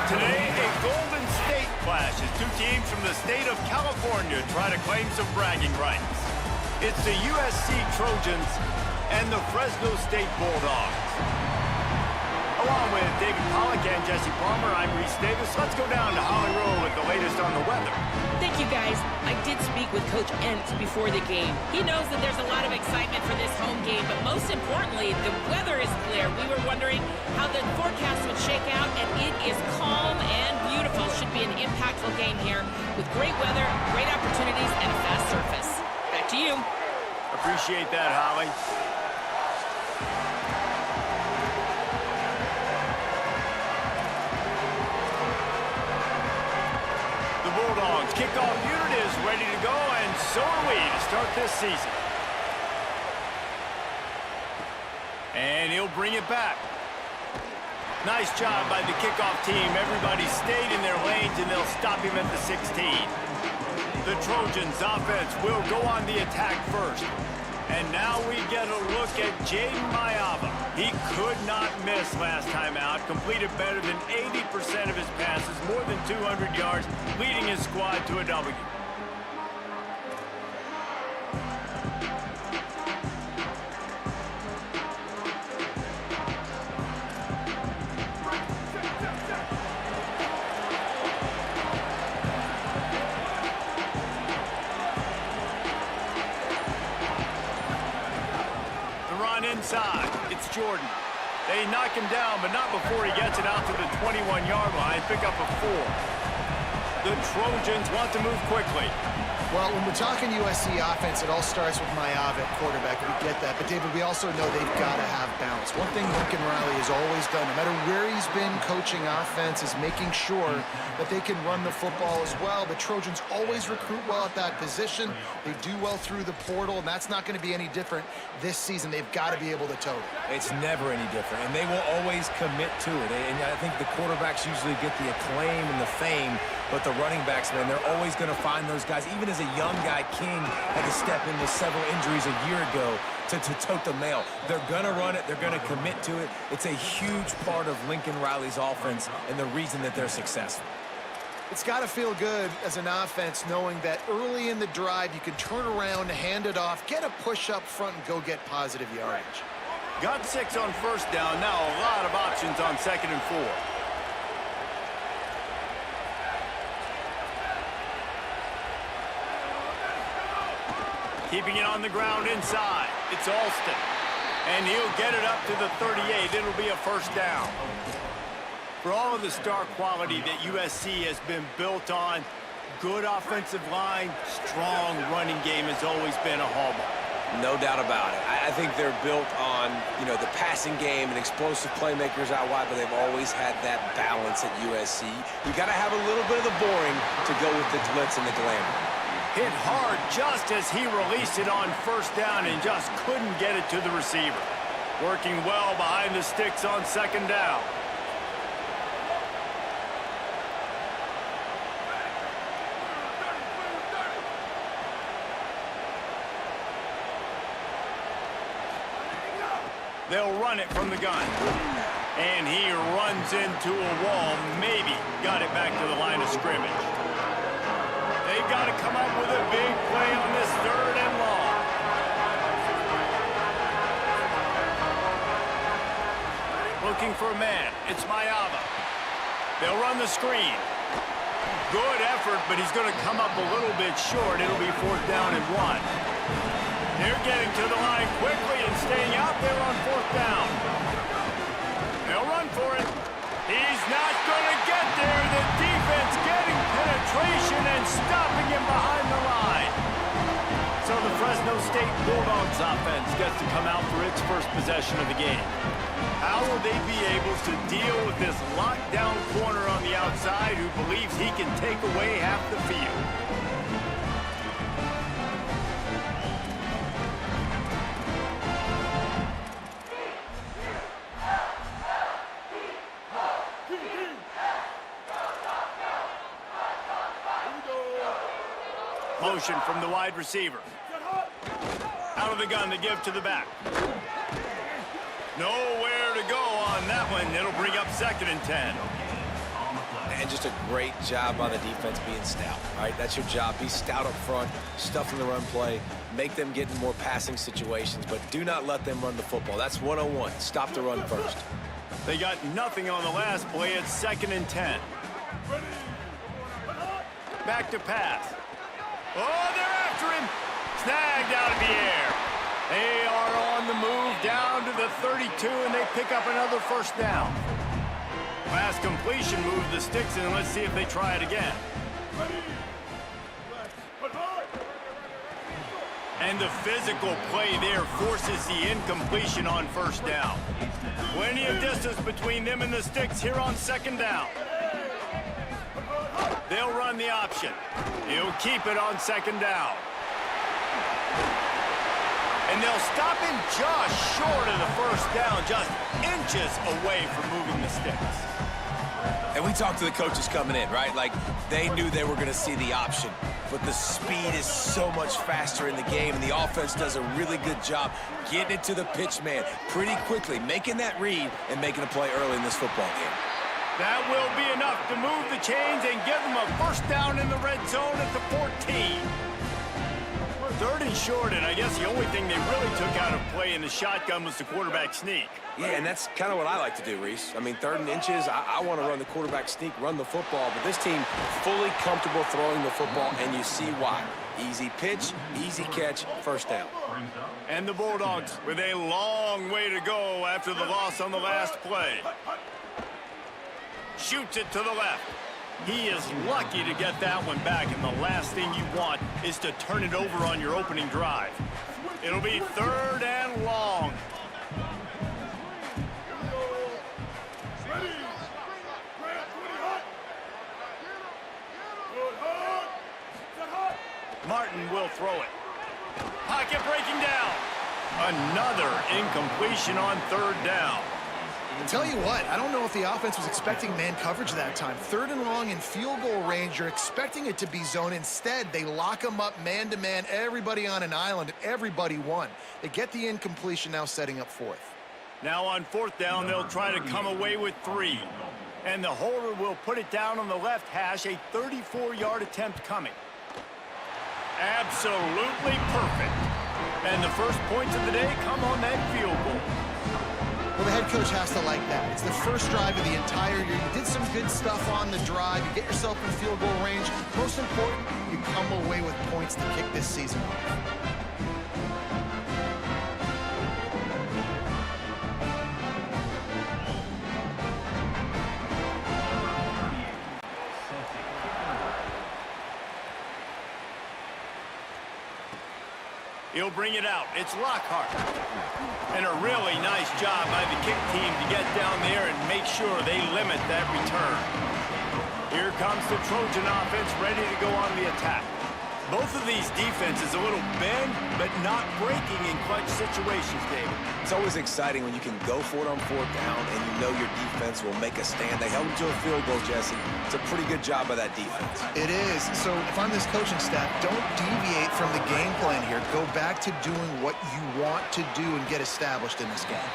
Today, a Golden State clash as two teams from the state of California try to claim some bragging rights. It's the USC Trojans and the Fresno State Bulldogs. Along with David Pollack and Jesse Palmer, I'm Reese Davis. Let's go down to Holly Rowe with the latest on the weather. Thank you, guys. I did speak with Coach Entz before the game. He knows that there's a lot of excitement for this home game, but most importantly, the weather is clear. We were wondering how the forecast would shake out, and it is calm and beautiful. Should be an impactful game here with great weather, great opportunities, and a fast surface. Back to you. Appreciate that, Holly. Bulldogs kickoff unit is ready to go, and so are we to start this season. And he'll bring it back. Nice job by the kickoff team. Everybody stayed in their lanes, and they'll stop him at the 16. The Trojans offense will go on the attack first. And now we get a look at Jaden Mayava. He could not miss last time out. Completed better than 80% of his passes, more than 200 yards, leading his squad to a W. Inside, it's Jordan. They knock him down, but not before he gets it out to the 21-yard line. Pick up a 4. The Trojans want to move quickly. Well, when we're talking USC offense, it all starts with Mayava at quarterback. We get that. But, David, we also know they've got to have balance. One thing Lincoln Riley has always done, no matter where he's been coaching offense, is making sure that they can run the football as well. The Trojans always recruit well at that position. They do well through the portal, and that's not going to be any different this season. They've got to be able to tote it. It's never any different, and they will always commit to it. And I think the quarterbacks usually get the acclaim and the fame, but the running backs, man, they're always going to find those guys. Even as a young guy, King had to step in with several injuries a year ago to tote the mail. They're going to run it. They're going to commit to it. It's a huge part of Lincoln Riley's offense and the reason that they're successful. It's got to feel good as an offense knowing that early in the drive you can turn around, hand it off, get a push up front, and go get positive yardage. Got 6 on first down. Now a lot of options on 2nd and 4. Keeping it on the ground inside. It's Alston. And he'll get it up to the 38. It'll be a first down. For all of the star quality that USC has been built on, good offensive line, strong running game has always been a hallmark. No doubt about it. I think they're built on, the passing game and explosive playmakers out wide, but they've always had that balance at USC. You got to have a little bit of the boring to go with the glitz and the glamour. Hit hard just as he released it on first down and just couldn't get it to the receiver. Working well behind the sticks on 2nd down. They'll run it from the gun. And he runs into a wall. Maybe got it back to the line of scrimmage. They've got to come up with a big play on this 3rd and long. Looking for a man. It's Mayava. They'll run the screen. Good effort, but he's going to come up a little bit short. It'll be 4th down and 1. They're getting to the line quickly and staying out there on 4th down. They'll run for it. He's not going to get there. The defense getting penetration and stopping him behind the line. So the Fresno State Bulldogs offense gets to come out for its first possession of the game. How will they be able to deal with this lockdown corner on the outside who believes he can take away half the field? Motion from the wide receiver. Out of the gun to give to the back. Nowhere to go on that one. It'll bring up 2nd and 10. And just a great job by the defense being stout, right? That's your job. Be stout up front, stuff in the run play, make them get in more passing situations, but do not let them run the football. That's 101. Stop the run first. They got nothing on the last play. It's 2nd and 10. Back to pass. Oh, they're after him. Snagged out of the air. They are on the move down to the 32, and they pick up another first down. Last completion moved the sticks, and let's see if they try it again. And the physical play there forces the incompletion on first down. Plenty of distance between them and the sticks here on 2nd down. They'll run the option. He'll keep it on 2nd down. And they'll stop him just short of the first down, just inches away from moving the sticks. And we talked to the coaches coming in, right? Like, they knew they were going to see the option. But the speed is so much faster in the game, and the offense does a really good job getting it to the pitch man pretty quickly, making that read and making a play early in this football game. That will be enough to move the chains and give them a first down in the red zone at the 14. 3rd and short, and I guess the only thing they really took out of play in the shotgun was the quarterback sneak. Yeah, and that's kind of what I like to do, Reese. I mean, 3rd and inches, I want to run the quarterback sneak, run the football, but this team fully comfortable throwing the football, and you see why. Easy pitch, easy catch, first down. And the Bulldogs with a long way to go after the loss on the last play. Shoots it to the left. He is lucky to get that one back, and the last thing you want is to turn it over on your opening drive. It'll be 3rd and long. Martin will throw it. Pocket breaking down. Another incompletion on 3rd down. I'll tell you what, I don't know if the offense was expecting man coverage that time. 3rd and long in field goal range, you're expecting it to be zone. Instead, they lock them up man-to-man, everybody on an island, and everybody won. They get the incompletion, now setting up 4th. Now on 4th down, they'll try to come away with 3. And the holder will put it down on the left hash, a 34-yard attempt coming. Absolutely perfect. And the first points of the day come on that field goal. Well, the head coach has to like that. It's the first drive of the entire year. You did some good stuff on the drive. You get yourself in field goal range. Most important, you come away with points to kick this season off. He'll bring it out. It's Lockhart. And a really nice job by the kick team to get down there and make sure they limit that return. Here comes the Trojan offense ready to go on the attack. Both of these defenses a little bend, but not breaking in clutch situations, David. It's always exciting when you can go for it on 4th down and you know your defense will make a stand. They held them to a field goal, Jesse. It's a pretty good job by that defense. It is. So if I'm this coaching staff, don't deviate from the game plan here. Go back to doing what you want to do and get established in this game.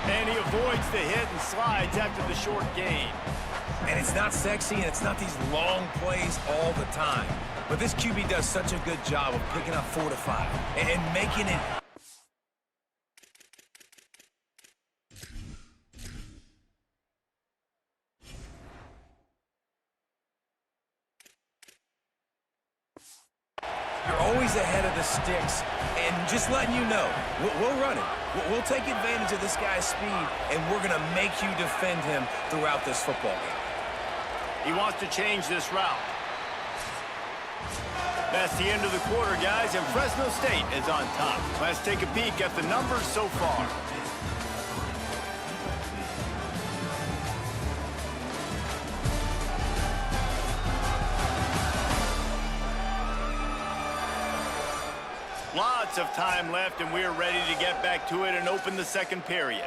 And he avoids the hit and slides after the short gain. And it's not sexy, and it's not these long plays all the time. But this QB does such a good job of picking up 4 to 5 and making it. You're always ahead of the sticks, and just letting you know, we'll run it. We'll take advantage of this guy's speed, and we're going to make you defend him throughout this football game. He wants to change this route. That's the end of the quarter, guys, and Fresno State is on top. Let's take a peek at the numbers so far. Lots of time left, and we're ready to get back to it and open the second period.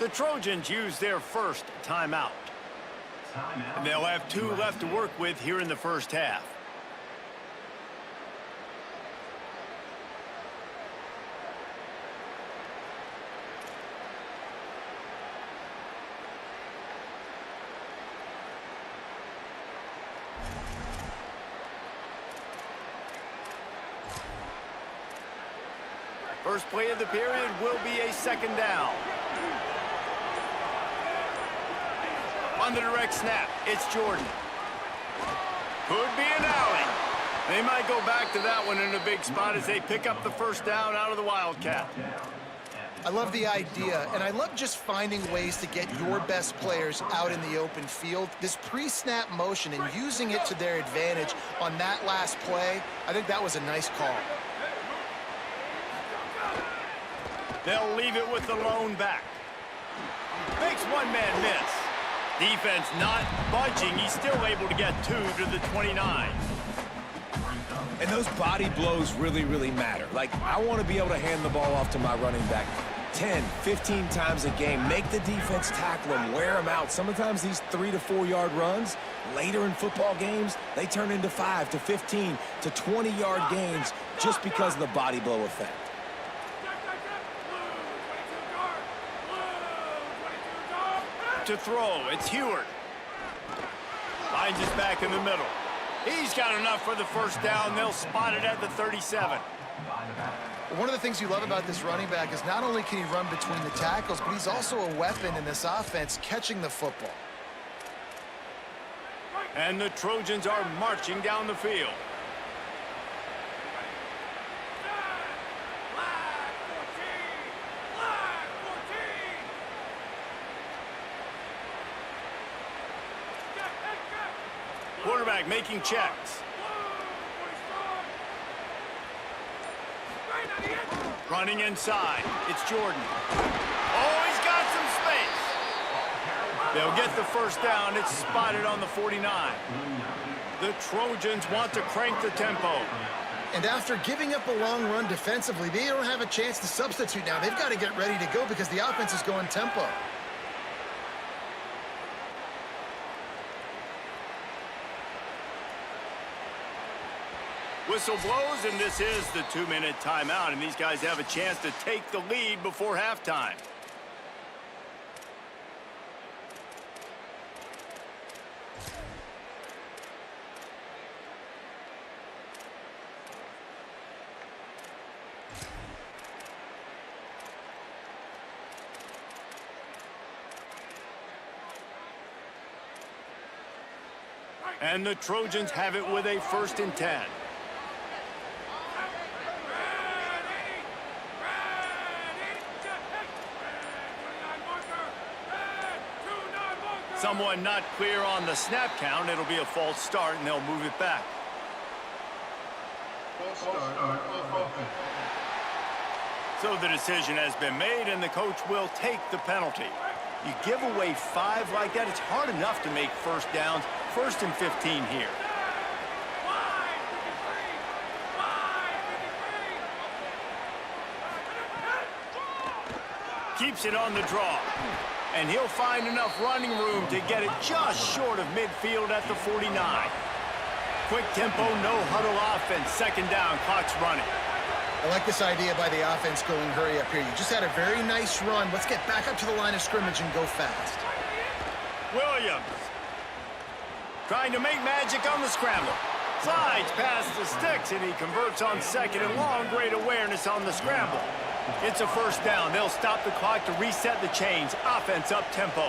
The Trojans use their first timeout. And they'll have 2 left to work with here in the first half. First play of the period will be a second down. On the direct snap, it's Jordan. Could be an alley. They might go back to that one in a big spot as they pick up the first down out of the Wildcat. I love the idea, and I love just finding ways to get your best players out in the open field. This pre-snap motion and using it to their advantage on that last play, I think that was a nice call. They'll leave it with the lone back. Makes one man miss. Defense not budging. He's still able to get 2 to the 29. And those body blows really, really matter. Like, I want to be able to hand the ball off to my running back 10, 15 times a game. Make the defense tackle him, wear him out. Sometimes these 3 to 4 yard runs, later in football games, they turn into 5 to 15 to 20 yard gains just because of the body blow effect. To throw, it's Heward. Finds his back in the middle. He's got enough for the first down. They'll spot it at the 37. One of the things you love about this running back is not only can he run between the tackles, but he's also a weapon in this offense catching the football. And the Trojans are marching down the field. Quarterback making checks. Running inside. It's Jordan. Oh, he's got some space. They'll get the first down. It's spotted on the 49. The Trojans want to crank the tempo. And after giving up a long run defensively, they don't have a chance to substitute now. They've got to get ready to go because the offense is going tempo. Whistle blows, and this is the 2-minute timeout, and these guys have a chance to take the lead before halftime. And the Trojans have it with a 1st and 10. Someone not clear on the snap count. It'll be a false start, and they'll move it back. So the decision has been made, and the coach will take the penalty. You give away 5 like that, it's hard enough to make first downs. 1st and 15 here. Keeps it on the draw. And he'll find enough running room to get it just short of midfield at the 49. Quick tempo, no huddle offense. 2nd down, clock's running. I like this idea by the offense going hurry up here. You just had a very nice run. Let's get back up to the line of scrimmage and go fast. Williams trying to make magic on the scramble. Slides past the sticks, and he converts on 2nd and long. Great awareness on the scramble. It's a first down. They'll stop the clock to reset the chains. Offense up tempo.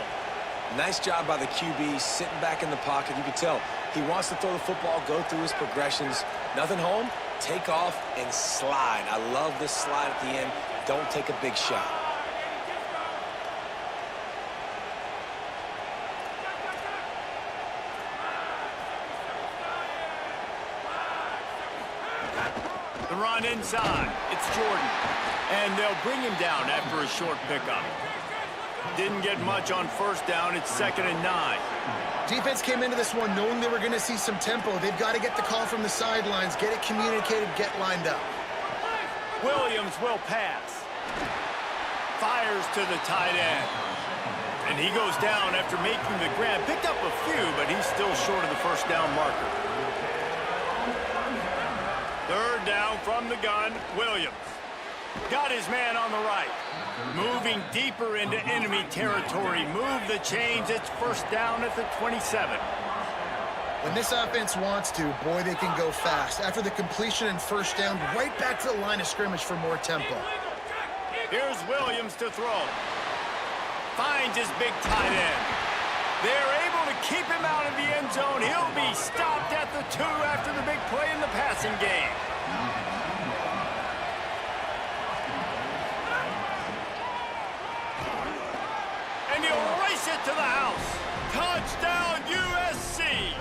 Nice job by the QB, sitting back in the pocket. You can tell he wants to throw the football, go through his progressions. Nothing home, take off, and slide. I love this slide at the end. Don't take a big shot. The run inside. It's Jordan. And they'll bring him down after a short pickup. Didn't get much on first down. It's 2nd and 9. Defense came into this one knowing they were going to see some tempo. They've got to get the call from the sidelines, get it communicated, get lined up. Williams will pass. Fires to the tight end. And he goes down after making the grab. Picked up a few, but he's still short of the first down marker. Third down from the gun, Williams. Got his man on the right. Moving deeper into enemy territory. Move the chains. It's first down at the 27. When this offense wants to, boy, they can go fast. After the completion and first down, right back to the line of scrimmage for more tempo. Here's Williams to throw. Finds his big tight end. They're able to keep him out of the end zone. He'll be stopped at the 2 after the big play in the passing game. And he'll race it to the house. Touchdown, USC.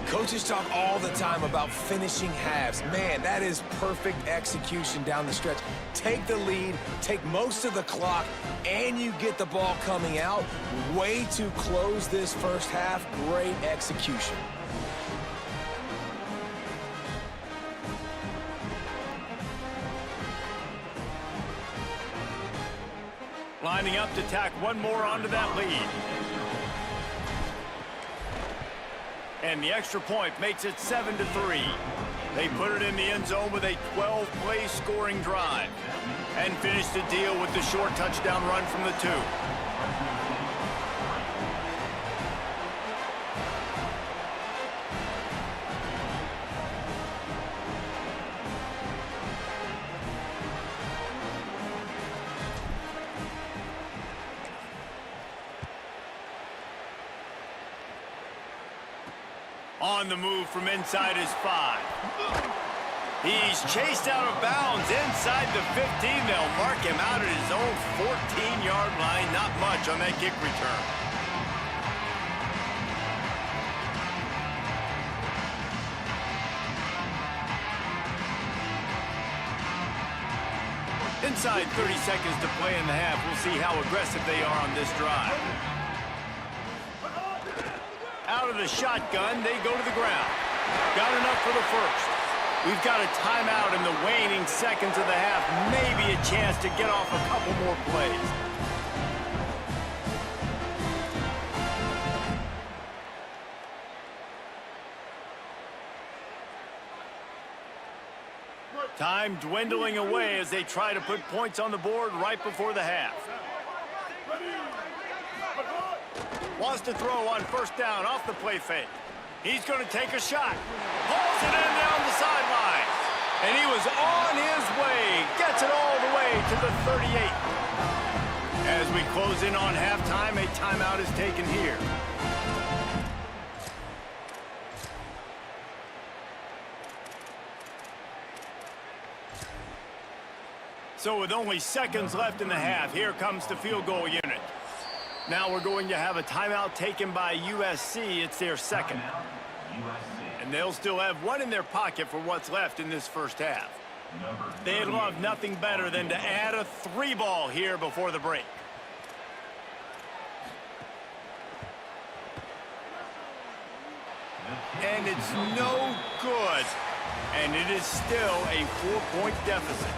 Coaches talk all the time about finishing halves. Man, that is perfect execution down the stretch. Take the lead, take most of the clock, and you get the ball coming out. Way to close this first half. Great execution. Lining up to tack one more onto that lead. And the extra point makes it 7-3. They put it in the end zone with a 12-play scoring drive. And finish the deal with the short touchdown run from the 2. On the move from inside his 5. He's chased out of bounds inside the 15. They'll mark him out at his own 14-yard line. Not much on that kick return. Inside 30 seconds to play in the half. We'll see how aggressive they are on this drive. Out of the shotgun, they go to the ground. Got enough for the first. We've got a timeout in the waning seconds of the half. Maybe a chance to get off a couple more plays. Time dwindling away as they try to put points on the board right before the half. Wants to throw on first down off the play fake. He's going to take a shot. Pulls it in down the sideline. And he was on his way. Gets it all the way to the 38. As we close in on halftime, a timeout is taken here. So with only seconds left in the half, here comes the field goal unit. Now we're going to have a timeout taken by USC. It's their second. And they'll still have one in their pocket for what's left in this first half. They'd love nothing better than to add a 3-ball here before the break. And it's no good. And it is still a 4-point deficit.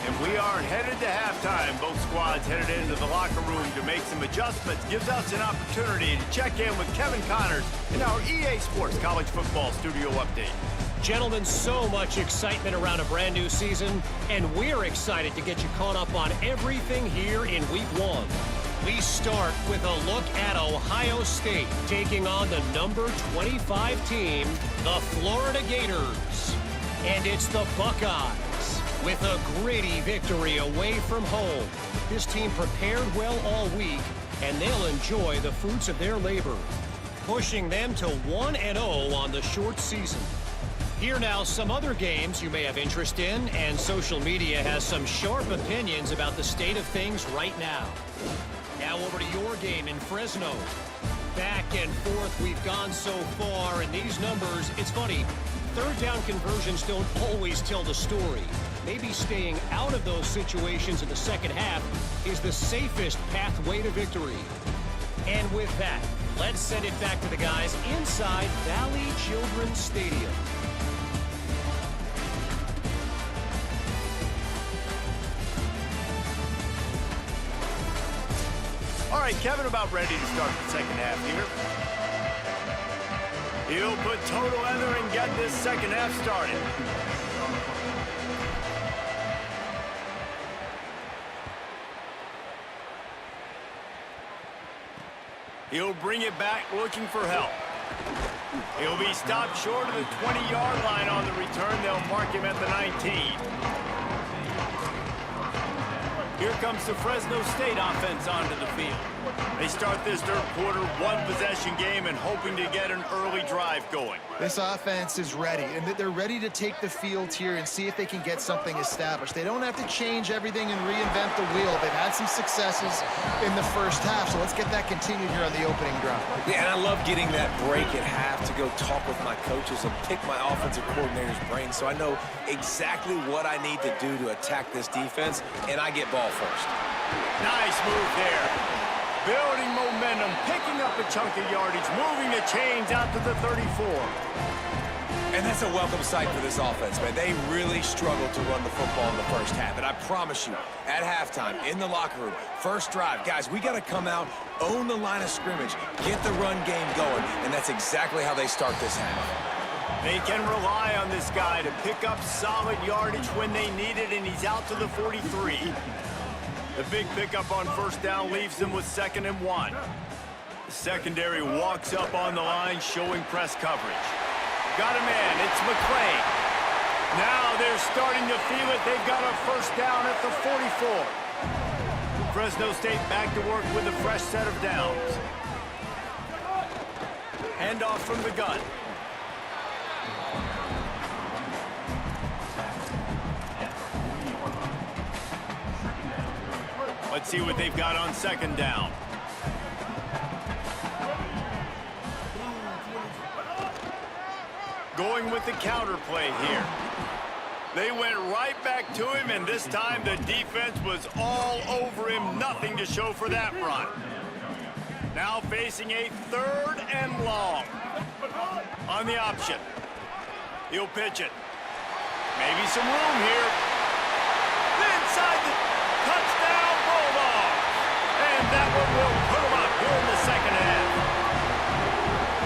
And we are headed to halftime. Both squads headed into the locker room to make some adjustments. Gives us an opportunity to check in with Kevin Connors in our EA Sports College Football Studio Update. Gentlemen, so much excitement around a brand new season, and we're excited to get you caught up on everything here in Week 1. We start with a look at Ohio State taking on the number 25 team, the Florida Gators. And it's the Buckeyes with a gritty victory away from home. This team prepared well all week, and they'll enjoy the fruits of their labor, pushing them to 1-0 on the short season. Here now, some other games you may have interest in, and social media has some sharp opinions about the state of things right now. Now over to your game in Fresno. Back and forth we've gone so far, and these numbers, it's funny, third down conversions don't always tell the story. Maybe staying out of those situations in the second half is the safest pathway to victory. And with that, let's send it back to the guys inside Valley Children's Stadium. All right, Kevin, about ready to start the second half here. He'll put toe together and get this second half started. He'll bring it back looking for help. He'll be stopped short of the 20-yard line on the return. They'll mark him at the 19. Here comes the Fresno State offense onto the field. They start this third quarter one-possession game and hoping to get an early drive going. This offense is ready, and they're ready to take the field here and see if they can get something established. They don't have to change everything and reinvent the wheel. They've had some successes in the first half, so let's get that continued here on the opening drive. Yeah, and I love getting that break at half to go talk with my coaches and pick my offensive coordinator's brain so I know exactly what I need to do to attack this defense, and I get ball first. Nice move there. Building momentum, picking up a chunk of yardage, moving the chains out to the 34. And that's a welcome sight for this offense, man. They really struggled to run the football in the first half. And I promise you, at halftime, in the locker room, first drive, guys, we got to come out, own the line of scrimmage, get the run game going, and that's exactly how they start this half. They can rely on this guy to pick up solid yardage when they need it, and he's out to the 43. The big pickup on first down leaves them with 2nd and 1. The secondary walks up on the line, showing press coverage. Got a man, it's McClain. Now they're starting to feel it. They've got a first down at the 44. Fresno State back to work with a fresh set of downs. Handoff from the gun. Let's see what they've got on 2nd down. Going with the counter play here. They went right back to him, and this time the defense was all over him. Nothing to show for that run. Now facing a 3rd and long. On the option. He'll pitch it. Maybe some room here. Inside the touchdown Bulldogs. And that one will put him up here in the second half.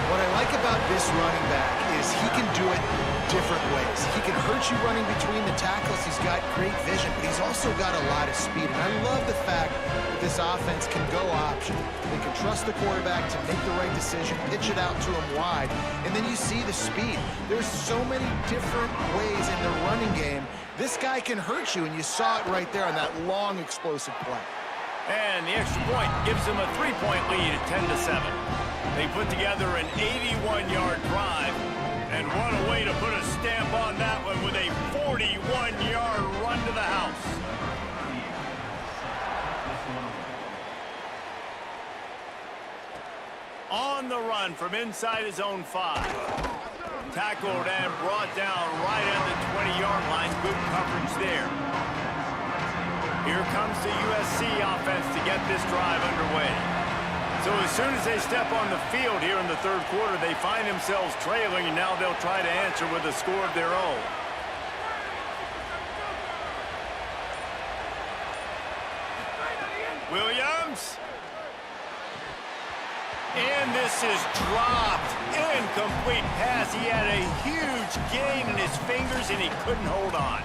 What I like about this running back is he can do it different ways. He can hurt you running between the tackles. He's got great vision, but he's also got a lot of speed. And I love the fact that this offense can go option. They can trust the quarterback to make the right decision, pitch it out to him wide, and then you see the speed. There's so many different ways in the running game. This guy can hurt you, and you saw it right there on that long, explosive play. And the extra point gives them a 3-point lead at 10-7. They put together an 81-yard drive, and what a way to put a stamp on that one with a 41-yard run to the house. On the run from inside his own 5. Tackled and brought down right at the 20-yard line. Good coverage there. Here comes the USC offense to get this drive underway. So as soon as they step on the field here in the third quarter, they find themselves trailing, and now they'll try to answer with a score of their own. Williams. And this is dropped. Incomplete pass. He had a huge gain in his fingers, and he couldn't hold on.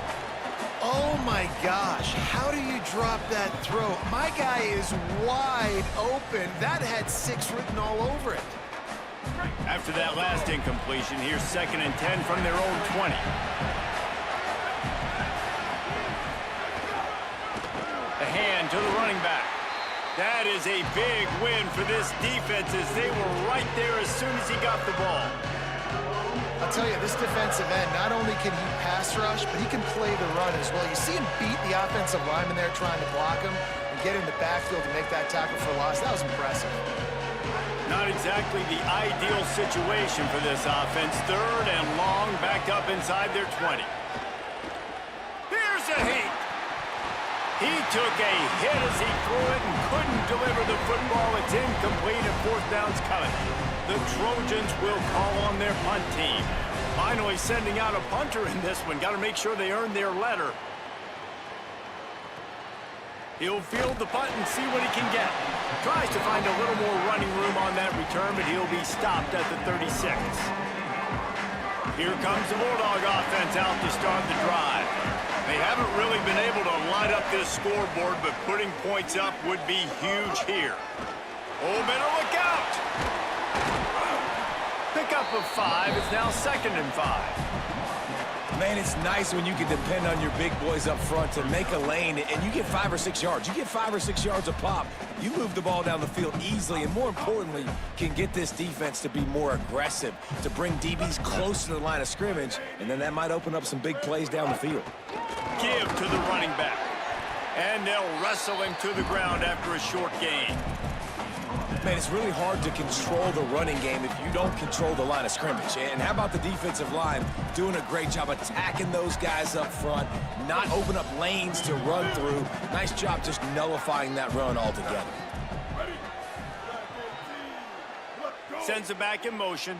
Oh my gosh, how do you drop that throw? My guy is wide open. That had 6 written all over it. After that last incompletion, here's 2nd and 10 from their own 20. The hand to the running back. That is a big win for this defense as they were right there as soon as he got the ball. I'll tell you, this defensive end, not only can he pass rush, but he can play the run as well. You see him beat the offensive lineman there trying to block him and get in the backfield to make that tackle for loss. That was impressive. Not exactly the ideal situation for this offense. 3rd and long, backed up inside their 20. Here's a heat. He took a hit as he threw it and couldn't deliver the football. It's incomplete and 4th down's coming. The Trojans will call on their punt team. Finally sending out a punter in this one. Got to make sure they earn their letter. He'll field the punt and see what he can get. Tries to find a little more running room on that return, but he'll be stopped at the 36. Here comes the Bulldog offense out to start the drive. They haven't really been able to light up this scoreboard, but putting points up would be huge here. Oh, better look out! Pickup of 5. It's now 2nd and 5. Man, it's nice when you can depend on your big boys up front to make a lane, and you get 5 or 6 yards. You get 5 or 6 yards a pop. You move the ball down the field easily, and more importantly, can get this defense to be more aggressive, to bring DBs close to the line of scrimmage, and then that might open up some big plays down the field. Give to the running back. And they'll wrestle him to the ground after a short gain. Man, it's really hard to control the running game if you don't control the line of scrimmage. And how about the defensive line doing a great job attacking those guys up front, not open up lanes to run through. Nice job just nullifying that run altogether. Sends it back in motion.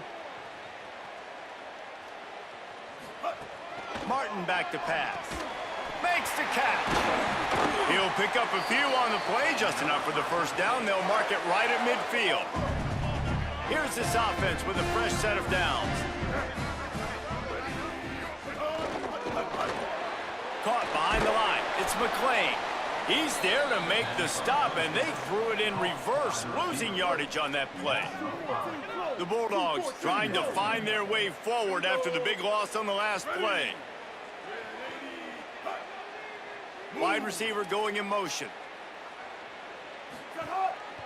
Martin back to pass. Makes the catch. He'll pick up a few on the play, just enough for the first down. They'll mark it right at midfield. Here's this offense with a fresh set of downs. Caught behind the line. It's McClain. He's there to make the stop, and they threw it in reverse, losing yardage on that play. The Bulldogs trying to find their way forward after the big loss on the last play. Wide receiver going in motion.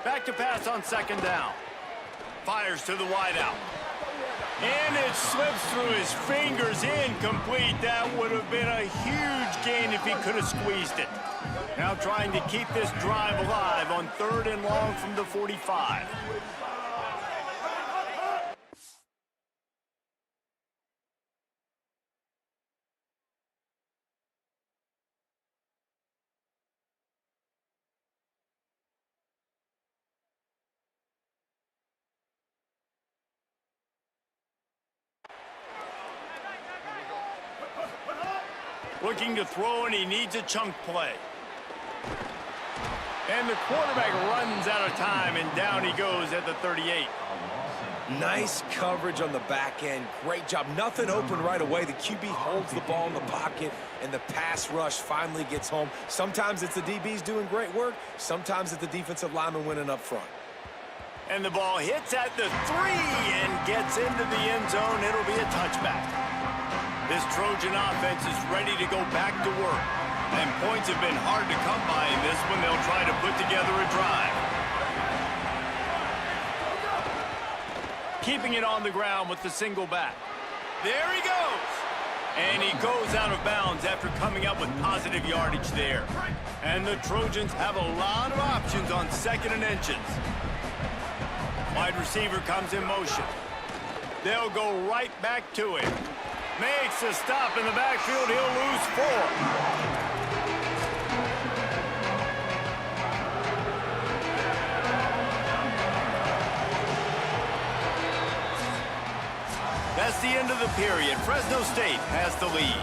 Back to pass on 2nd down. Fires to the wideout. And it slips through his fingers, incomplete. That would have been a huge gain if he could have squeezed it. Now trying to keep this drive alive on 3rd and long from the 45. Looking to throw, and he needs a chunk play. And the quarterback runs out of time, and down he goes at the 38. Nice coverage on the back end. Great job. Nothing open right away. The QB holds the ball in the pocket, and the pass rush finally gets home. Sometimes it's the DBs doing great work. Sometimes it's the defensive lineman winning up front. And the ball hits at the 3 and gets into the end zone. It'll be a touchback. This Trojan offense is ready to go back to work. And points have been hard to come by in this one. They'll try to put together a drive. Keeping it on the ground with the single back. There he goes. And he goes out of bounds after coming up with positive yardage there. And the Trojans have a lot of options on 2nd and inches. Wide receiver comes in motion. They'll go right back to him. Makes a stop in the backfield. He'll lose 4. That's the end of the period. Fresno State has the lead.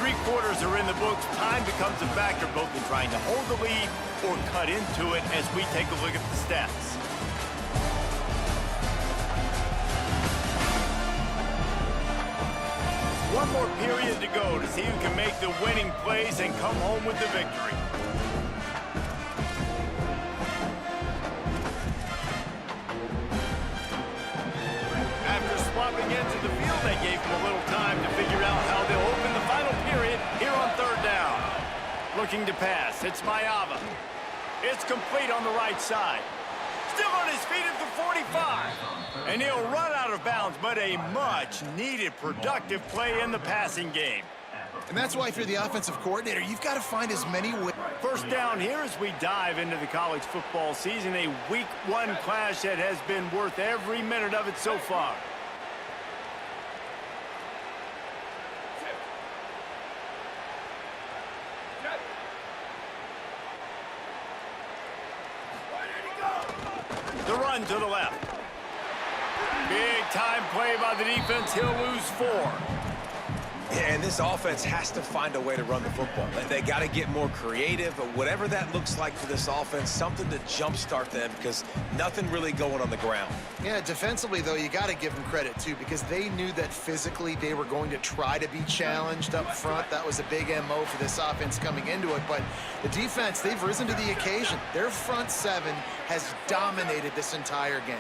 3 quarters are in the books. Time becomes a factor both in trying to hold the lead or cut into it as we take a look at the stats. One more period to go to see who can make the winning plays and come home with the victory. After swapping into the field, they gave him a little time to figure out how they'll open the final period here on 3rd down. Looking to pass. It's Mayava. It's complete on the right side. Still on his feet at the 45. And he'll run out of bounds, but a much-needed productive play in the passing game. And that's why if you're the offensive coordinator, you've got to find as many ways. First down here as we dive into the college football season, a Week 1 clash that has been worth every minute of it so far. The run to the left. Big time play by the defense. He'll lose 4. And this offense has to find a way to run the football. They got to get more creative, but whatever that looks like for this offense, something to jumpstart them because nothing really going on the ground. Yeah, defensively, though, you got to give them credit, too, because they knew that physically they were going to try to be challenged up front. That was a big MO for this offense coming into it. But the defense, they've risen to the occasion. Their front seven has dominated this entire game.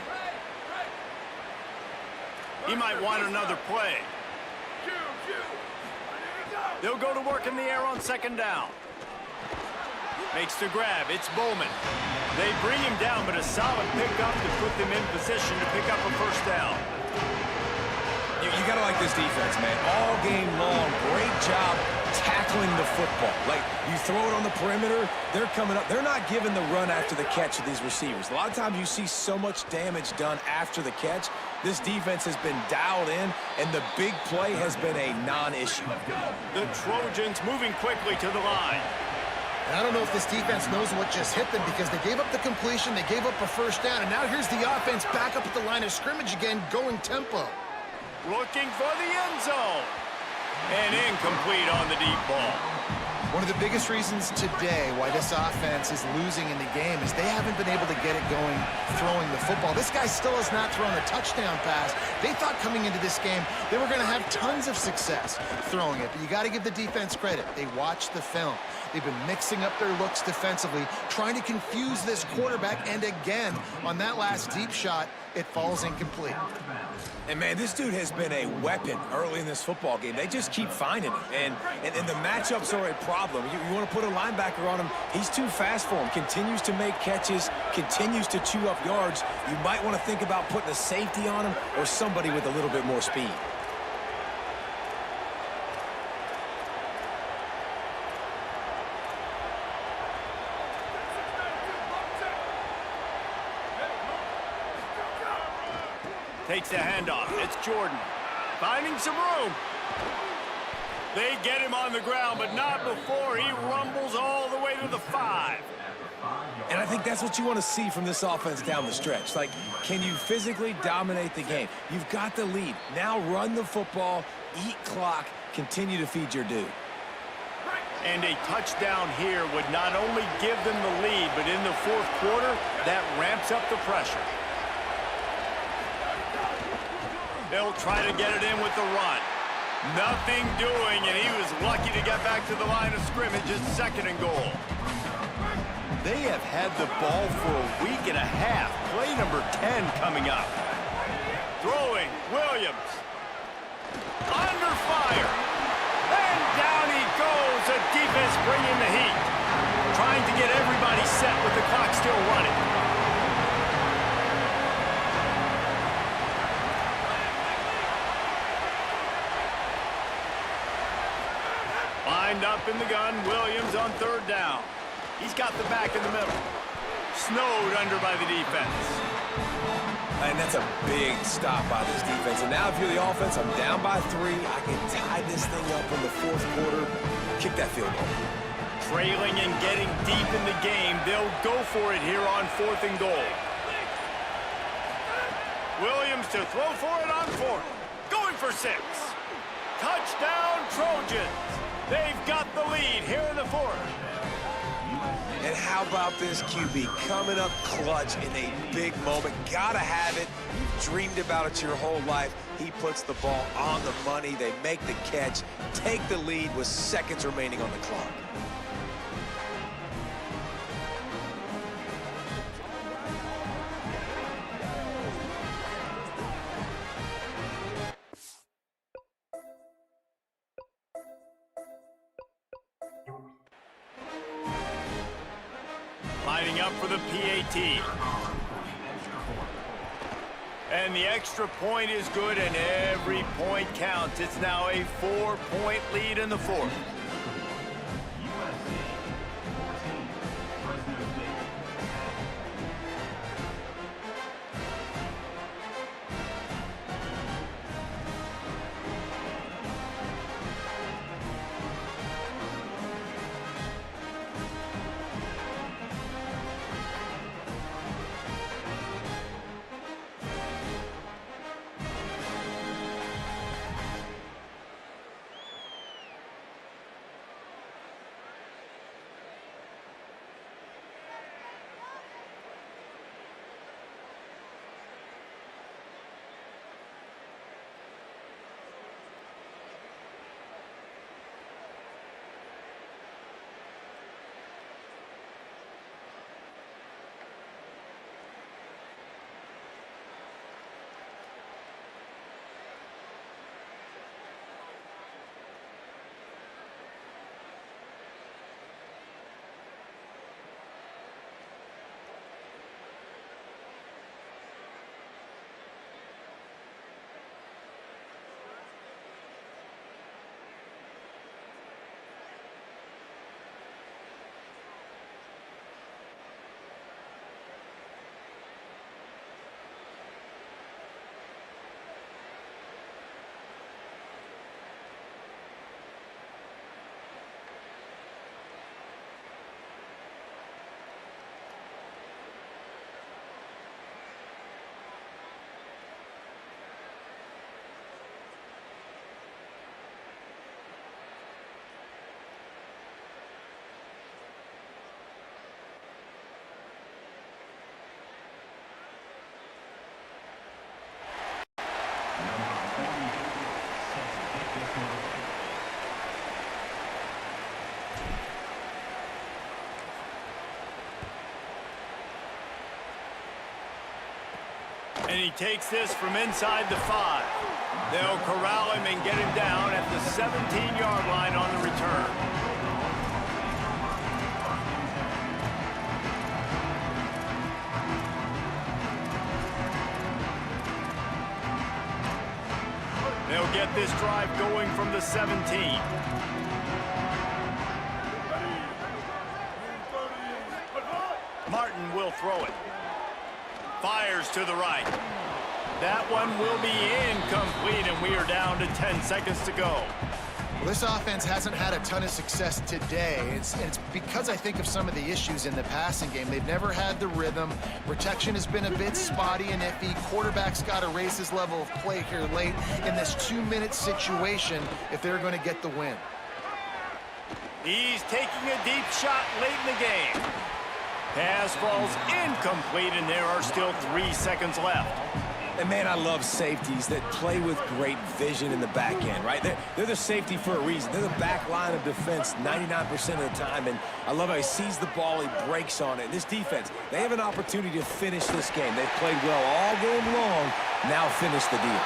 He might want another play. They'll go to work in the air on second down. Makes the grab. It's Bowman. They bring him down, but a solid pickup to put them in position to pick up a first down. You got to like this defense, man. All game long, great job tackling the football. Like, you throw it on the perimeter, they're coming up. They're not giving the run after the catch of these receivers. A lot of times you see so much damage done after the catch. This defense has been dialed in, and the big play has been a non-issue. The Trojans moving quickly to the line. And I don't know if this defense knows what just hit them because they gave up the completion, they gave up a first down, and now here's the offense back up at the line of scrimmage again, going tempo. Looking for the end zone. And incomplete on the deep ball. One of the biggest reasons today why this offense is losing in the game is they haven't been able to get it going throwing the football. This guy still has not thrown a touchdown pass. They thought coming into this game they were going to have tons of success throwing it, but you got to give the defense credit. They watched the film. They've been mixing up their looks defensively, trying to confuse this quarterback, and again, on that last deep shot, it falls incomplete. And, man, this dude has been a weapon early in this football game. They just keep finding him. And the matchups are a problem. You want to put a linebacker on him, he's too fast for him. Continues to make catches, continues to chew up yards. You might want to think about putting a safety on him or somebody with a little bit more speed. Takes the handoff. It's Jordan. Finding some room. They get him on the ground, but not before he rumbles all the way to the 5. And I think that's what you want to see from this offense down the stretch. Like, can you physically dominate the game? You've got the lead. Now run the football, eat clock, continue to feed your dude. And a touchdown here would not only give them the lead, but in the fourth quarter, that ramps up the pressure. They'll try to get it in with the run. Nothing doing, and he was lucky to get back to the line of scrimmage at 2nd and goal. They have had the ball for a week and a half. Play number 10 coming up. Throwing, Williams. Under fire. And down he goes. The defense bringing the heat. Trying to get everybody set with the clock still running. Lined up in the gun, Williams on 3rd down. He's got the back in the middle. Snowed under by the defense. And that's a big stop by this defense. And now if you're the offense, I'm down by 3. I can tie this thing up in the fourth quarter. Kick that field goal. Trailing and getting deep in the game. They'll go for it here on 4th and goal. Williams to throw for it on 4th. Going for 6. Touchdown, Trojans. They've got the lead here in the 4th. And how about this QB coming up clutch in a big moment? Gotta have it. You've dreamed about it your whole life. He puts the ball on the money. They make the catch, take the lead with seconds remaining on the clock. Lining up for the PAT. And the extra point is good, and every point counts. It's now a 4-point lead in the 4th. And he takes this from inside the 5. They'll corral him and get him down at the 17-yard line on the return. They'll get this drive going from the 17. Martin will throw it. Fires to the right. That one will be incomplete, and we are down to 10 seconds to go. Well, this offense hasn't had a ton of success today. It's because I think of some of the issues in the passing game. They've never had the rhythm. Protection has been a bit spotty and iffy. Quarterback's got to raise his level of play here late in this 2-minute situation if they're going to get the win. He's taking a deep shot late in the game. Pass falls incomplete, and there are still 3 seconds left. And, man, I love safeties that play with great vision in the back end, right? They're the safety for a reason. They're the back line of defense 99% of the time, and I love how he sees the ball, he breaks on it. This defense, they have an opportunity to finish this game. They've played well all game long. Now finish the deal.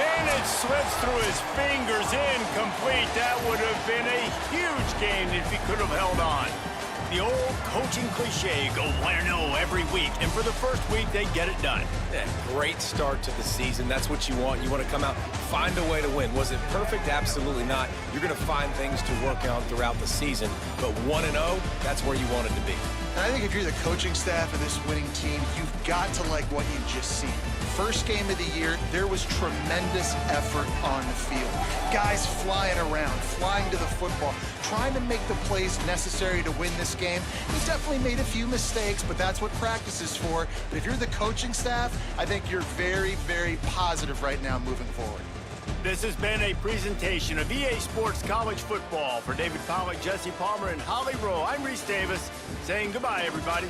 And it slips through his fingers, incomplete. That would have been a huge game if he could have held on. The old coaching cliche, go 1-0 every week, and for the first week, they get it done. Yeah, great start to the season. That's what you want. You want to come out, find a way to win. Was it perfect? Absolutely not. You're going to find things to work on throughout the season, but 1-0, that's where you want it to be. And I think if you're the coaching staff of this winning team, you've got to like what you've just seen. First game of the year, there was tremendous effort on the field. Guys flying around, flying to the football, trying to make the plays necessary to win this game. He's definitely made a few mistakes, but that's what practice is for. But if you're the coaching staff, I think you're very, very positive right now moving forward. This has been a presentation of EA Sports College Football. For David Pollack, Jesse Palmer, and Holly Rowe, I'm Reese Davis, saying goodbye, everybody.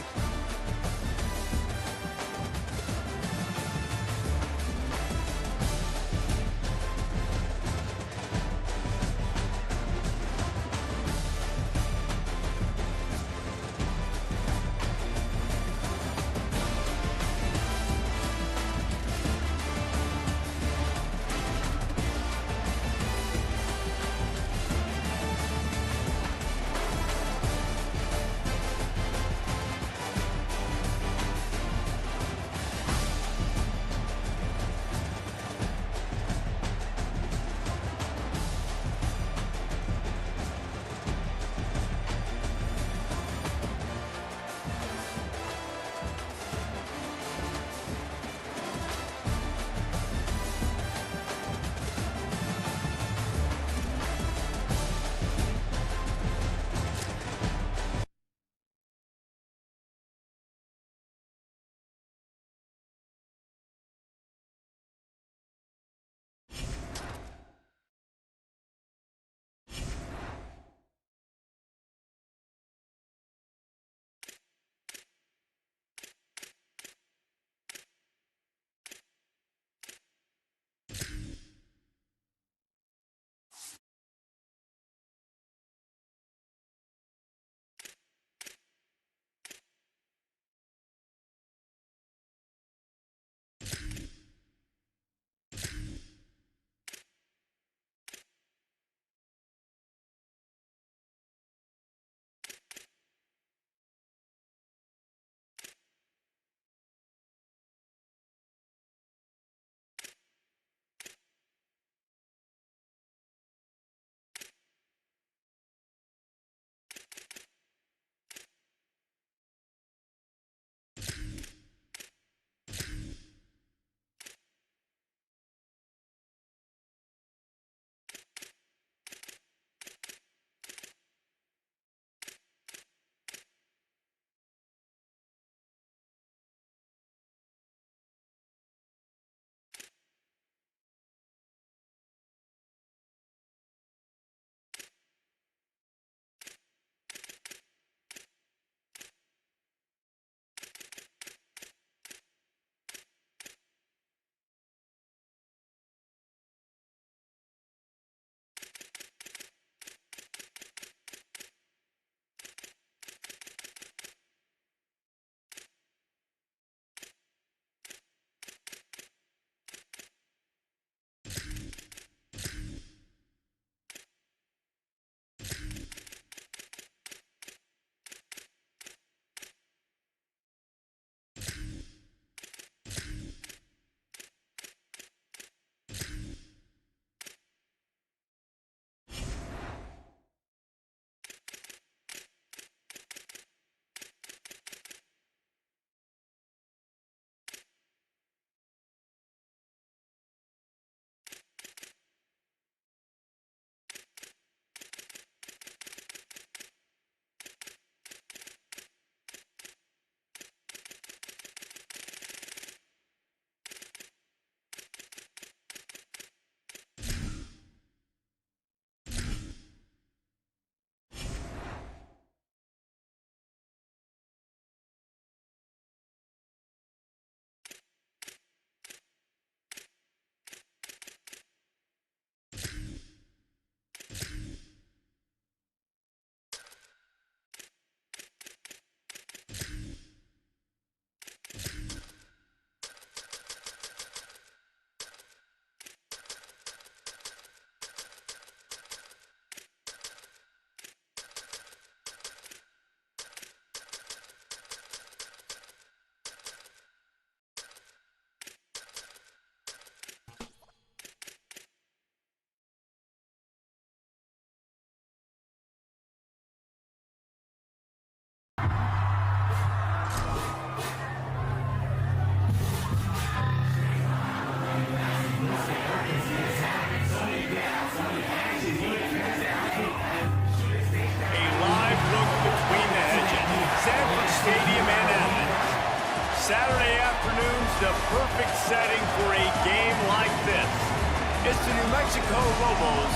It's the New Mexico Lobos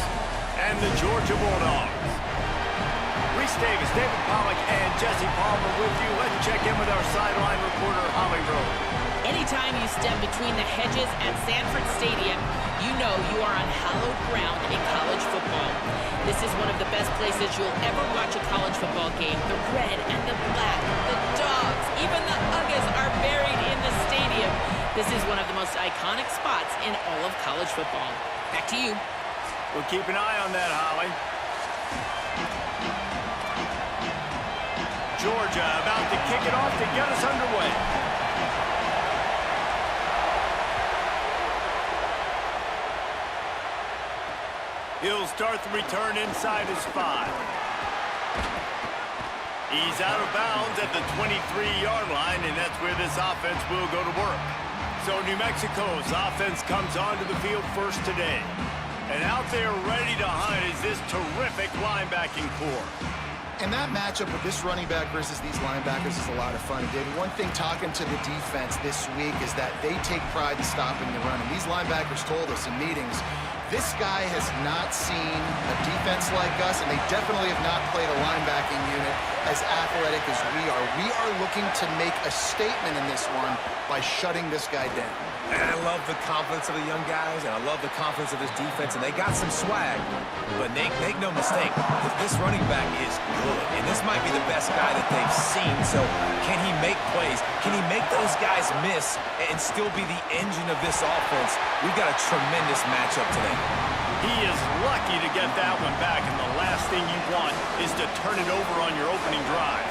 and the Georgia Bulldogs. Reese Davis, David Pollack, and Jesse Palmer with you. Let's check in with our sideline reporter, Holly Rowe. Anytime you step between the hedges at Sanford Stadium, you know you are on hallowed ground in college football. This is one of the best places you'll ever watch a college football game. The red and the black, the dogs, even the Uggas are buried in the stadium. This is one of the most iconic spots in all of college football. Back to you. We'll keep an eye on that, Holly. Georgia about to kick it off to get us underway. He'll start the return inside his 5. He's out of bounds at the 23-yard line, and that's where this offense will go to work. So New Mexico's offense comes onto the field first today. And out there ready to hunt is this terrific linebacking core. And that matchup with this running back versus these linebackers is a lot of fun. David, one thing talking to the defense this week is that they take pride in stopping the run. And these linebackers told us in meetings, this guy has not seen a defense like us, and they definitely have not played a linebacking unit as athletic as we are. We are looking to make a statement in this one by shutting this guy down. And I love the confidence of the young guys, and I love the confidence of this defense, and they got some swag. But make no mistake, this running back is good, and this might be the best guy that they've seen. So can he make plays? Can he make those guys miss and still be the engine of this offense? We've got a tremendous matchup today. He is lucky to get that one back, and the last thing you want is to turn it over on your opening drive.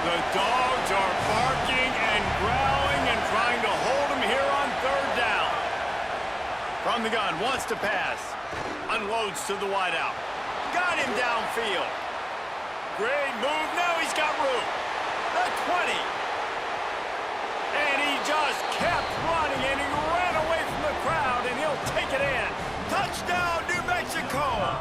The dogs are barking and growling and trying to hold him here on third down. From the gun, wants to pass. Unloads to the wideout. Got him downfield. Great move. Now he's got room. The 20. And he just kept running, and he ran away from the crowd, and he'll take it in. Touchdown, New Mexico!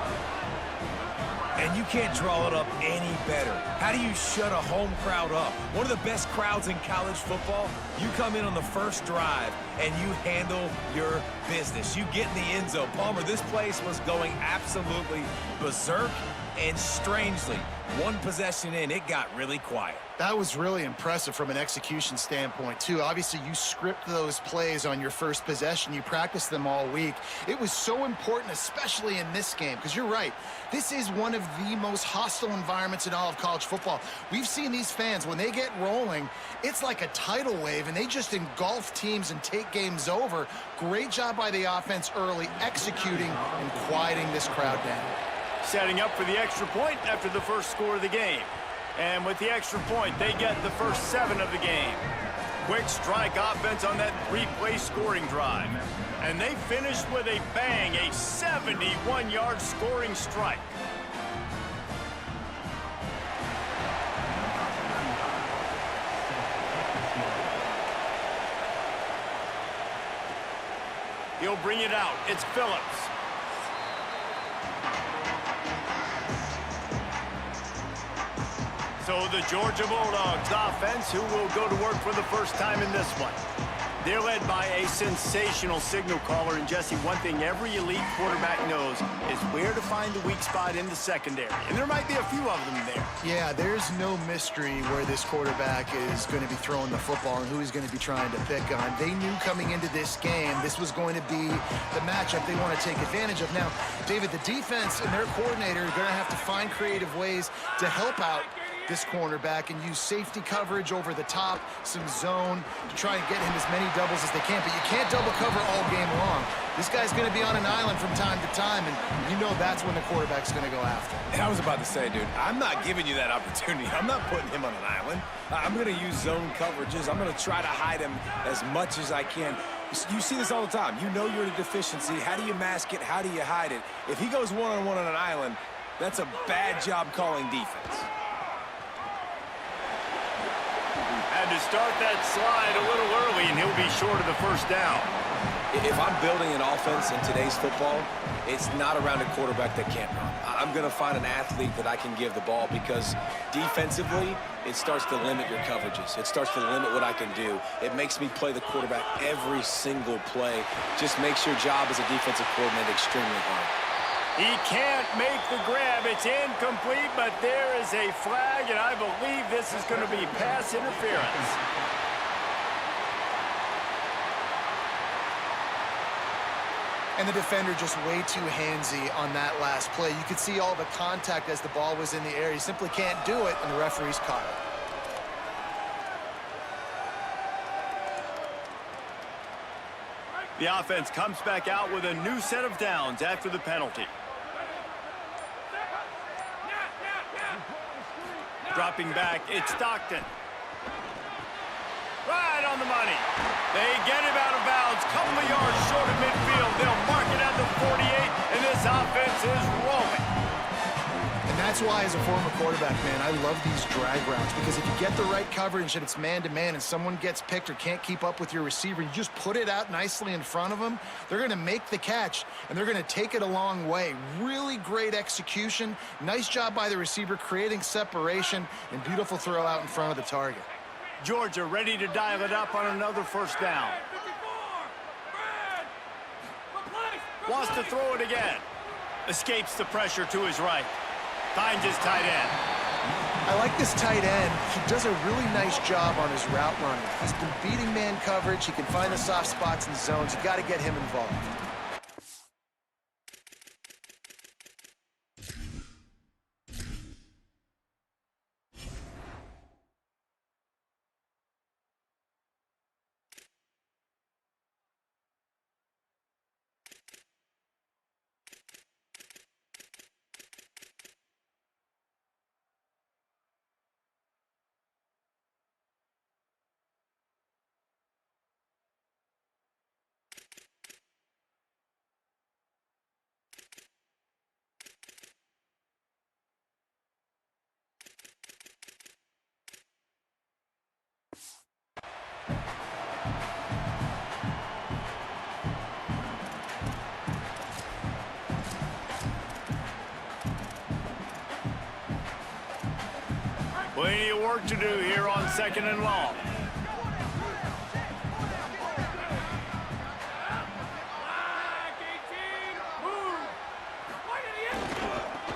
And you can't draw it up any better. How do you shut a home crowd up? One of the best crowds in college football. You come in on the first drive, and you handle your business. You get in the end zone. Palmer, this place was going absolutely berserk, and strangely, one possession in, it got really quiet. That was really impressive from an execution standpoint, too. Obviously, you script those plays on your first possession. You practice them all week. It was so important, especially in this game, because you're right. This is one of the most hostile environments in all of college football. We've seen these fans, when they get rolling, it's like a tidal wave, and they just engulf teams and take games over. Great job by the offense early, executing and quieting this crowd down. Setting up for the extra point after the first score of the game. And with the extra point, they get the first 7 of the game. Quick strike offense on that 3-play scoring drive. And they finished with a bang, a 71-yard scoring strike. He'll bring it out. It's Phillips. So the Georgia Bulldogs offense, who will go to work for the first time in this one. They're led by a sensational signal caller. And, Jesse, one thing every elite quarterback knows is where to find the weak spot in the secondary. And there might be a few of them there. Yeah, there's no mystery where this quarterback is going to be throwing the football and who he's going to be trying to pick on. They knew coming into this game this was going to be the matchup they want to take advantage of. Now, David, the defense and their coordinator are going to have to find creative ways to help out this cornerback and use safety coverage over the top, some zone to try and get him as many doubles as they can. But you can't double cover all game long. This guy's going to be on an island from time to time, and you know that's when the quarterback's going to go after. And I was about to say, dude, I'm not giving you that opportunity. I'm not putting him on an island. I'm going to use zone coverages. I'm going to try to hide him as much as I can. You see this all the time. You know you're at a deficiency. How do you mask it? How do you hide it? If he goes one-on-one on an island, that's a bad job calling defense. Had to start that slide a little early, and he'll be short of the first down. If I'm building an offense in today's football, it's not around a quarterback that can't run. I'm going to find an athlete that I can give the ball because defensively, it starts to limit your coverages. It starts to limit what I can do. It makes me play the quarterback every single play. Just makes your job as a defensive coordinator extremely hard. He can't make the grab. It's incomplete, but there is a flag, and I believe this is going to be pass interference. And the defender just way too handsy on that last play. You could see all the contact as the ball was in the air. He simply can't do it, and the referee's caught it. The offense comes back out with a new set of downs after the penalty. Dropping back, it's Stockton. Right on the money. They get him out of bounds. Couple of yards short of midfield. They'll mark it at the 48, and this offense is rolling. And that's why, as a former quarterback, man, I love these drag routes, because if you get the right coverage and it's man-to-man and someone gets picked or can't keep up with your receiver, you just put it out nicely in front of them, they're going to make the catch, and they're going to take it a long way. Really great execution. Nice job by the receiver creating separation, and beautiful throw out in front of the target. Georgia ready to dial it up on another first down. Wants to throw it again. Escapes the pressure to his right. Finds his tight end. I like this tight end. He does a really nice job on his route running. He's been beating man coverage. He can find the soft spots in zones. You got to get him involved. Plenty of work to do here on 2nd and long.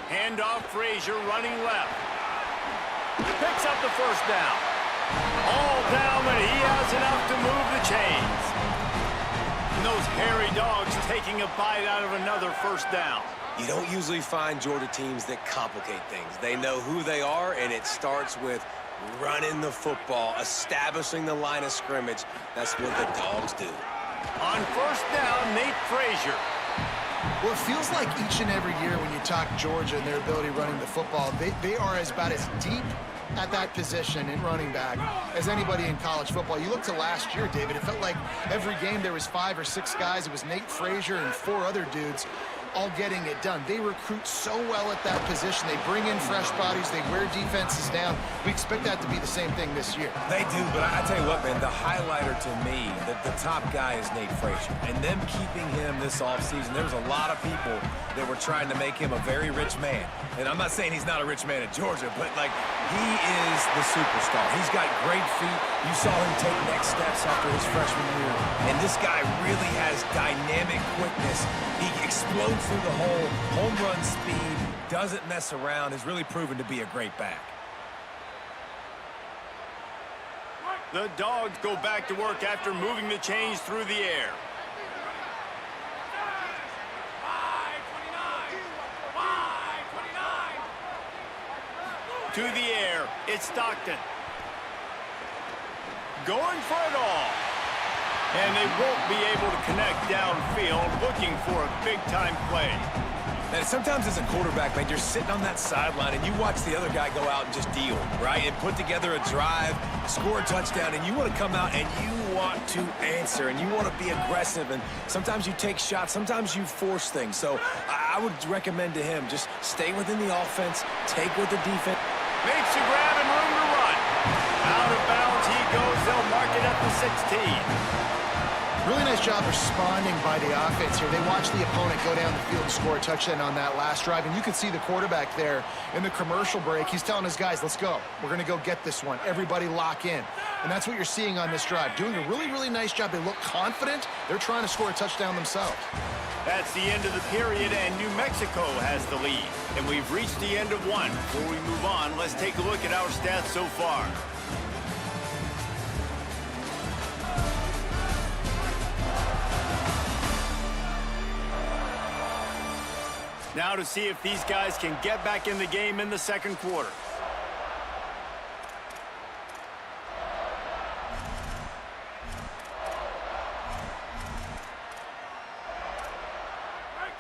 Handoff, Frazier running left. Picks up the first down. All down, but he has enough to move the chains. And those hairy dogs taking a bite out of another first down. You don't usually find Georgia teams that complicate things. They know who they are, and it starts with running the football, establishing the line of scrimmage. That's what the dogs do. On first down, Nate Frazier. Well, it feels like each and every year when you talk Georgia and their ability running the football, they are about as deep at that position in running back as anybody in college football. You look to last year, David, it felt like every game there was 5 or 6 guys. It was Nate Frazier and 4 other dudes all getting it done. They recruit so well at that position. They bring in fresh bodies. They wear defenses down. We expect that to be the same thing this year. They do, but I tell you what, man, the highlighter to me, the top guy is Nate Frazier. And them keeping him this offseason, there was a lot of people that were trying to make him a very rich man. And I'm not saying he's not a rich man at Georgia, but, like, he is the superstar. He's got great feet. You saw him take next steps after his freshman year. And this guy really has dynamic quickness. He explodes through the hole, home run speed, doesn't mess around, has really proven to be a great back. The dogs go back to work after moving the chains through the air. To the air, it's Stockton. Going for it all. And they won't be able to connect downfield, looking for a big-time play. And sometimes as a quarterback, man, you're sitting on that sideline and you watch the other guy go out and just deal, right? And put together a drive, score a touchdown, and you want to come out and you want to answer and you want to be aggressive. And sometimes you take shots, sometimes you force things. So I would recommend to him, just stay within the offense, take with the defense. Makes a grab and room to run. Out of bounds he goes. They'll mark it at the 16. Really nice job responding by the offense here. They watched the opponent go down the field and score a touchdown on that last drive, and you can see the quarterback there in the commercial break. He's telling his guys, let's go. We're going to go get this one. Everybody lock in. And that's what you're seeing on this drive. Doing a really, really nice job. They look confident. They're trying to score a touchdown themselves. That's the end of the period, and New Mexico has the lead. And we've reached the end of one. Before we move on, let's take a look at our stats so far. Now to see if these guys can get back in the game in the second quarter.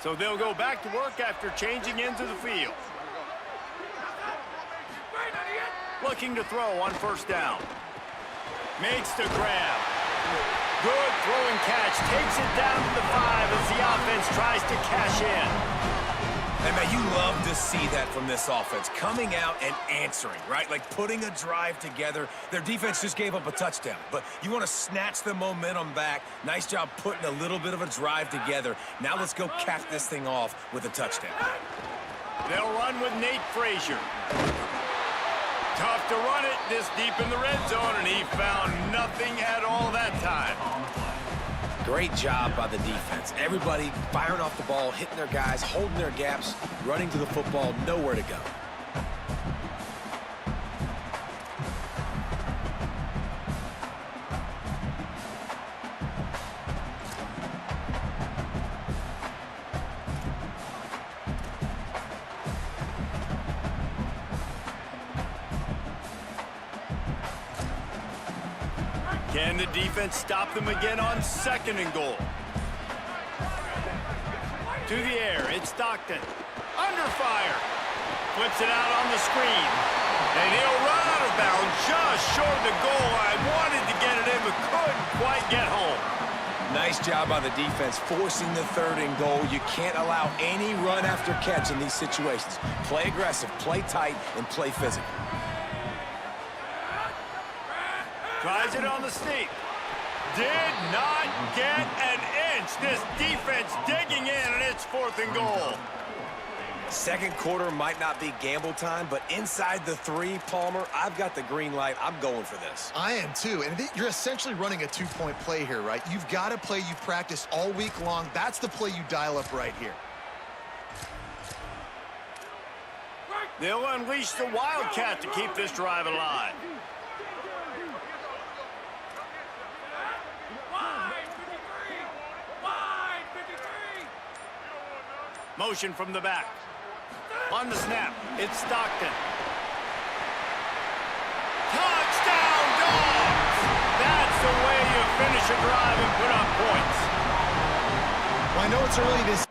So they'll go back to work after changing into the field. Looking to throw on first down. Makes the grab. Good throw and catch. Takes it down to the 5 as the offense tries to cash in. And, man, you love to see that from this offense, coming out and answering, right? Like putting a drive together. Their defense just gave up a touchdown, but you want to snatch the momentum back. Nice job putting a little bit of a drive together. Now let's go cap this thing off with a touchdown. They'll run with Nate Frazier. Tough to run it this deep in the red zone, and he found nothing at all that time. Great job by the defense. Everybody firing off the ball, hitting their guys, holding their gaps, running to the football, nowhere to go. Can the defense stop them again on second and goal? To the air, it's Stockton. Under fire. Flips it out on the screen. And he'll run out of bounds just short of the goal. I wanted to get it in, but couldn't quite get home. Nice job by the defense forcing the third and goal. You can't allow any run after catch in these situations. Play aggressive, play tight, and play physical. Tries it on the sneak. Did not get an inch. This defense digging in, and it's fourth and goal. Second quarter might not be gamble time, but inside the 3, Palmer, I've got the green light. I'm going for this. I am too, and you're essentially running a 2-point play here, right? You've got a play you've practiced all week long. That's the play you dial up right here. They'll unleash the Wildcat to keep this drive alive. Motion from the back. On the snap, it's Stockton. Touchdown, Dogs! That's the way you finish a drive and put up points. Well, I know it's early this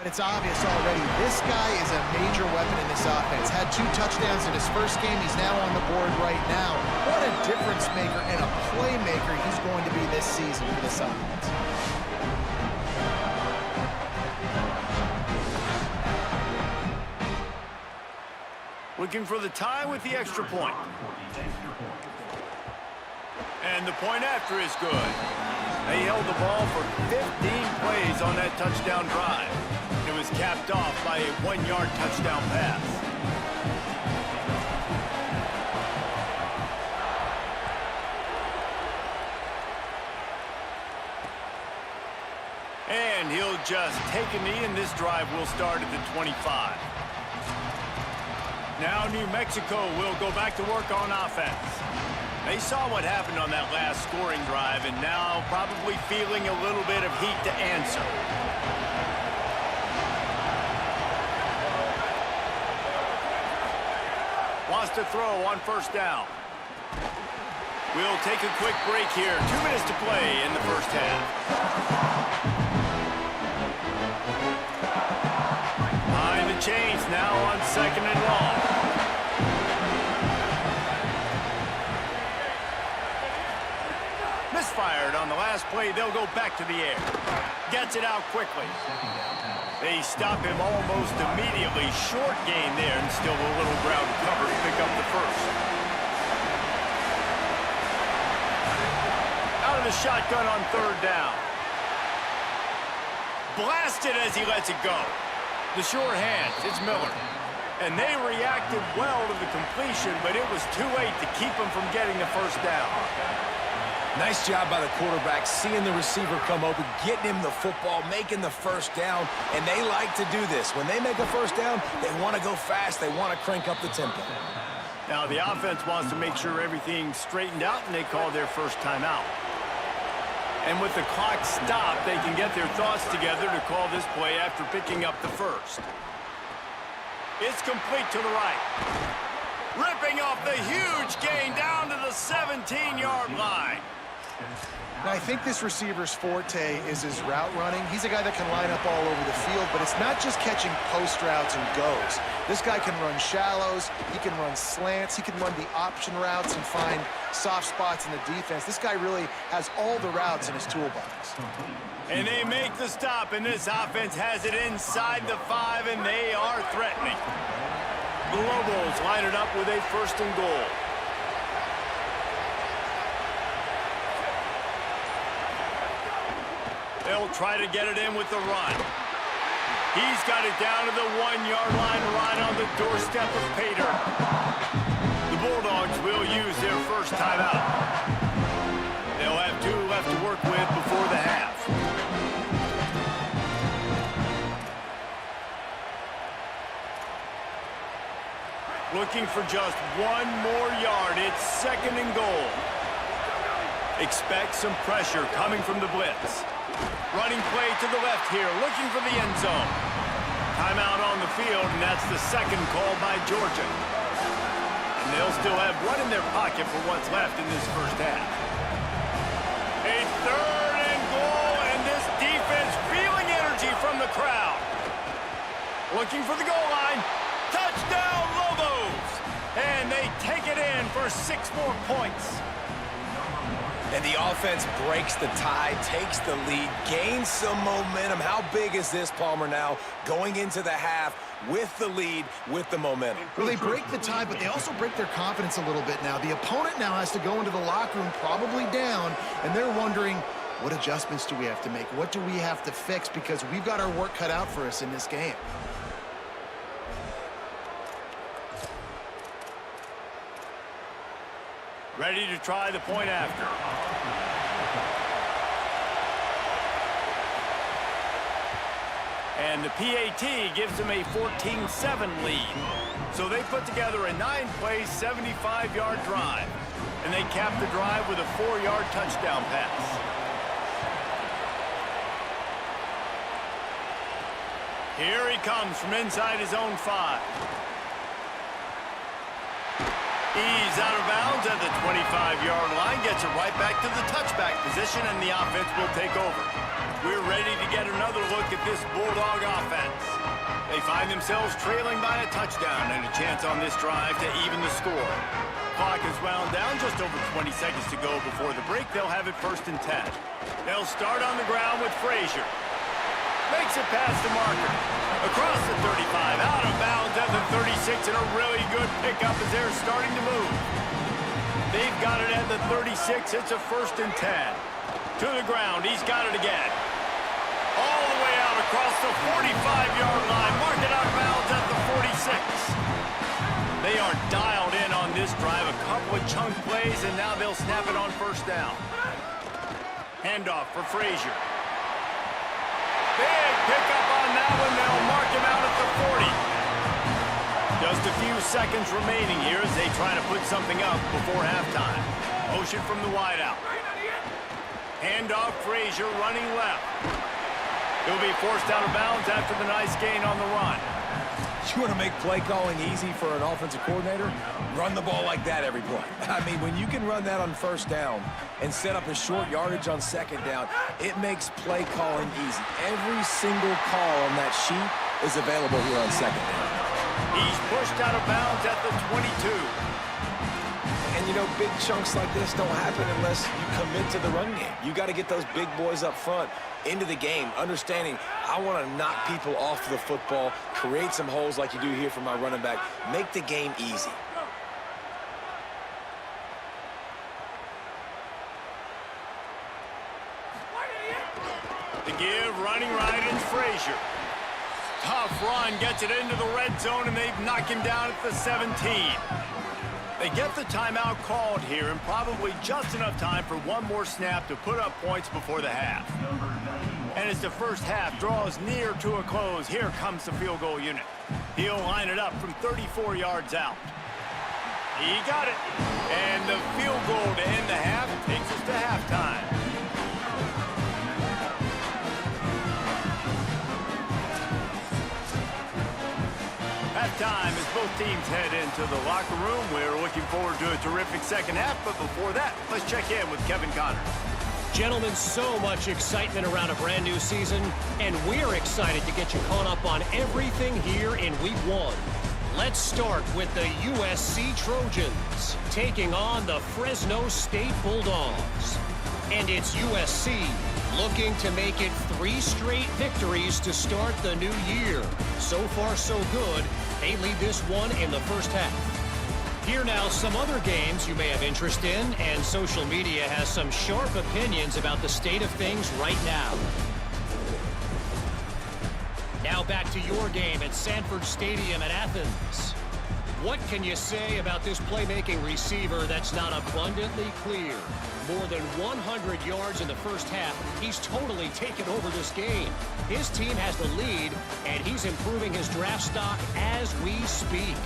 But it's obvious already, this guy is a major weapon in this offense. Had 2 touchdowns in his first game. He's now on the board right now. What a difference maker and a playmaker he's going to be this season for this offense. Looking for the tie with the extra point. And the point after is good. They held the ball for 15 plays on that touchdown drive. It was capped off by a 1-yard touchdown pass. And he'll just take a knee, and this drive will start at the 25. Now New Mexico will go back to work on offense. They saw what happened on that last scoring drive, and now probably feeling a little bit of heat to answer. Wants to throw on first down. We'll take a quick break here. 2 minutes to play in the first half. Behind the chains now on 2nd and long. Misfired on the last play. They'll go back to the air. Gets it out quickly. They stop him almost immediately. Short gain there, and still a little ground cover to pick up the first. Out of the shotgun on 3rd down. Blasted as he lets it go. The sure hands, it's Miller. And they reacted well to the completion, but it was too late to keep him from getting the first down. Nice job by the quarterback, seeing the receiver come open, getting him the football, making the first down, and they like to do this. When they make a first down, they want to go fast. They want to crank up the tempo. Now, the offense wants to make sure everything's straightened out, and they call their first timeout. And with the clock stopped, they can get their thoughts together to call this play after picking up the first. It's complete to the right. Ripping off the huge gain down to the 17-yard line. Now, I think this receiver's forte is his route running. He's a guy that can line up all over the field, but it's not just catching post routes and goes. This guy can run shallows, he can run slants, he can run the option routes and find soft spots in the defense. This guy really has all the routes in his toolbox. And they make the stop, and this offense has it inside the 5, and they are threatening. The Lobos line it up with a 1st and goal. They'll try to get it in with the run. He's got it down to the 1-yard line right on the doorstep of Pater. The Bulldogs will use their first timeout. They'll have 2 left to work with before the half. Looking for just 1 more yard. It's 2nd and goal. Expect some pressure coming from the blitz. Running play to the left here, looking for the end zone. Timeout on the field, and that's the 2nd call by Georgia. And they'll still have 1 in their pocket for what's left in this first half. A 3rd and goal, and this defense feeling energy from the crowd. Looking for the goal line. Touchdown, Lobos! And they take it in for 6 more points. And the offense breaks the tie, takes the lead, gains some momentum. How big is this, Palmer, now going into the half with the lead, with the momentum? Well, they break the tie, but they also break their confidence a little bit now. The opponent now has to go into the locker room probably down, and they're wondering, what adjustments do we have to make? What do we have to fix? Because we've got our work cut out for us in this game. Ready to try the point after. And the PAT gives them a 14-7 lead. So they put together a 9-play, 75-yard drive. And they cap the drive with a 4-yard touchdown pass. Here he comes from inside his own 5. He's out of bounds at the 25-yard line, gets it right back to the touchback position, and the offense will take over. We're ready to get another look at this Bulldog offense. They find themselves trailing by a touchdown and a chance on this drive to even the score. Clock is wound down, just over 20 seconds to go before the break. They'll have it 1st and 10. They'll start on the ground with Frazier. Makes it past the marker. Across the 35, out of bounds at the 36, and a really good pickup as they're starting to move. They've got it at the 36. It's a 1st and 10. To the ground, he's got it again. All the way out across the 45-yard line. Mark it out of bounds at the 46. They are dialed in on this drive. A couple of chunk plays, and now they'll snap it on 1st down. Handoff for Frazier. Big pickup on that one. They'll mark him out at the 40. Just a few seconds remaining here as they try to put something up before halftime. Motion from the wideout. Handoff, Frazier running left. He'll be forced out of bounds after the nice gain on the run. You want to make play calling easy for an offensive coordinator? Run the ball like that every play. I mean, when you can run that on 1st down and set up a short yardage on 2nd down, it makes play calling easy. Every single call on that sheet is available here on 2nd down. He's pushed out of bounds at the 22. And, you know, big chunks like this don't happen unless you commit to the run game. You got to get those big boys up front into the game, understanding I want to knock people off the football, create some holes like you do here for my running back, make the game easy. The give, running right, is Frazier. Tough run, gets it into the red zone, and they've knocked him down at the 17. They get the timeout called here, and probably just enough time for one more snap to put up points before the half. And as the first half draws near to a close, here comes the field goal unit. He'll line it up from 34 yards out. He got it. And the field goal to end the half takes us to halftime. Halftime as both teams head into the locker room. We're looking forward to a terrific second half, but before that, let's check in with Kevin Connors. Gentlemen, so much excitement around a brand new season, and we're excited to get you caught up on everything here in Week 1. Let's start with the USC Trojans taking on the Fresno State Bulldogs. And it's USC looking to make it 3 straight victories to start the new year. So far, so good. They lead this one in the first half. Here now some other games you may have interest in, and social media has some sharp opinions about the state of things right now. Now back to your game at Sanford Stadium at Athens. What can you say about this playmaking receiver that's not abundantly clear? More than 100 yards in the first half. He's totally taken over this game. His team has the lead, and he's improving his draft stock as we speak.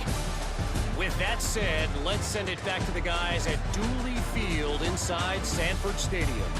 With that said, let's send it back to the guys at Dooley Field inside Sanford Stadium.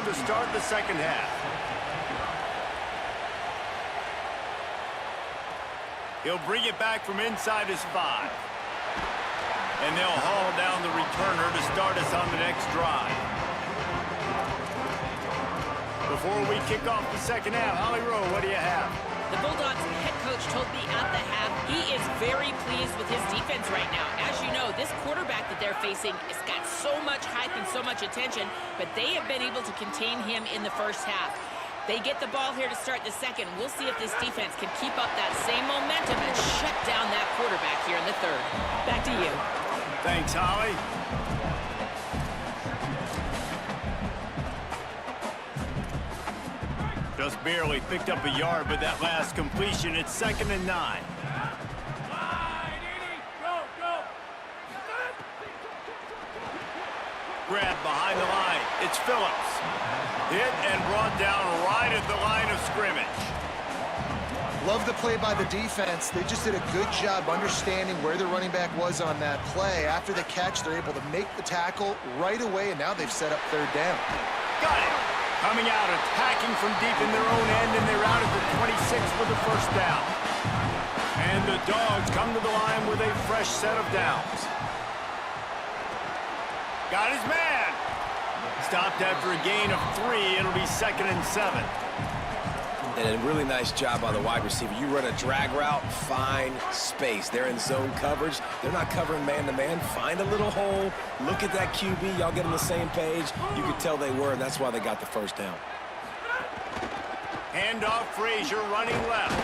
To start the second half. He'll bring it back from inside his 5. And they'll haul down the returner to start us on the next drive. Before we kick off the second half, Holly Rowe, what do you have? The Bulldogs head coach told me at the half he is very pleased with his defense right now. As you know, this quarterback that they're facing has got so much hype and so much attention, but they have been able to contain him in the first half. They get the ball here to start the second. We'll see if this defense can keep up that same momentum and shut down that quarterback here in the third. Back to you. Thanks, Holly. Just barely picked up a yard with that last completion. It's 2nd and 9. Grab behind the line. It's Phillips. Hit and brought down right at the line of scrimmage. Love the play by the defense. They just did a good job understanding where the running back was on that play. After the catch, they're able to make the tackle right away, and now they've set up third down. Got it. Coming out, attacking from deep in their own end, and they're out at the 26 for the first down. And the Dogs come to the line with a fresh set of downs. Got his man. Stopped after a gain of 3. It'll be 2nd and 7. And a really nice job by the wide receiver. You run a drag route, find space. They're in zone coverage. They're not covering man-to-man. Find a little hole. Look at that QB. Y'all get on the same page. You could tell they were, and that's why they got the first down. Handoff, Frazier running left.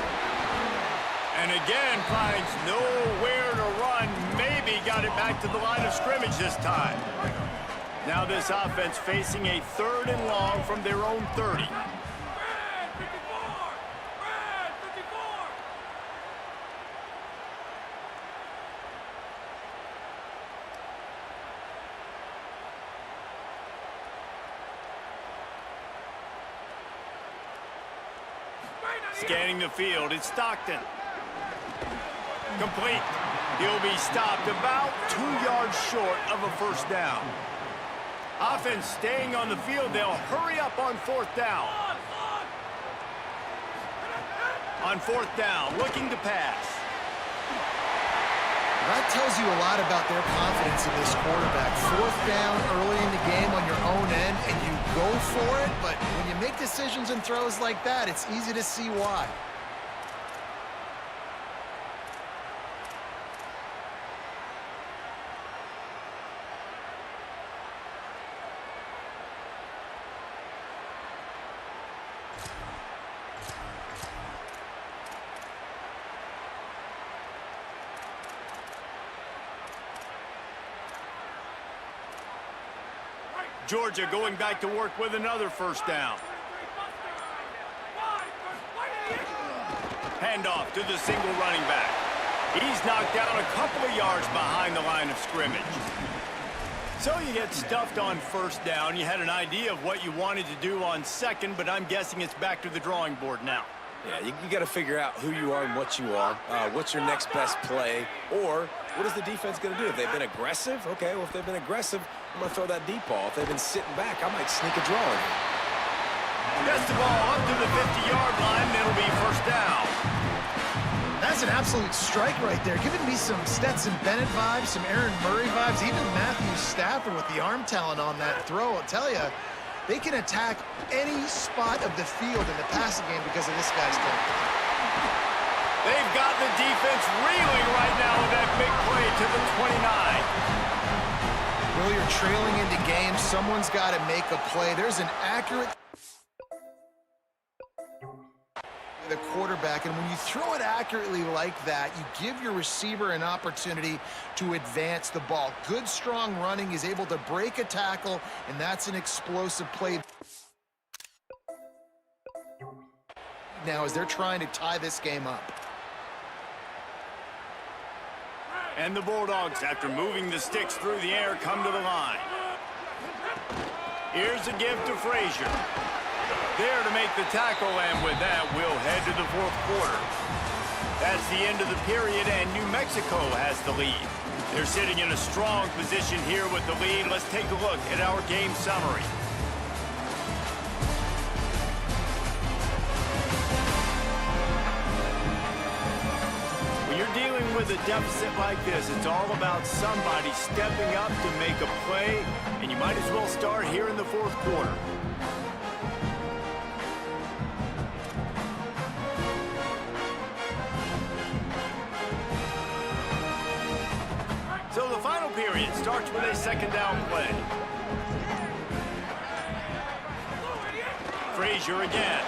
And again, finds nowhere to run. Maybe got it back to the line of scrimmage this time. Now this offense facing a 3rd and long from their own 30. Scanning the field, it's Stockton. Complete. He'll be stopped about 2 yards short of a first down. Offense staying on the field. They'll hurry up on 4th down. On 4th down, looking to pass. That tells you a lot about their confidence in this quarterback. 4th down early in the game on your own end, and you go for it, but when you make decisions and throws like that, it's easy to see why. Georgia going back to work with another first down. Handoff to the single running back. He's knocked down a couple of yards behind the line of scrimmage. So you get stuffed on first down. You had an idea of what you wanted to do on 2nd, but I'm guessing it's back to the drawing board now. Yeah, you got to figure out who you are and what you are. What's your next best play? Or what is the defense going to do? If they've been aggressive, okay, well, if they've been aggressive, I'm going to throw that deep ball. If they've been sitting back, I might sneak a draw in. Gets the ball up to the 50-yard line. It'll be first down. That's an absolute strike right there. Giving me some Stetson Bennett vibes, some Aaron Murray vibes, even Matthew Stafford with the arm talent on that throw. I'll tell you, they can attack any spot of the field in the passing game because of this guy's talent. They've got the defense reeling right now with that big play to the 29. Well, you're trailing into games. Someone's got to make a play. There's an accurate the quarterback, and when you throw it accurately like that, you give your receiver an opportunity to advance the ball. Good, strong running is able to break a tackle, and that's an explosive play. Now, as they're trying to tie this game up. And the Bulldogs, after moving the sticks through the air, come to the line. Here's a give to Frazier. There to make the tackle, and with that, we'll head to the 4th quarter. That's the end of the period, and New Mexico has the lead. They're sitting in a strong position here with the lead. Let's take a look at our game summary. When you're dealing with a deficit like this, it's all about somebody stepping up to make a play, and you might as well start here in the 4th quarter. So the final period starts with a 2nd down play. Frazier again.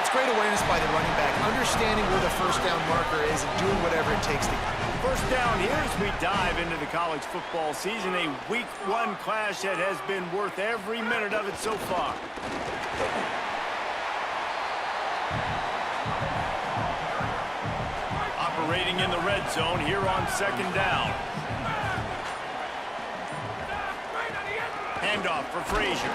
It's great awareness by the running back, understanding where the first down marker is and doing whatever it takes to. First down here as we dive into the college football season, a week 1 clash that has been worth every minute of it so far. Operating in the red zone here on 2nd down. Handoff for Frazier.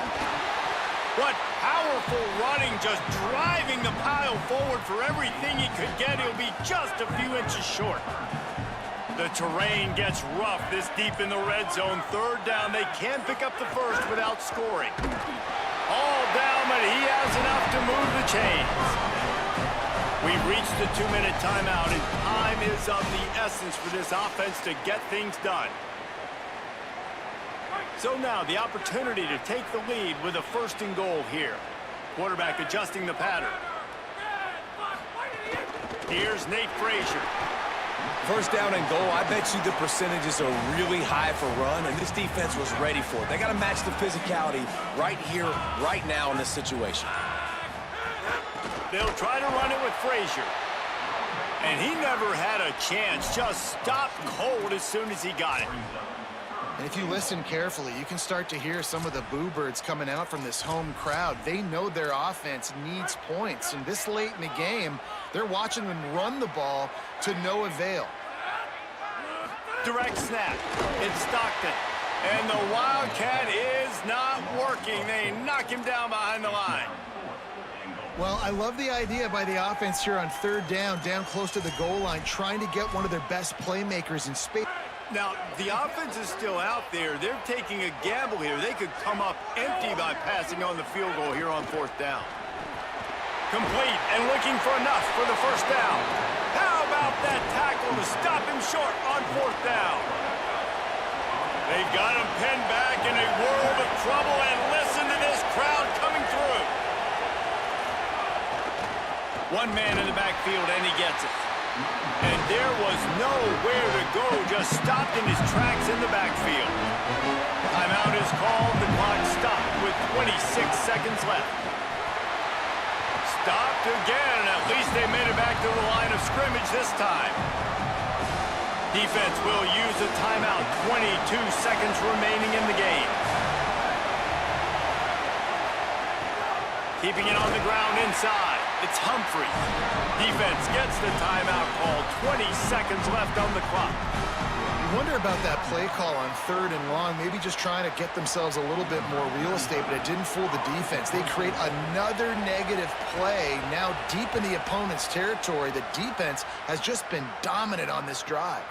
What powerful running, just driving the pile forward for everything he could get. He'll be just a few inches short. The terrain gets rough this deep in the red zone. Third down, they can't pick up the first without scoring. All down, but he has enough to move the chains. We've reached the 2-minute timeout, and time is of the essence for this offense to get things done. So now the opportunity to take the lead with a 1st and goal here. Quarterback adjusting the pattern. Here's Nate Frazier. 1st down and goal, I bet you the percentages are really high for run, and this defense was ready for it. They got to match the physicality right here, right now in this situation. They'll try to run it with Frazier. And he never had a chance, just stopped cold as soon as he got it. And if you listen carefully, you can start to hear some of the boo birds coming out from this home crowd. They know their offense needs points, and this late in the game, they're watching them run the ball to no avail. Direct snap. It's Stockton. And the Wildcat is not working. They knock him down behind the line. Well, I love the idea by the offense here on 3rd down close to the goal line, trying to get one of their best playmakers in space. Now, the offense is still out there. They're taking a gamble here. They could come up empty by passing on the field goal here on 4th down. Complete and looking for enough for the 1st down. How about that tackle to stop him short on 4th down? They've got him pinned back in a world of trouble, and listen to this crowd coming through. One man in the backfield, and he gets it. And there was nowhere to go, just stopped in his tracks in the backfield. Timeout is called, the clock stopped with 26 seconds left. Stopped again, at least they made it back to the line of scrimmage this time. Defense will use a timeout, 22 seconds remaining in the game. Keeping it on the ground inside. It's Humphrey. Defense gets the timeout call. 20 seconds left on the clock. You wonder about that play call on 3rd and long, maybe just trying to get themselves a little bit more real estate, but it didn't fool the defense. They create another negative play now deep in the opponent's territory. The defense has just been dominant on this drive.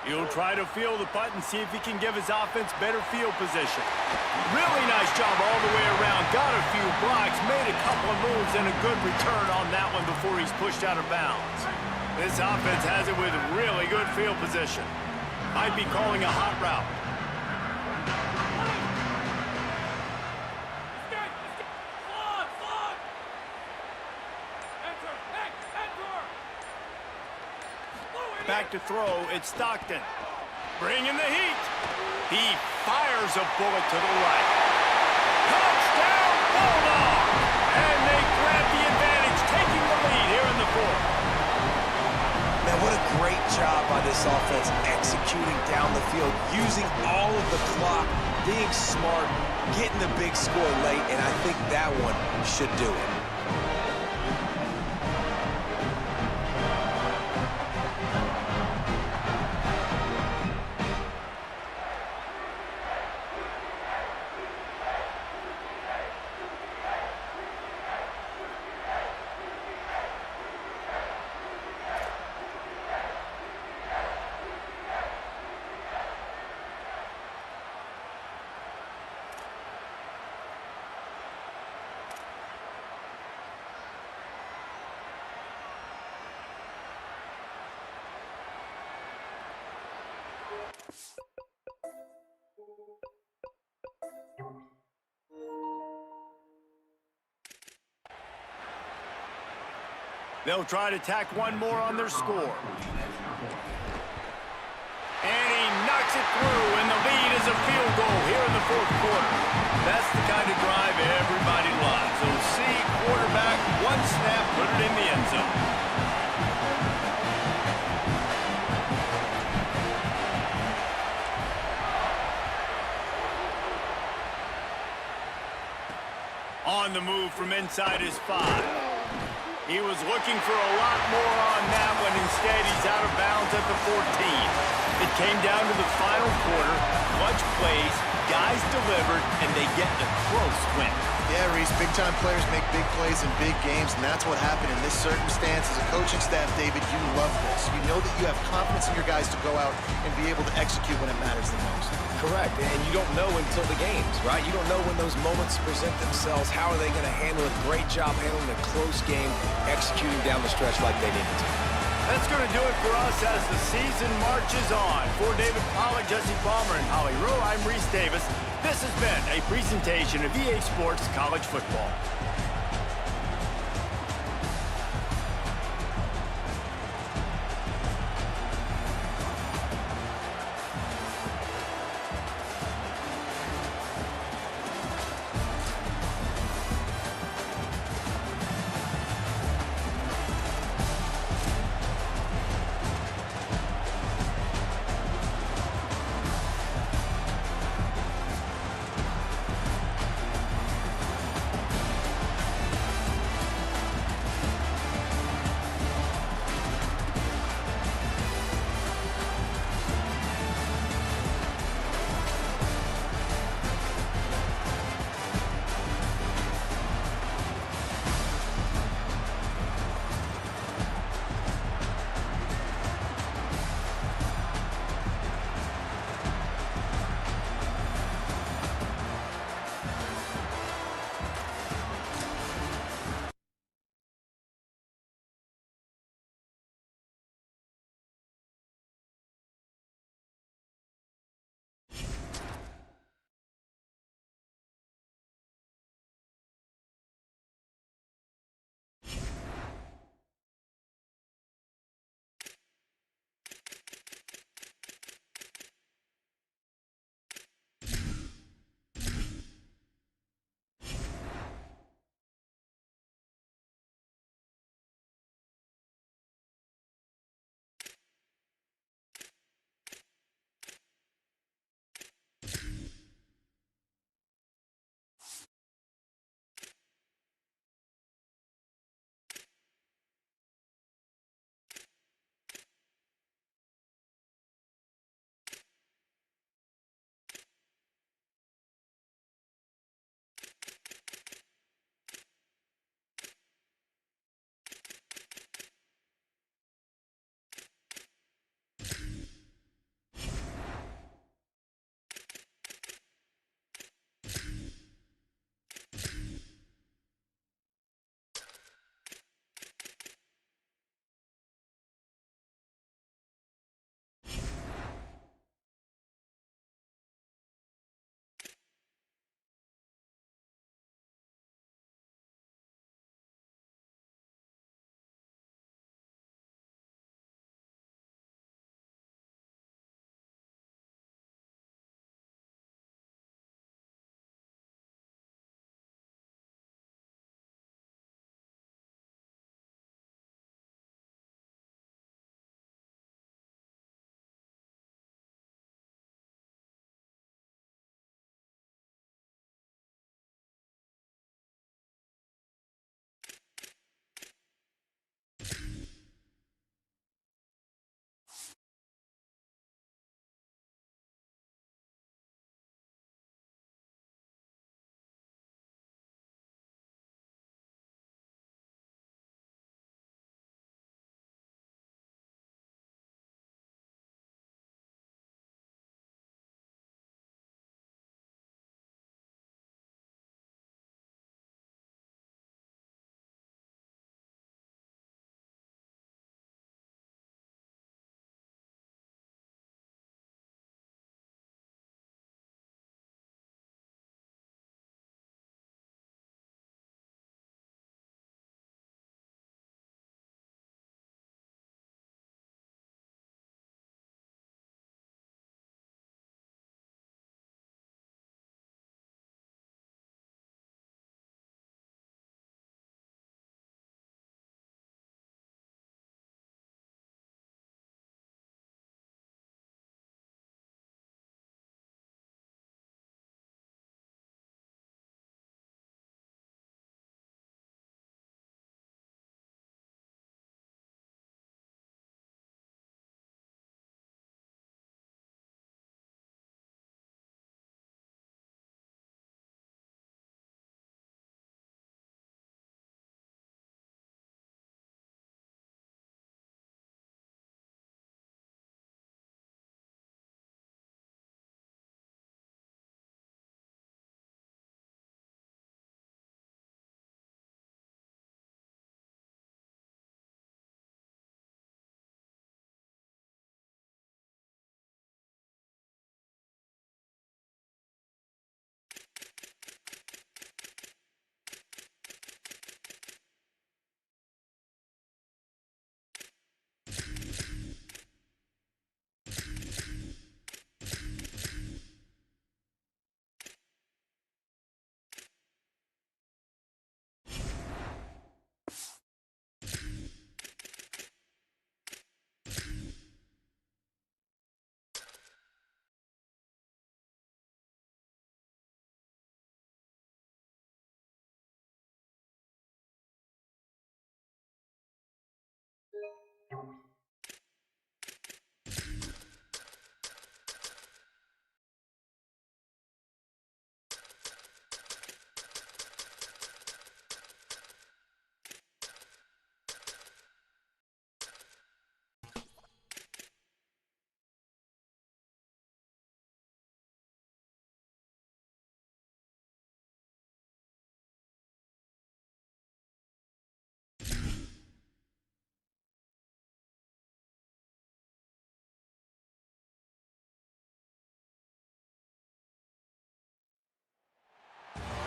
He'll try to feel the putt and see if he can give his offense better field position. Really nice job all the way around. Got a few blocks, made a couple of moves, and a good return on that one before he's pushed out of bounds. This offense has it with really good field position. Might be calling a hot route. Back to throw, it's Stockton. Bringing the heat. He fires a bullet to the right. Touchdown, Bulldog! And they grab the advantage, taking the lead here in the 4th. Man, what a great job by this offense executing down the field, using all of the clock, being smart, getting the big score late, and I think that one should do it. They'll try to tack one more on their score. And he knocks it through, and the lead is a field goal here in the 4th quarter. That's the kind of drive everybody loves. So see, quarterback, one snap, put it in the end zone. On the move from inside his 5. He was looking for a lot more on that one. Instead, he's out of bounds at the 14. It came down to the final quarter. Clutch huge plays, guys delivered, and they get the close win. Yeah, Reese, big-time players make big plays in big games, and that's what happened in this circumstance. As a coaching staff, David, you love this. You know that you have confidence in your guys to go out and be able to execute when it matters the most. Correct, and you don't know until the games, right? You don't know when those moments present themselves. How are they going to handle it? Great job handling a close game, executing down the stretch like they needed to. That's going to do it for us as the season marches on. For David Pollack, Jesse Palmer, and Holly Rowe, I'm Reese Davis. This has been a presentation of EA Sports College Football.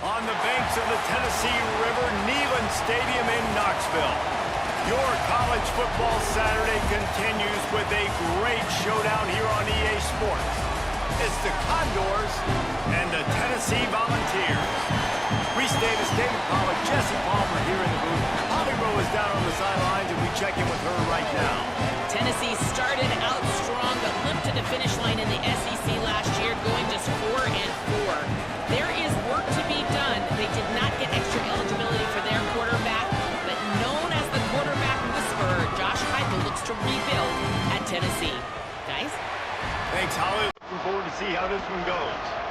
On the banks of the Tennessee River, Neyland Stadium in Knoxville. Your college football Saturday continues with a great showdown here on EA Sports. It's the Condors and the Tennessee Volunteers. Reese Davis, David Pollack, Jesse Palmer here in the booth. Holly Rowe is down on the sidelines, and we check in with her right now. Tennessee started out strong, but limped to the finish line in the SEC last year, going just 4-4. There is work to be done. They did not get extra eligibility for their quarterback, but known as the quarterback whisperer, Josh Heupel looks to rebuild at Tennessee. Guys? Thanks, Holly. Looking forward to see how this one goes.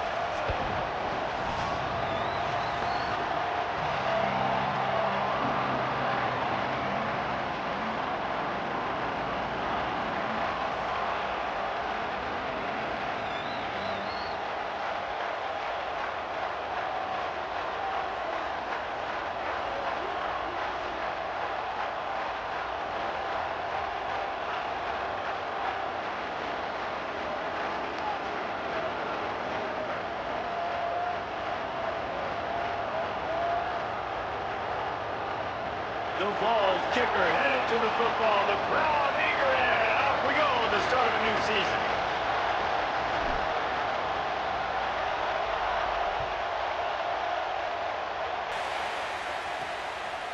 The Vols kicker headed to the football. The crowd eager, and off we go at the start of a new season.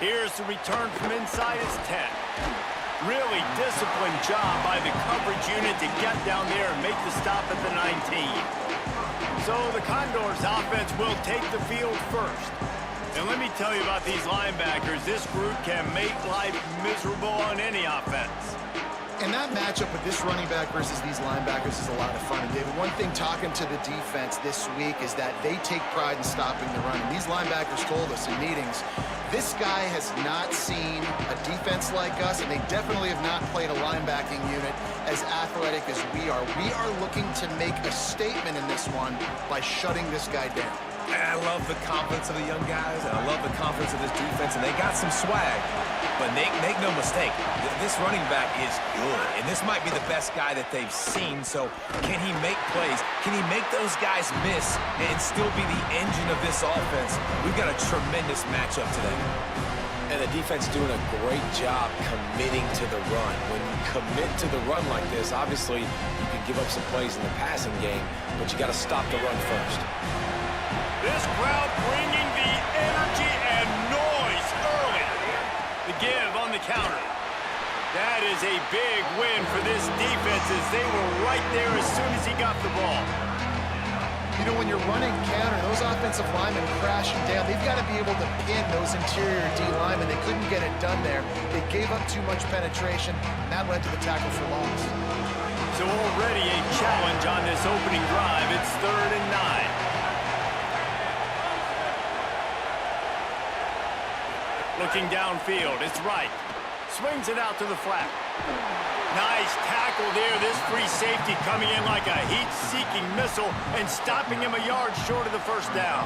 Here's the return from inside his 10. Really disciplined job by the coverage unit to get down there and make the stop at the 19. So the Condors offense will take the field first. And let me tell you about these linebackers. This group can make life miserable on any offense. And that matchup with this running back versus these linebackers is a lot of fun. And David, one thing talking to the defense this week is that they take pride in stopping the run. And these linebackers told us in meetings, this guy has not seen a defense like us, and they definitely have not played a linebacking unit as athletic as we are. We are looking to make a statement in this one by shutting this guy down. And I love the confidence of the young guys, and I love the confidence of this defense, and they got some swag. But make no mistake, this running back is good, and this might be the best guy that they've seen. So can he make plays? Can he make those guys miss and still be the engine of this offense? We've got a tremendous matchup today. And the defense doing a great job committing to the run. When you commit to the run like this, obviously you can give up some plays in the passing game, but you got to stop the run first. This crowd bringing the energy and noise early. The give on the counter. That is a big win for this defense as they were right there as soon as he got the ball. You know, when you're running counter, those offensive linemen crashing down, they've got to be able to pin those interior D linemen. They couldn't get it done there. They gave up too much penetration, and that led to the tackle for loss. So already a challenge on this opening drive. It's 3rd and 9. Looking downfield, it's right. Swings it out to the flat. Nice tackle there. This free safety coming in like a heat-seeking missile and stopping him a yard short of the first down.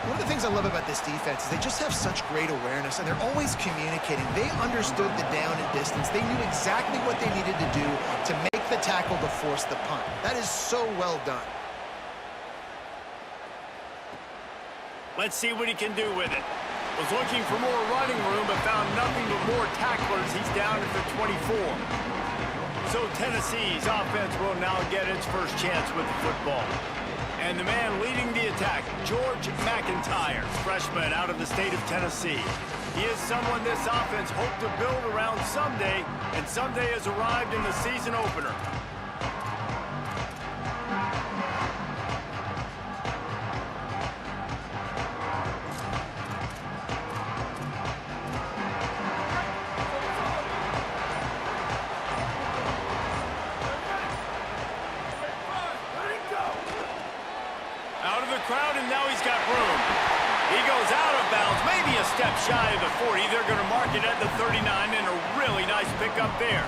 One of the things I love about this defense is they just have such great awareness, and they're always communicating. They understood the down and distance. They knew exactly what they needed to do to make the tackle to force the punt. That is so well done. Let's see what he can do with it. Was looking for more running room, but found nothing but more tacklers. He's down at the 24. So Tennessee's offense will now get its first chance with the football. And the man leading the attack, George McIntyre, freshman out of the state of Tennessee. He is someone this offense hoped to build around someday, and someday has arrived in the season opener. crowd, and now he's got room. He goes out of bounds, maybe a step shy of the 40. They're going to mark it at the 39, and a really nice pickup there.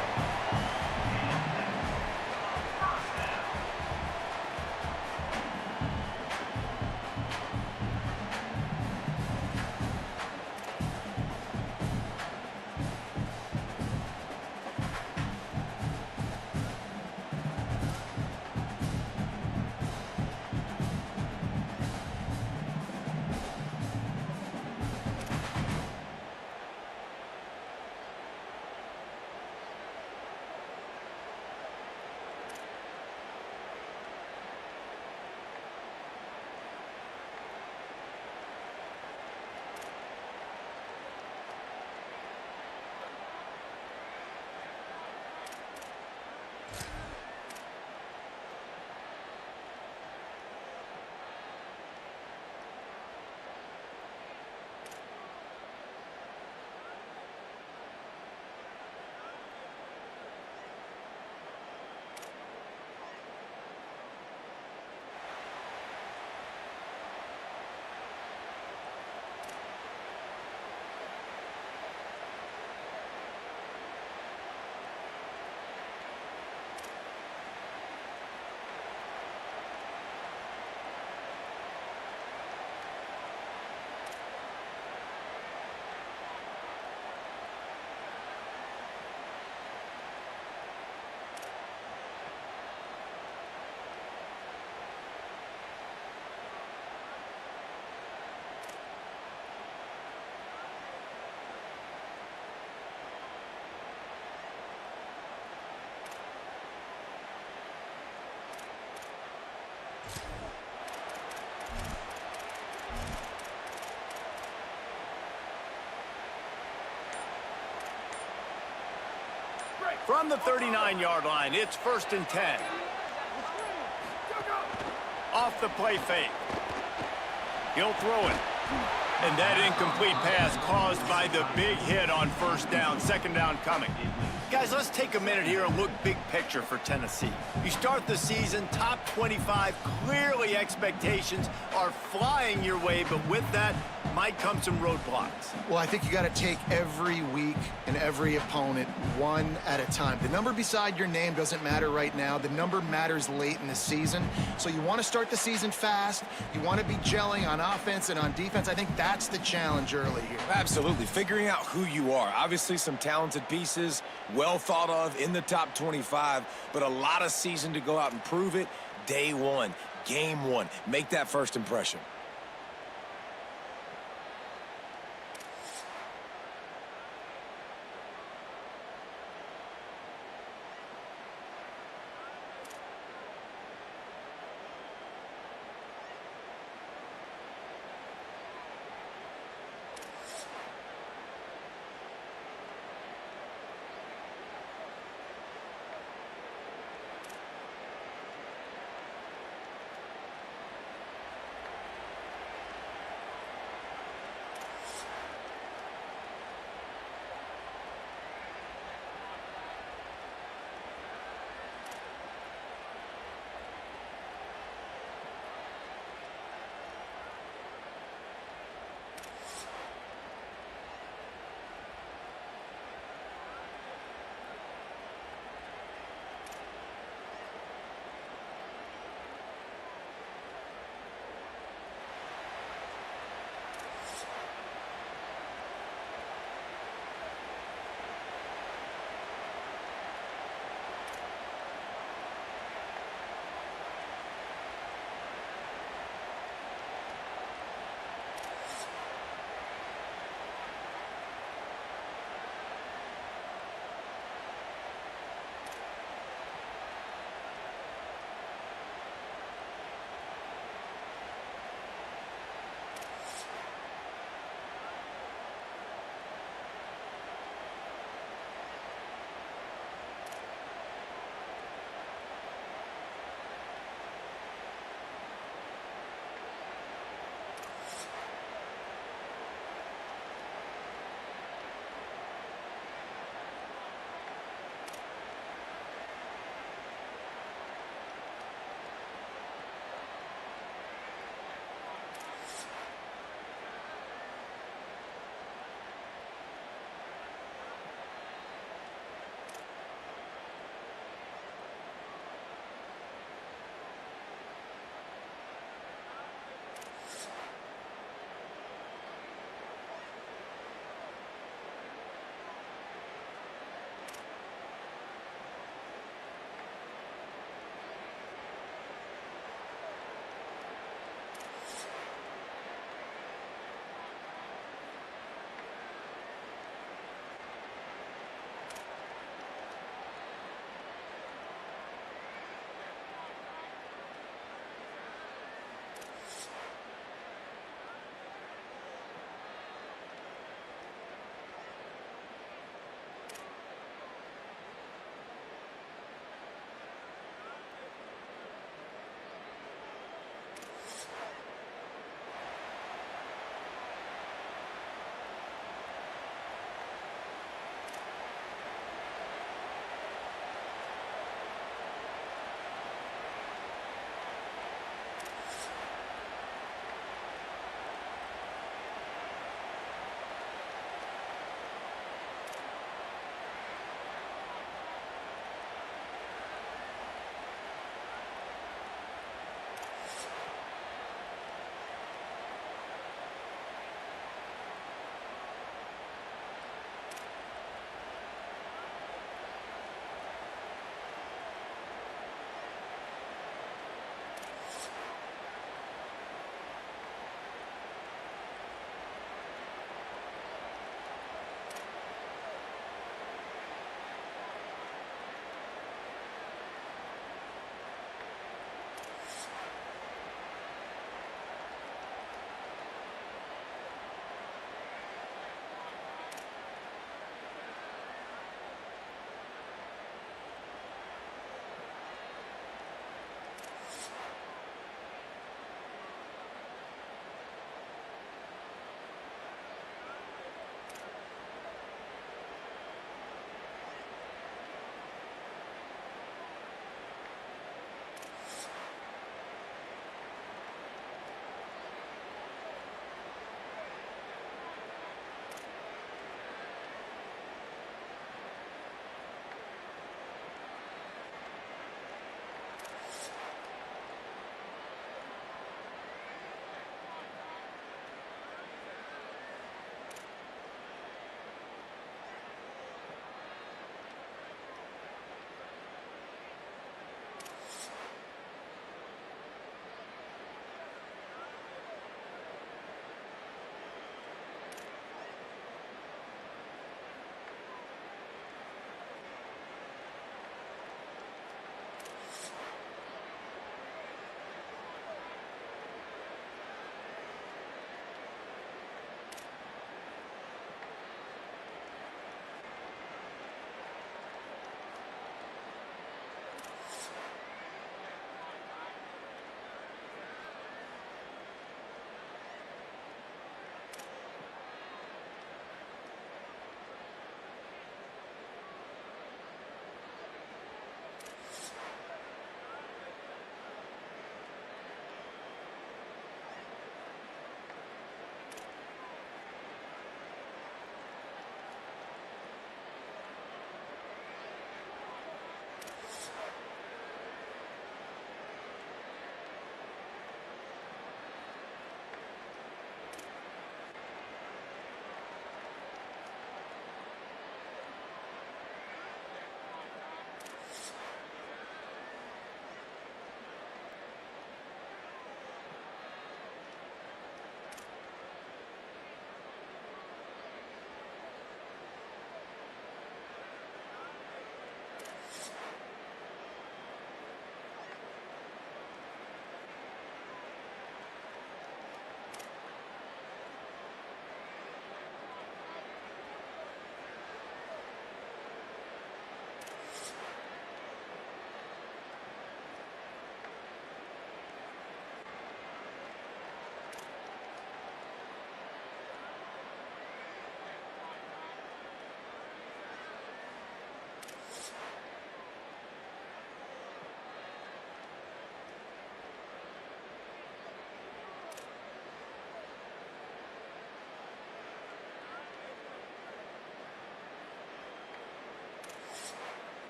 From the 39-yard line, it's 1st and 10. Off the play fake. He'll throw it. And that incomplete pass caused by the big hit on 1st down. 2nd down coming. Guys, let's take a minute here and look big picture for Tennessee. You start the season top 25. Clearly expectations are flying your way, but with that might come some roadblocks. Well, I think you got to take every week and every opponent one at a time. The number beside your name doesn't matter right now. The number matters late in the season. So you want to start the season fast. You want to be gelling on offense and on defense. I think that's the challenge early here. Absolutely. Figuring out who you are. Obviously some talented pieces, well thought of in the top 25, but a lot of season to go out and prove it. Day one, game one. Make that first impression.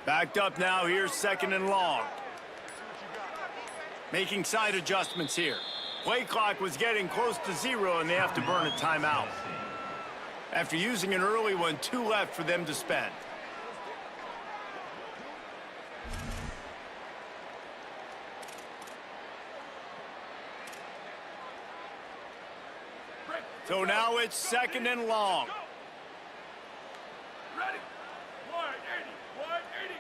Backed up now, here's 2nd and long. Making side adjustments here. Play clock was getting close to 0, and they have to burn a timeout. After using an early one, 2 left for them to spend. So now it's 2nd and long. Ready? 180. 180.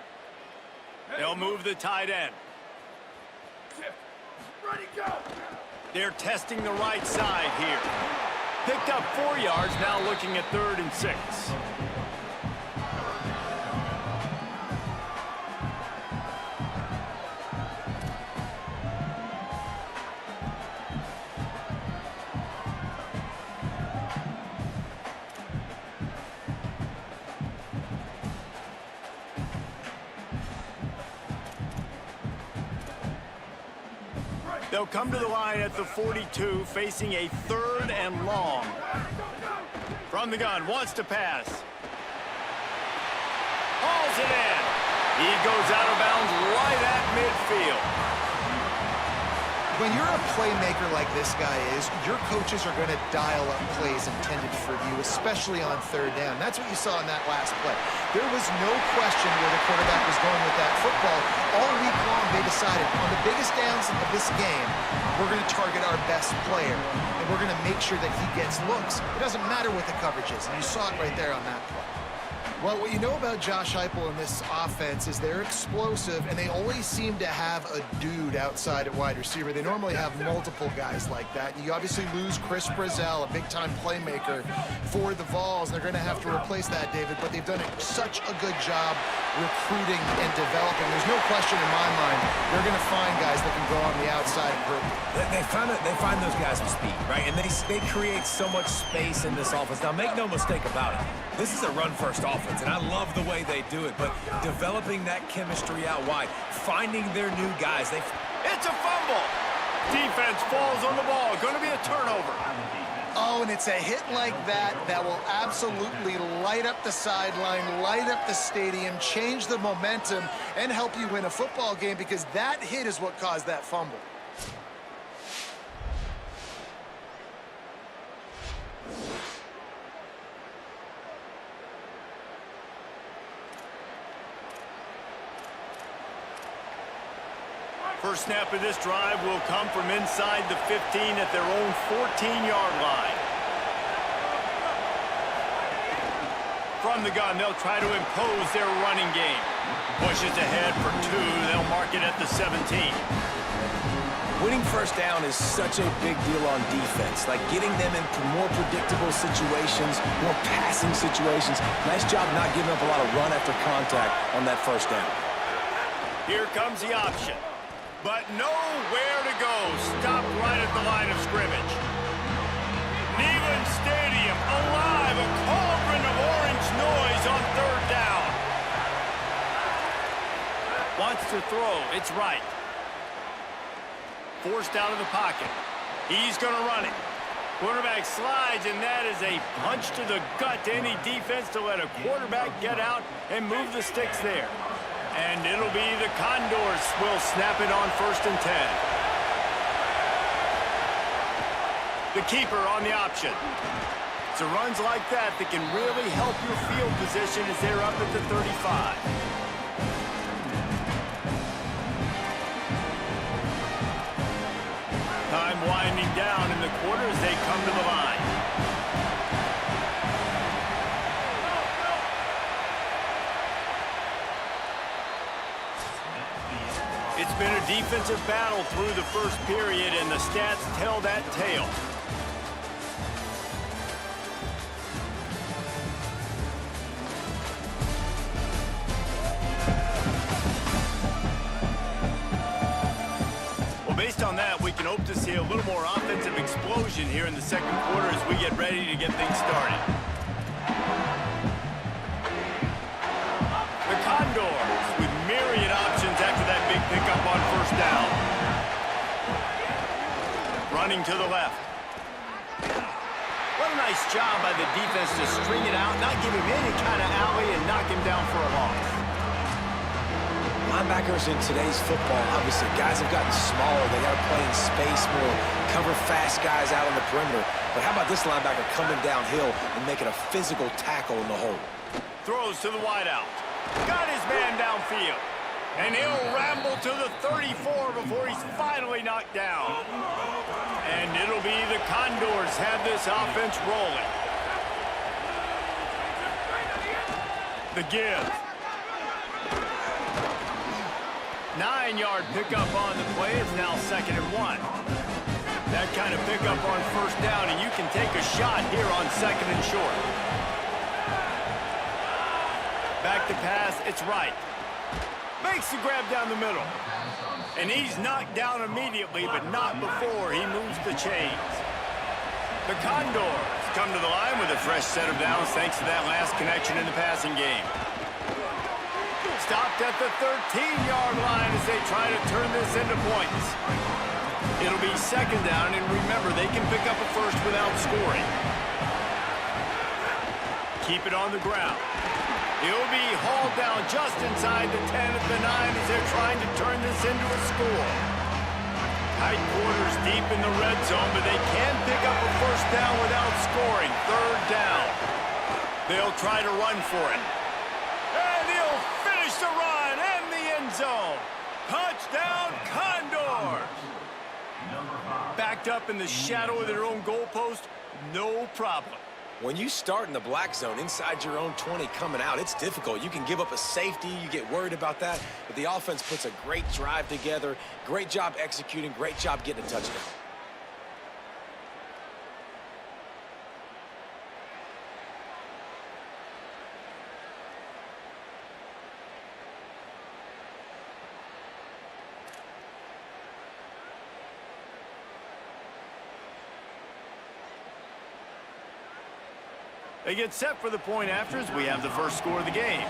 They'll move the tight end. Shift. Ready, go. They're testing the right side here. Picked up 4 yards, now looking at 3rd and 6. They'll come to the line at the 42, facing a 3rd and long. From the gun, wants to pass. Hauls it in. He goes out of bounds right at midfield. When you're a playmaker like this guy is, your coaches are going to dial up plays intended for you, especially on 3rd down. That's what you saw in that last play. There was no question where the quarterback was going with that football. All week long, they decided, on the biggest downs of this game, we're going to target our best player, and we're going to make sure that he gets looks. It doesn't matter what the coverage is, and you saw it right there on that play. Well, what you know about Josh Heupel in this offense is they're explosive, and they always seem to have a dude outside at wide receiver. They normally have multiple guys like that. You obviously lose Chris Brazzell, a big-time playmaker for the Vols. They're going to have to replace that, David, but they've done such a good job recruiting and developing. There's no question in my mind they're going to find guys that can go on the outside and hurt. They find those guys with speed, right? And they create so much space in this offense. Now, make no mistake about it. This is a run-first offense, and I love the way they do it, but developing that chemistry out wide, finding their new guys. It's a fumble. Defense falls on the ball. Going to be a turnover. Oh, and it's a hit like that that will absolutely light up the sideline, light up the stadium, change the momentum, and help you win a football game, because that hit is what caused that fumble. First snap of this drive will come from inside the 15 at their own 14-yard line. From the gun, they'll try to impose their running game. Pushes ahead for 2. They'll mark it at the 17. Winning first down is such a big deal on defense, like getting them into more predictable situations, more passing situations. Nice job not giving up a lot of run after contact on that first down. Here comes the option. But nowhere to go. Stopped right at the line of scrimmage. Neyland Stadium alive. A cauldron of orange noise on 3rd down. Wants to throw. It's right. Forced out of the pocket. He's going to run it. Quarterback slides, and that is a punch to the gut to any defense to let a quarterback get out and move the sticks there. And it'll be the Condors will snap it on 1st and 10. The keeper on the option. So runs like that can really help your field position as they're up at the 35. Time winding down in the quarter as they come to the line. It's been a defensive battle through the first period, and the stats tell that tale. Well, based on that, we can hope to see a little more offensive explosion here in the 2nd quarter as we get ready to get things started. The Condors with myriad options after that big pickup on 1st down. Running to the left. What a nice job by the defense to string it out, not give him any kind of alley, and knock him down for a loss. linebackers in today's football, obviously, guys have gotten smaller. They got to play in space more, cover fast guys out on the perimeter. But how about this linebacker coming downhill and making a physical tackle in the hole? Throws to the wideout. Got his man downfield. And he'll ramble to the 34 before he's finally knocked down. And it'll be the Condors have this offense rolling. The give. 9-yard pickup on the play. It's now 2nd and 1. That kind of pickup on 1st down, and you can take a shot here on 2nd and short. Back to pass, it's right. Makes the grab down the middle. And he's knocked down immediately, but not before he moves the chains. The Condors come to the line with a fresh set of downs thanks to that last connection in the passing game. Stopped at the 13-yard line as they try to turn this into points. It'll be 2nd down, and remember, they can pick up a first without scoring. Keep it on the ground. He'll be hauled down just inside the 10 at the 9 as they're trying to turn this into a score. Tight quarters deep in the red zone, but they can pick up a first down without scoring. 3rd down. They'll try to run for it. And he'll finish the run and the end zone. Touchdown, Condors! Backed up in the shadow of their own goalpost, no problem. When you start in the black zone inside your own 20 coming out, it's difficult. You can give up a safety. You get worried about that. But the offense puts a great drive together. Great job executing. Great job getting a touchdown. They get set for the point after as we have the first score of the game.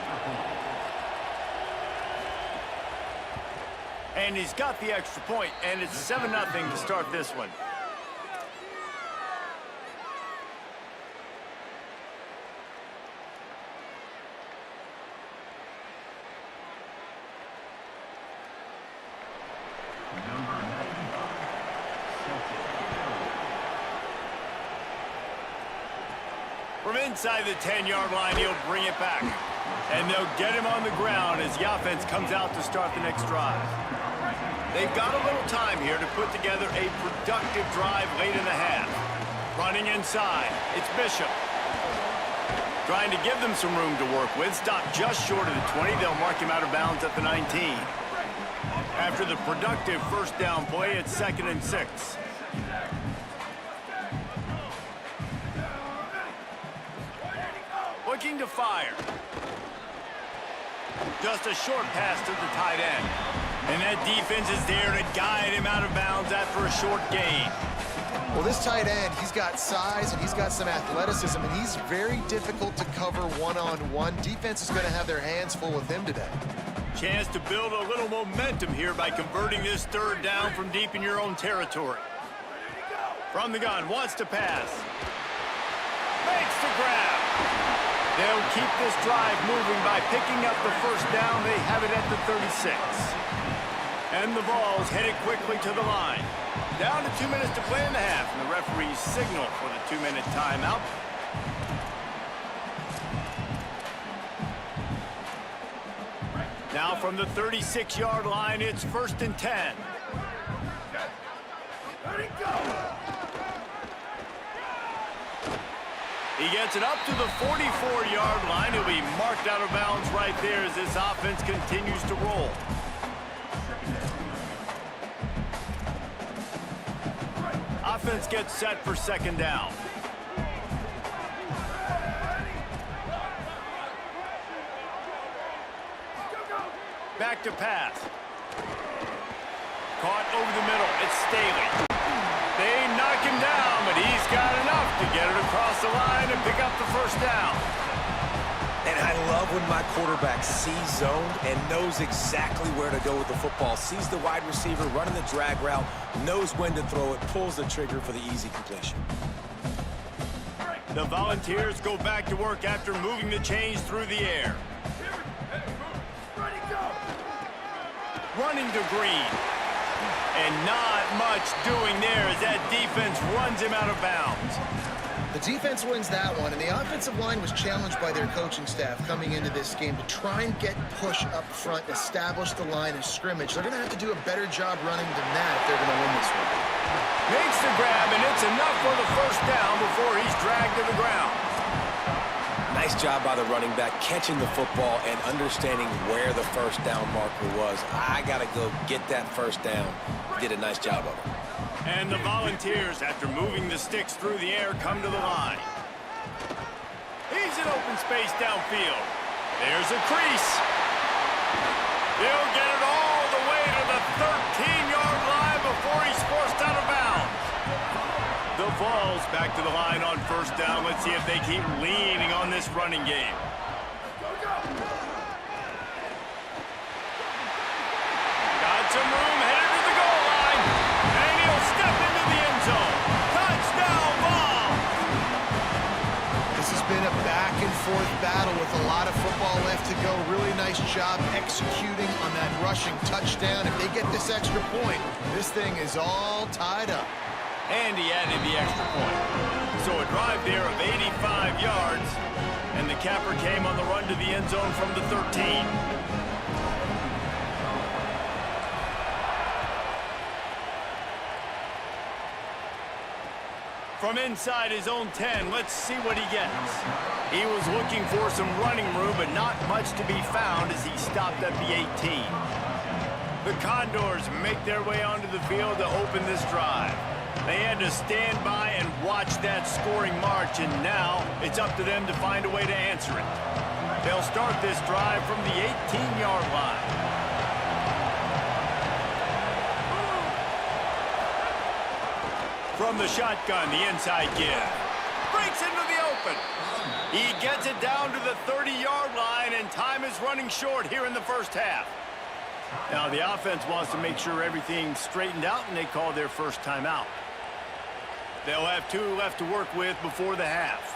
And he's got the extra point, and it's 7-0 to start this one. From inside the 10-yard line, he'll bring it back. And they'll get him on the ground as the offense comes out to start the next drive. They've got a little time here to put together a productive drive late in the half. Running inside, it's Bishop. Trying to give them some room to work with. Stopped just short of the 20. They'll mark him out of bounds at the 19. After the productive first down play, it's 2nd and 6. Looking to fire. Just a short pass to the tight end. And that defense is there to guide him out of bounds after a short gain. Well, this tight end, he's got size and he's got some athleticism, and he's very difficult to cover one-on-one. Defense is going to have their hands full with him today. Chance to build a little momentum here by converting this 3rd down from deep in your own territory. From the gun, wants to pass. Makes the grab. They'll keep this drive moving by picking up the first down. They have it at the 36. And the ball's headed quickly to the line. Down to 2 minutes to play in the half, and the referee's signal for the 2-minute timeout. Now from the 36-yard line, it's 1st and 10. Let it go! He gets it up to the 44-yard line. He'll be marked out of bounds right there as this offense continues to roll. Offense gets set for 2nd down. Back to pass. Caught over the middle. It's Staley. They knock him down, but he's got enough to get it across the line and pick up the first down. And I love when my quarterback sees zoned and knows exactly where to go with the football. Sees the wide receiver running the drag route, knows when to throw it, pulls the trigger for the easy completion. The Volunteers go back to work after moving the chains through the air. running to green. And not much doing there as that defense runs him out of bounds. The defense wins that one, and the offensive line was challenged by their coaching staff coming into this game to try and get push up front, establish the line of scrimmage. They're going to have to do a better job running than that if they're going to win this one. Makes the grab, and it's enough for the first down before he's dragged to the ground. Nice job by the running back catching the football and understanding where the first down marker was. I got to go get that first down. Did a nice job of it. And the Volunteers, after moving the sticks through the air, come to the line. He's in open space downfield. There's a crease. He'll get it all the way to the 13-yard line before he's forced out of bounds. The Vols back to the line on first down. Let's see if they keep leaning on this running game. Got some room, headed to the goal line. And he'll step into the end zone. Touchdown, Vols! This has been a back-and-forth battle with a lot of football left to go. Really nice job executing on that rushing touchdown. If they get this extra point, this thing is all tied up. And he added the extra point. So a drive there of 85 yards. And the capper came on the run to the end zone from the 13. From inside his own 10, let's see what he gets. He was looking for some running room, but not much to be found as he stopped at the 18. The Condors make their way onto the field to open this drive. They had to stand by and watch that scoring march, and now it's up to them to find a way to answer it. They'll start this drive from the 18-yard line. From the shotgun, the inside give. Breaks into the open. He gets it down to the 30-yard line, and time is running short here in the first half. Now the offense wants to make sure everything's straightened out, and they call their first timeout. They'll have 2 left to work with before the half.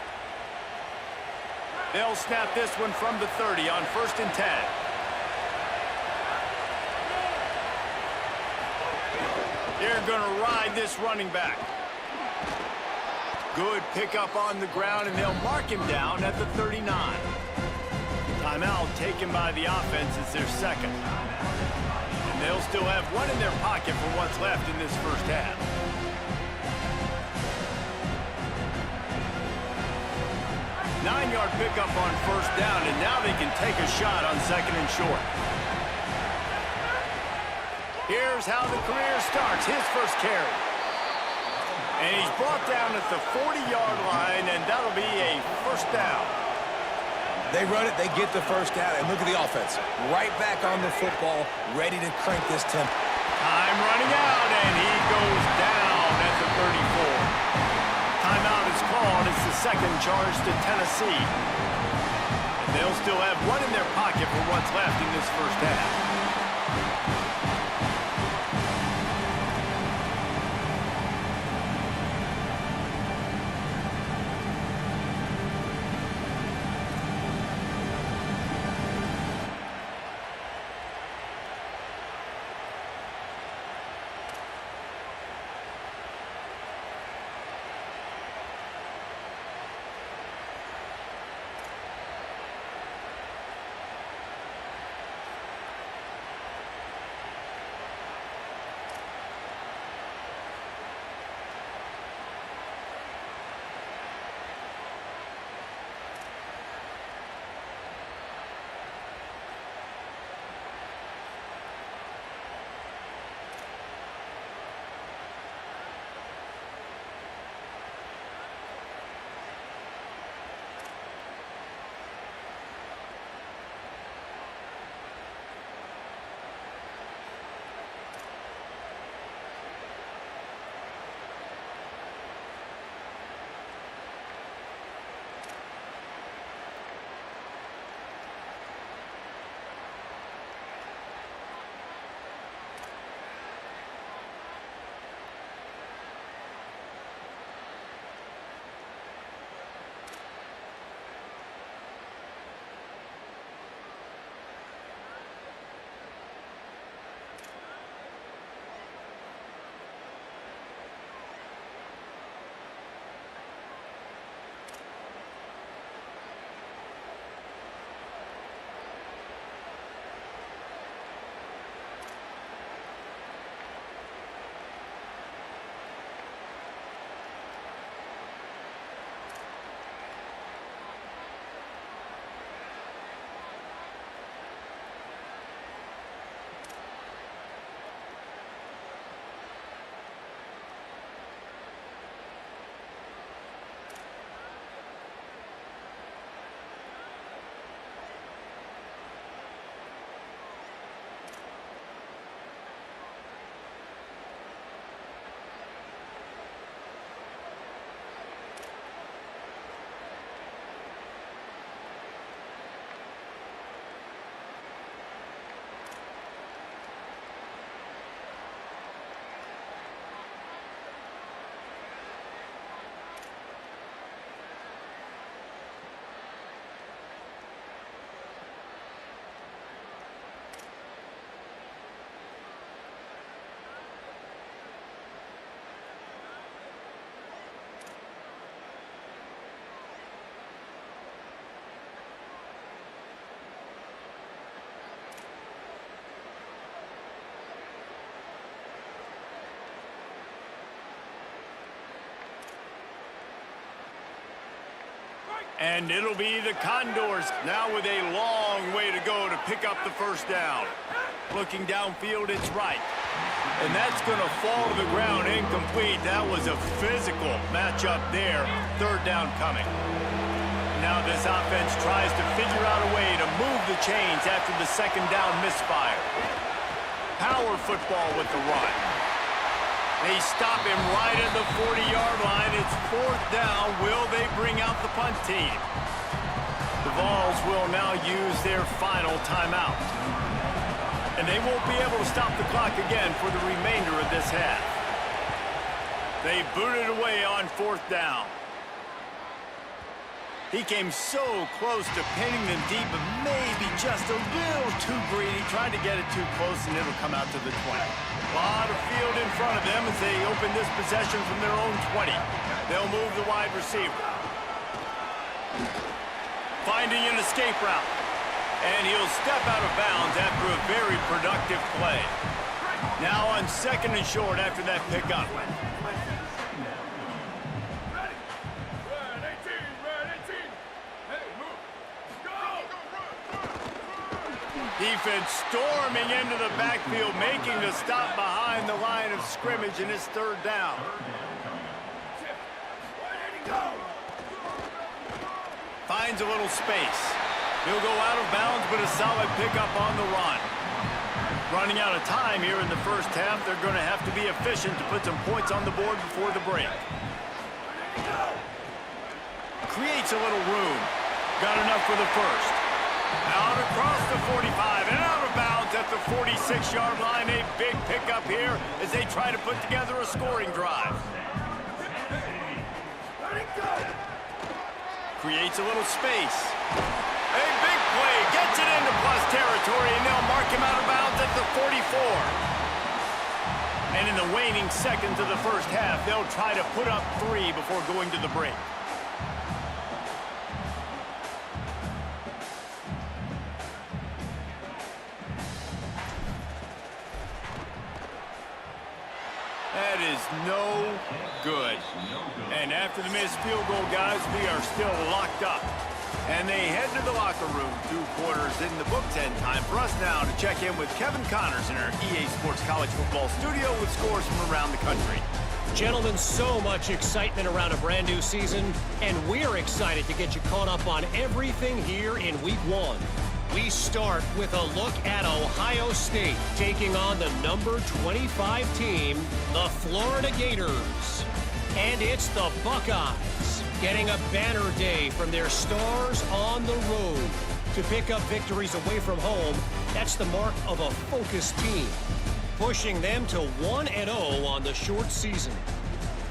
They'll snap this one from the 30 on 1st and 10. They're going to ride this running back. Good pickup on the ground, and they'll mark him down at the 39. Timeout taken by the offense. It's their second. And they'll still have one in their pocket for what's left in this first half. Nine-yard pickup on first down, and now they can take a shot on 2nd and short. Here's how the career starts, his first carry. And he's brought down at the 40-yard line, and that'll be a first down. They run it, they get the first down, and look at the offense. Right back on the football, ready to crank this tempo. Time running out, and he goes down at the 34. Timeout is called. It's the second charge to Tennessee. And they'll still have one in their pocket for what's left in this first half. And it'll be the Condors now with a long way to go to pick up the first down. Looking downfield, it's right. And that's going to fall to the ground incomplete. That was a physical matchup there. Third down coming. Now this offense tries to figure out a way to move the chains after the second down misfire. Power football with the run. They stop him right at the 40-yard line. It's fourth down. Will they bring out the punt team? The Vols will now use their final timeout. And they won't be able to stop the clock again for the remainder of this half. They booted away on fourth down. He came so close to pinning them deep, but maybe just a little too greedy. Tried to get it too close, and it'll come out to the 20. A lot of field in front of them as they open this possession from their own 20. They'll move the wide receiver. Finding an escape route. And he'll step out of bounds after a very productive play. Now on second and short after that pickup. Defense storming into the backfield, making the stop behind the line of scrimmage, and it's third down. Finds a little space. He'll go out of bounds, but a solid pickup on the run. Running out of time here in the first half. They're going to have to be efficient to put some points on the board before the break. Creates a little room. Got enough for the first. Out across the 45 and out of bounds at the 46-yard line. A big pickup here as they try to put together a scoring drive. Creates a little space. A big play. Gets it into plus territory, and they'll mark him out of bounds at the 44. And in the waning seconds of the first half, they'll try to put up 3 before going to the break. That is no good. And after the missed field goal, guys, we are still locked up. And they head to the locker room. 2 quarters in the books, and time for us now to check in with Kevin Connors in our EA Sports College Football studio with scores from around the country. Gentlemen, so much excitement around a brand new season, and we're excited to get you caught up on everything here in Week 1. We start with a look at Ohio State taking on the number 25 team, the Florida Gators. And it's the Buckeyes getting a banner day from their stars on the road. To pick up victories away from home, that's the mark of a focused team, pushing them to 1-0 on the short season.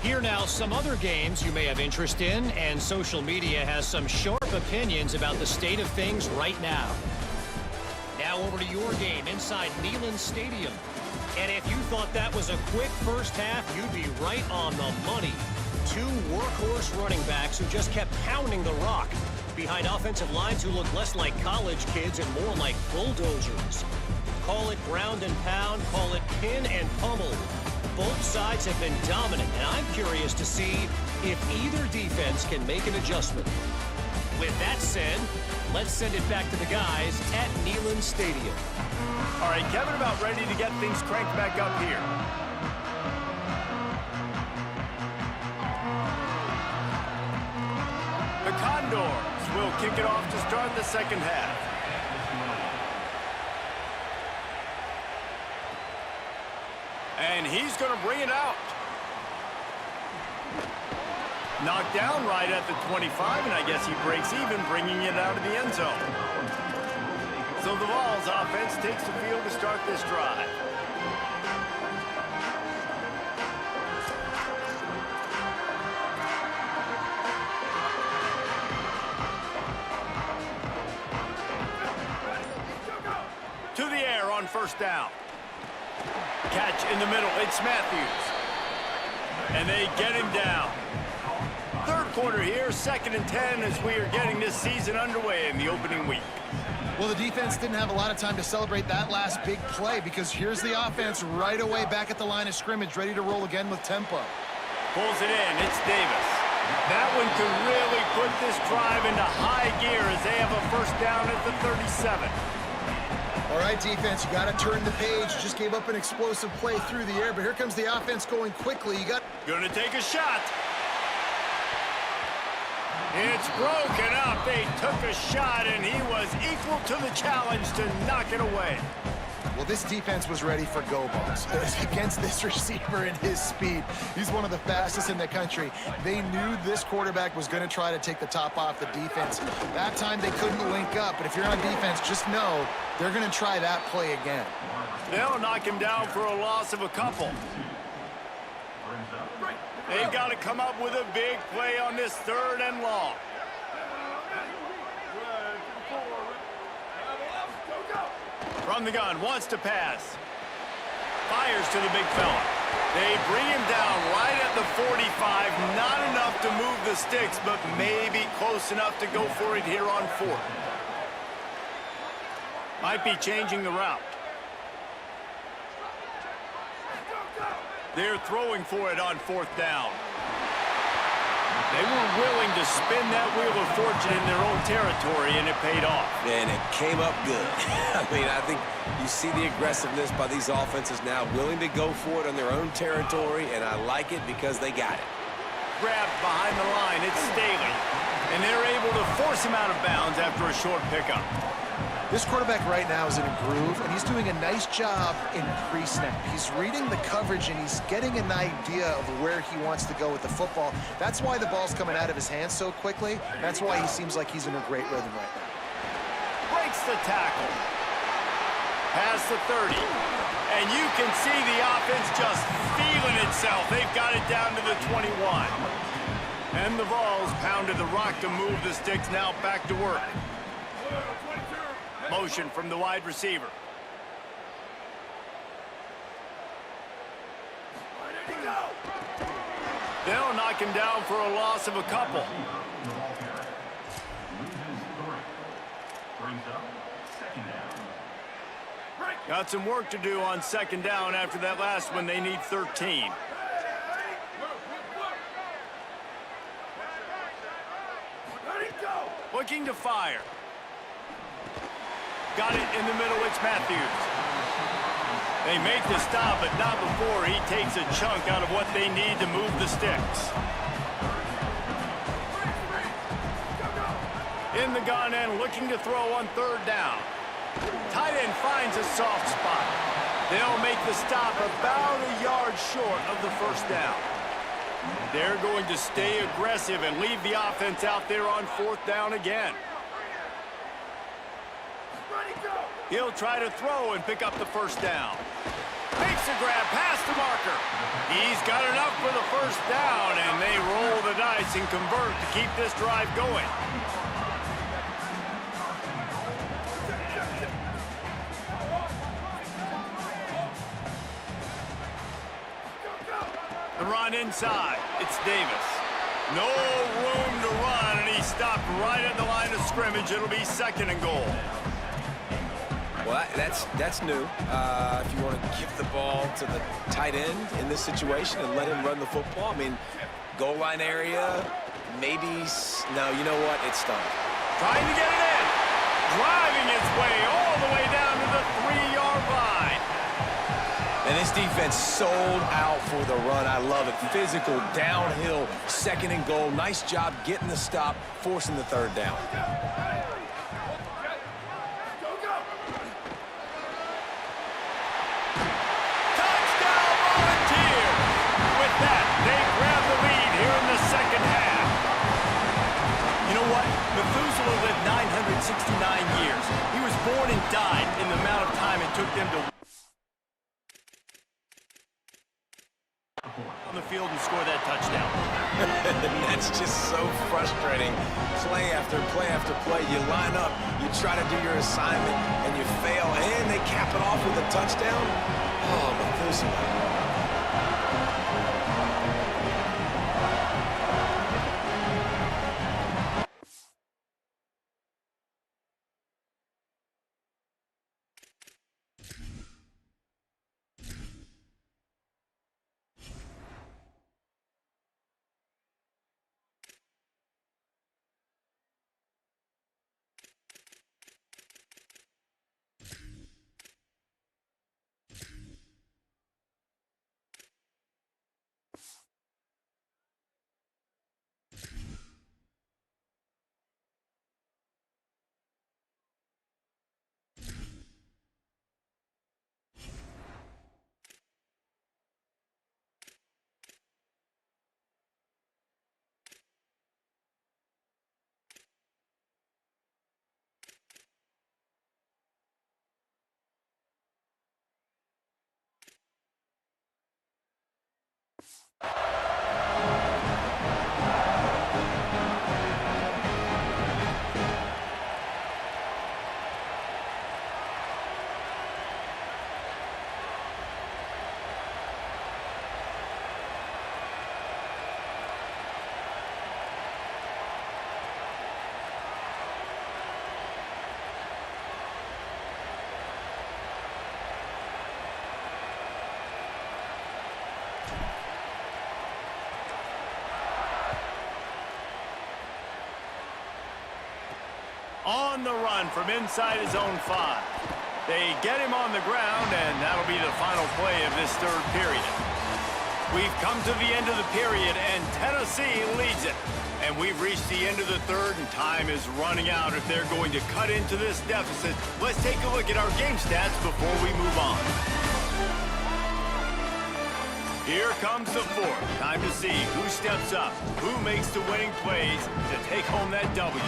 Here now, some other games you may have interest in, and social media has some sharp opinions about the state of things right now. Now over to your game inside Neyland Stadium. And if you thought that was a quick first half, you'd be right on the money. 2 workhorse running backs who just kept pounding the rock behind offensive lines who look less like college kids and more like bulldozers. Call it ground and pound, call it pin and pummel. Both sides have been dominant, and I'm curious to see if either defense can make an adjustment. With that said, let's send it back to the guys at Neyland Stadium. All right, Kevin, about ready to get things cranked back up here. The Condors will kick it off to start the second half. And he's going to bring it out. Knocked down right at the 25, and I guess he breaks even, bringing it out of the end zone. So the Vols offense takes the field to start this drive. To the air on first down. Catch in the middle, it's Matthews. And they get him down. Third quarter here, 2nd and 10 as we are getting this season underway in the opening week. Well, the defense didn't have a lot of time to celebrate that last big play because here's the offense right away back at the line of scrimmage, ready to roll again with tempo. Pulls it in, it's Davis. That one could really put put this drive into high gear as they have a first down at the 37. All right, defense, you got to turn the page. You just gave up an explosive play through the air, but here comes the offense going quickly. You got... Gonna take a shot. It's broken up. They took a shot, and he was equal to the challenge to knock it away. Well, this defense was ready for go balls against this receiver and his speed. He's one of the fastest in the country. They knew this quarterback was going to try to take the top off the defense. That time they couldn't link up, but if you're on defense, just know they're going to try that play again. They'll knock him down for a loss of a couple. They've got to come up with a big play on this 3rd and long. From the gun, wants to pass. Fires to the big fella. They bring him down right at the 45. Not enough to move the sticks, but maybe close enough to go for it here on 4th. Might be changing the route. They're throwing for it on 4th down. They were willing to spin that wheel of fortune in their own territory, and it paid off. And it came up good. I mean, I think you see the aggressiveness by these offenses now, willing to go for it on their own territory, and I like it because they got it. Grabbed behind the line, it's Staley. And they're able to force him out of bounds after a short pickup. This quarterback right now is in a groove, and he's doing a nice job in pre-snap. He's reading the coverage, and he's getting an idea of where he wants to go with the football. That's why the ball's coming out of his hands so quickly. That's why he seems like he's in a great rhythm right now. Breaks the tackle. Past the 30. And you can see the offense just feeling itself. They've got it down to the 21. And the Vols pounded the rock to move the sticks, now back to work. Motion from the wide receiver. They'll knock him down for a loss of a couple. Got some work to do on 2nd down after that last one. They need 13. Looking to fire. Got it in the middle, it's Matthews. They make the stop, but not before he takes a chunk out of what they need to move the sticks. In the gun and looking to throw on 3rd down. Tight end finds a soft spot. They'll make the stop about a yard short of the 1st down. They're going to stay aggressive and leave the offense out there on 4th down again. He'll try to throw and pick up the 1st down. Makes a grab past the marker. He's got enough for the 1st down, and they roll the dice and convert to keep this drive going. The run inside. It's Davis. No room to run, and he stopped right at the line of scrimmage. It'll be 2nd and goal. Well, that's new. If you want to give the ball to the tight end in this situation and let him run the football, I mean, goal line area, maybe. No, you know what? It's done. Trying to get it in. Driving his way all the way down to the 3-yard line. And this defense sold out for the run. I love it. Physical, downhill, 2nd and goal. Nice job getting the stop, forcing the 3rd down. Methuselah lived 969 years. He was born and died in the amount of time it took them to on the field and score that touchdown. That's just so frustrating. Play after play after play. You line up, you try to do your assignment, and you fail, and they cap it off with a touchdown. Oh, Methuselah. On the run from inside his own 5. They get him on the ground, and that'll be the final play of this third period. We've come to the end of the period, and Tennessee leads it. And we've reached the end of the third, and time is running out if they're going to cut into this deficit. Let's take a look at our game stats before we move on. Here comes the fourth. Time to see who steps up, who makes the winning plays to take home that W.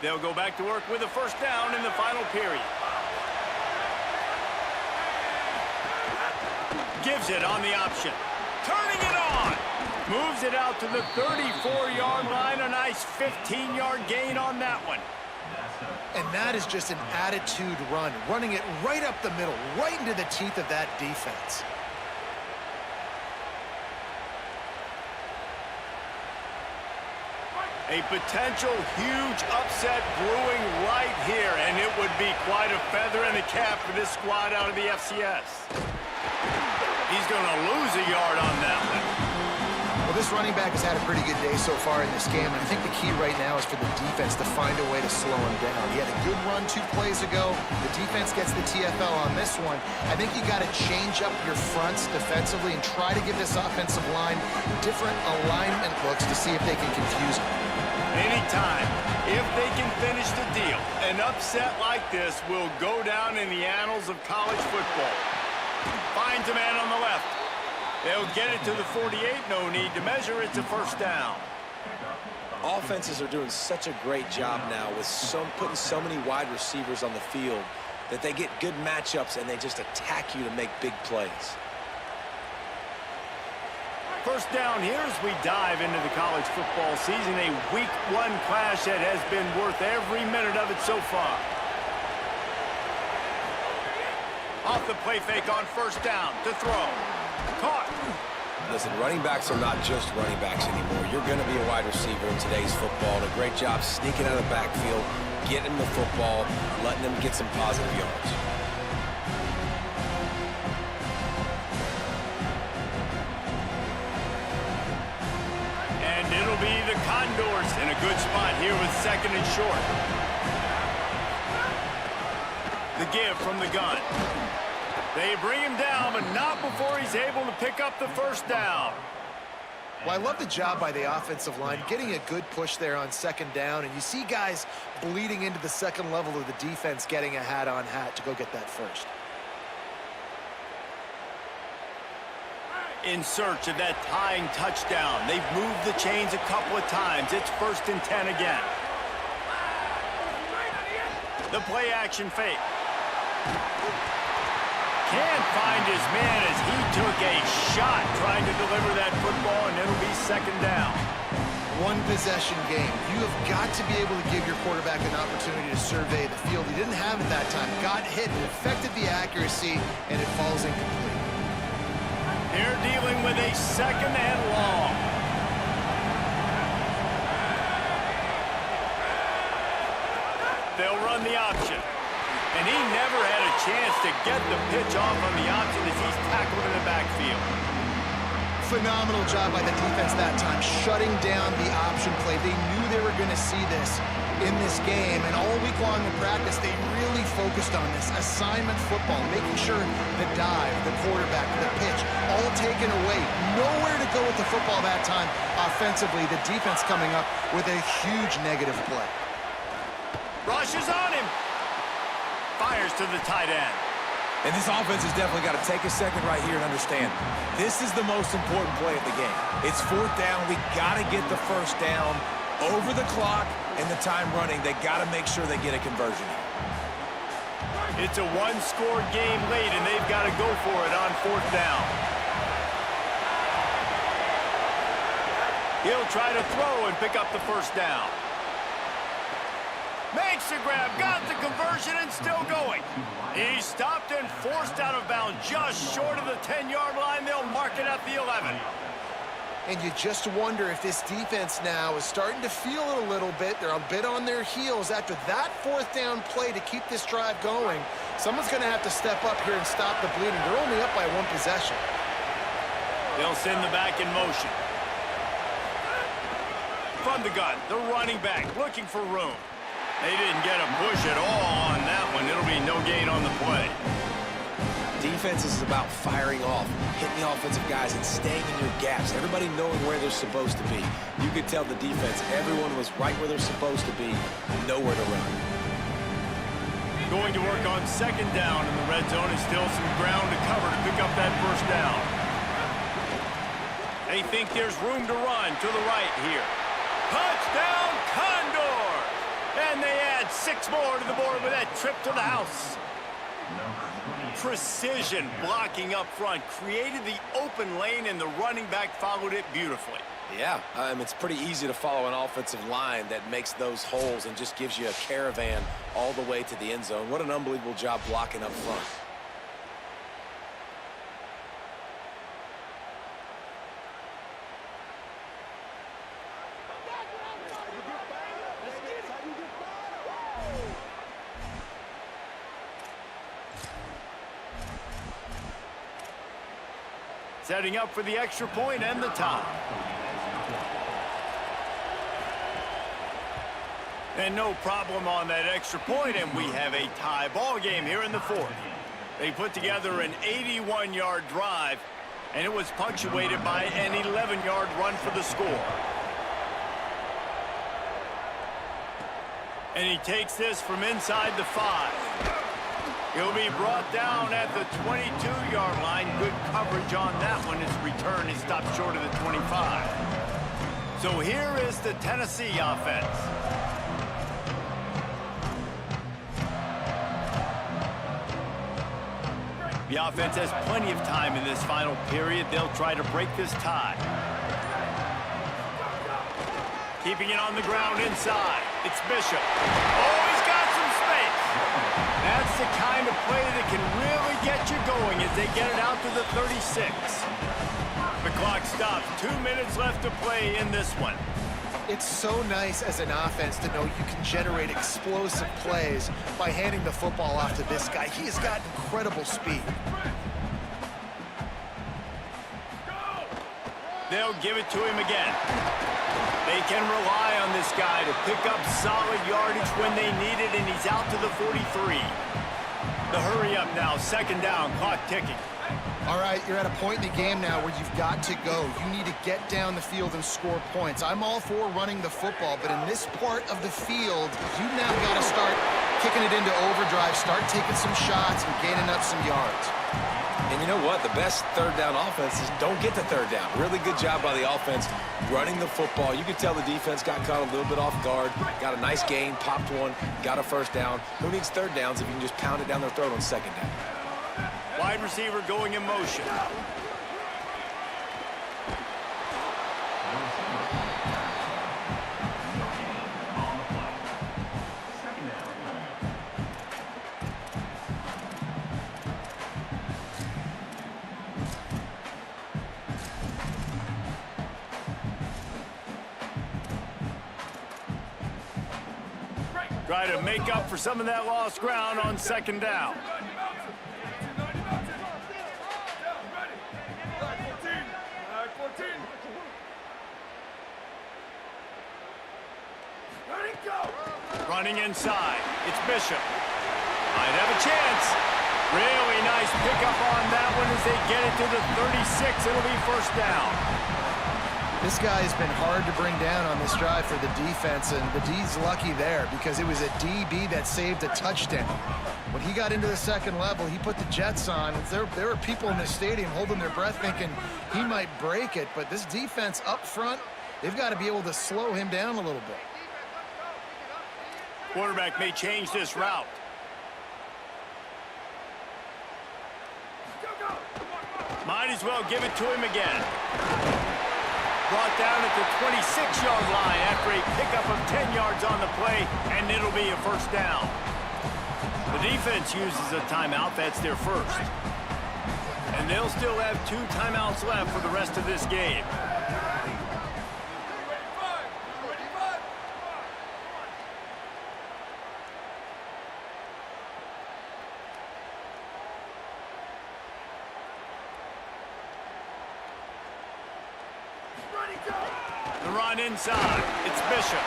They'll go back to work with a first down in the final period. Gives it on the option. Turning it on. Moves it out to the 34-yard line. A nice 15-yard gain on that one. And that is just an attitude run, running it right up the middle, right into the teeth of that defense. A potential huge upset brewing right here, and it would be quite a feather in the cap for this squad out of the FCS. He's going to lose a yard on that one. Well, this running back has had a pretty good day so far in this game, and I think the key right now is for the defense to find a way to slow him down. He had a good run 2 plays ago. The defense gets the TFL on this one. I think you got to change up your fronts defensively and try to give this offensive line different alignment looks to see if they can confuse him. Anytime, if they can finish the deal, an upset like this will go down in the annals of college football. Finds a man on the left. They'll get it to the 48. No need to measure. It's a first down. Offenses are doing such a great job now with putting so many wide receivers on the field that they get good matchups and they just attack you to make big plays. First down here as we dive into the college football season, a week 1 clash that has been worth every minute of it so far. Off the play fake on first down to throw. Caught. Listen, running backs are not just running backs anymore. You're going to be a wide receiver in today's football. And a great job sneaking out of the backfield, getting him the football, letting him get some positive yards. And it'll be the Condors in a good spot here with 2nd and short. The give from the gun. They bring him down, but not before he's able to pick up the first down. Well, I love the job by the offensive line, getting a good push there on 2nd down, and you see guys bleeding into the 2nd level of the defense getting a hat-on-hat to go get that first. In search of that tying touchdown. They've moved the chains a couple of times. It's 1st and 10 again. The play-action fake. Can't find his man as he took a shot trying to deliver that football, and it'll be 2nd down. One possession game. You have got to be able to give your quarterback an opportunity to survey the field. He didn't have it that time. Got hit. It affected the accuracy, and it falls incomplete. They're dealing with a 2nd and long. They'll run the option. And he never had a chance to get the pitch off on the option as he's tackled in the backfield. Phenomenal job by the defense that time, shutting down the option play. They knew they were going to see this in this game, and all week long in practice, they really focused on this assignment football, making sure the dive, the quarterback, the pitch, all taken away. Nowhere to go with the football that time offensively. The defense coming up with a huge negative play. Rushes on him. Fires to the tight end. And this offense has definitely got to take a second right here and understand this is the most important play of the game. It's 4th down. We got to get the first down over the clock and the time running. They got to make sure they get a conversion. It's a one-score game late, and they've got to go for it on 4th down. He'll try to throw and pick up the first down. Makes the grab, got the conversion, and still going. He's stopped and forced out of bounds just short of the 10-yard line. They'll mark it at the 11. And you just wonder if this defense now is starting to feel it a little bit. They're a bit on their heels after that 4th down play to keep this drive going. Someone's going to have to step up here and stop the bleeding. They're only up by 1 possession. They'll send the back in motion. From the gun, the running back looking for room. They didn't get a push at all on that one. It'll be no gain on the play. Defense is about firing off, hitting the offensive guys, and staying in your gaps. Everybody knowing where they're supposed to be. You could tell the defense, everyone was right where they're supposed to be, nowhere to run. Going to work on 2nd down in the red zone, and still some ground to cover to pick up that first down. They think there's room to run to the right here. Touchdown, Condor! And they add 6 more to the board with that trip to the house. Precision blocking up front created the open lane, and the running back followed it beautifully. Yeah, it's pretty easy to follow an offensive line that makes those holes and just gives you a caravan all the way to the end zone. What an unbelievable job blocking up front. Setting up for the extra point and the tie. And no problem on that extra point, and we have a tie ball game here in the 4th. They put together an 81-yard drive, and it was punctuated by an 11-yard run for the score. And he takes this from inside the 5. He'll be brought down at the 22-yard line. Good coverage on that one. His return is stopped short of the 25. So here is the Tennessee offense. The offense has plenty of time in this final period. They'll try to break this tie. Keeping it on the ground inside. It's Bishop. Oh, he's got some space. That's the kind of play that can really get you going as they get it out to the 36. The clock stops. 2 minutes left to play in this one. It's so nice as an offense to know you can generate explosive plays by handing the football off to this guy. He has got incredible speed. They'll give it to him again. They can rely on this guy to pick up solid yardage when they need it, and he's out to the 43. The hurry up now, second down, clock ticking. All right, you're at a point in the game now where you've got to go. You need to get down the field and score points. I'm all for running the football, but in this part of the field, you now got to start kicking it into overdrive, start taking some shots and gaining up some yards. And you know what? The best third down offenses don't get to third down. Really good job by the offense running the football. You could tell the defense got caught a little bit off guard, got a nice gain, popped one, got a first down. Who needs third downs if you can just pound it down their throat on second down? Wide receiver going in motion. Try to make up for some of that lost ground on second down. Running inside, it's Bishop. Might have a chance. Really nice pickup on that one as they get it to the 36. It'll be first down. This guy has been hard to bring down on this drive for the defense, and the D's lucky there because it was a DB that saved a touchdown. When he got into the second level, he put the Jets on. There were people in the stadium holding their breath thinking he might break it, but this defense up front, they've got to be able to slow him down a little bit. Quarterback may change this route. Might as well give it to him again. Brought down at the 26-yard line after a pickup of 10 yards on the play, and it'll be a first down. The defense uses a timeout. That's their first. And they'll still have 2 timeouts left for the rest of this game. The run inside. It's Bishop.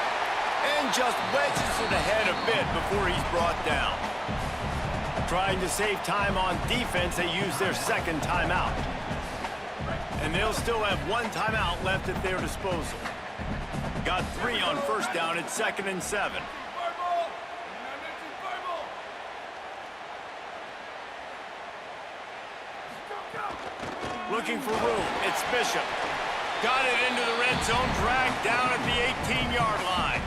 And just wedges it ahead a bit before he's brought down. Trying to save time on defense, they use their second timeout. And they'll still have 1 timeout left at their disposal. Got 3 on first down. It's 2nd and 7. Looking for room. It's Bishop. Got it into the red zone, dragged down at the 18-yard line.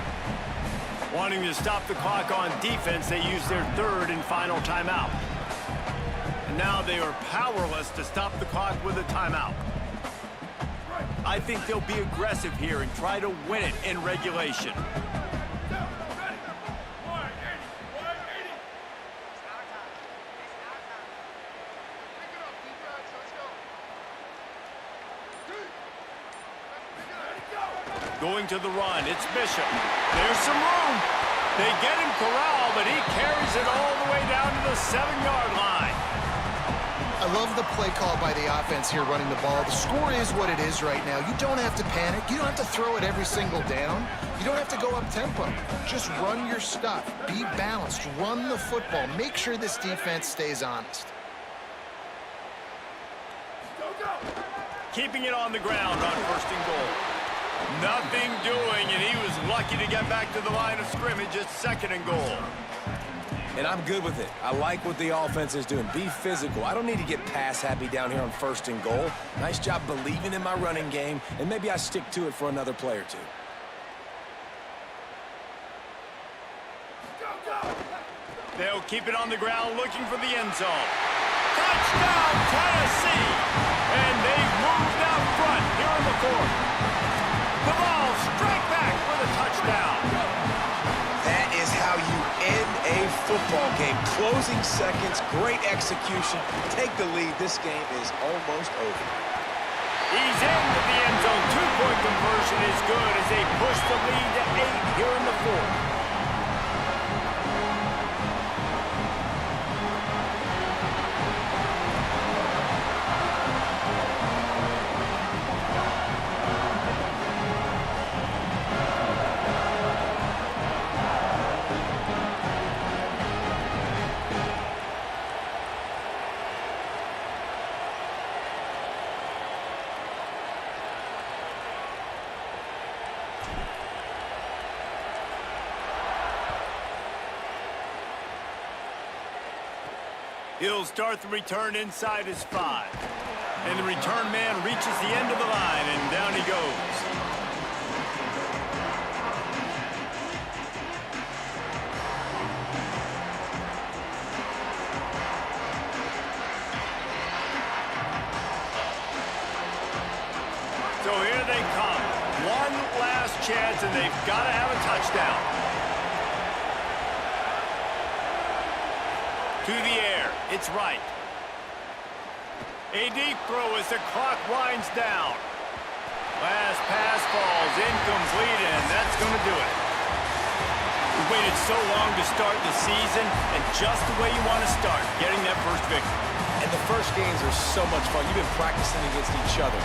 Wanting to stop the clock on defense, they use their 3rd and final timeout. And now they are powerless to stop the clock with a timeout. I think they'll be aggressive here and try to win it in regulation. Going to the run, it's Bishop. There's some room. They get him corralled, but he carries it all the way down to the 7-yard line. I love the play call by the offense here running the ball. The score is what it is right now. You don't have to panic. You don't have to throw it every single down. You don't have to go up tempo. Just run your stuff. Be balanced. Run the football. Make sure this defense stays honest. Keeping it on the ground on 1st and goal. Nothing doing, and he was lucky to get back to the line of scrimmage at 2nd and goal. And I'm good with it. I like what the offense is doing. Be physical. I don't need to get pass happy down here on 1st and goal. Nice job believing in my running game, and maybe I stick to it for another play or 2. They'll keep it on the ground looking for the end zone. Touchdown, Tennessee! And they've moved out front here in the 4th. The ball straight back with a touchdown. That is how you end a football game. Closing seconds, great execution. Take the lead. This game is almost over. He's into the end zone. Two-point conversion is good as they push the lead to 8 here in the fourth. He'll start the return inside his 5. And the return man reaches the end of the line, and down he goes. So here they come. One last chance, and they've got to have a touchdown. To the air. It's right. A deep throw as the clock winds down. Last pass falls incomplete, and that's going to do it. We waited so long to start the season, and just the way you want to start, getting that first victory. And the first games are so much fun. You've been practicing against each other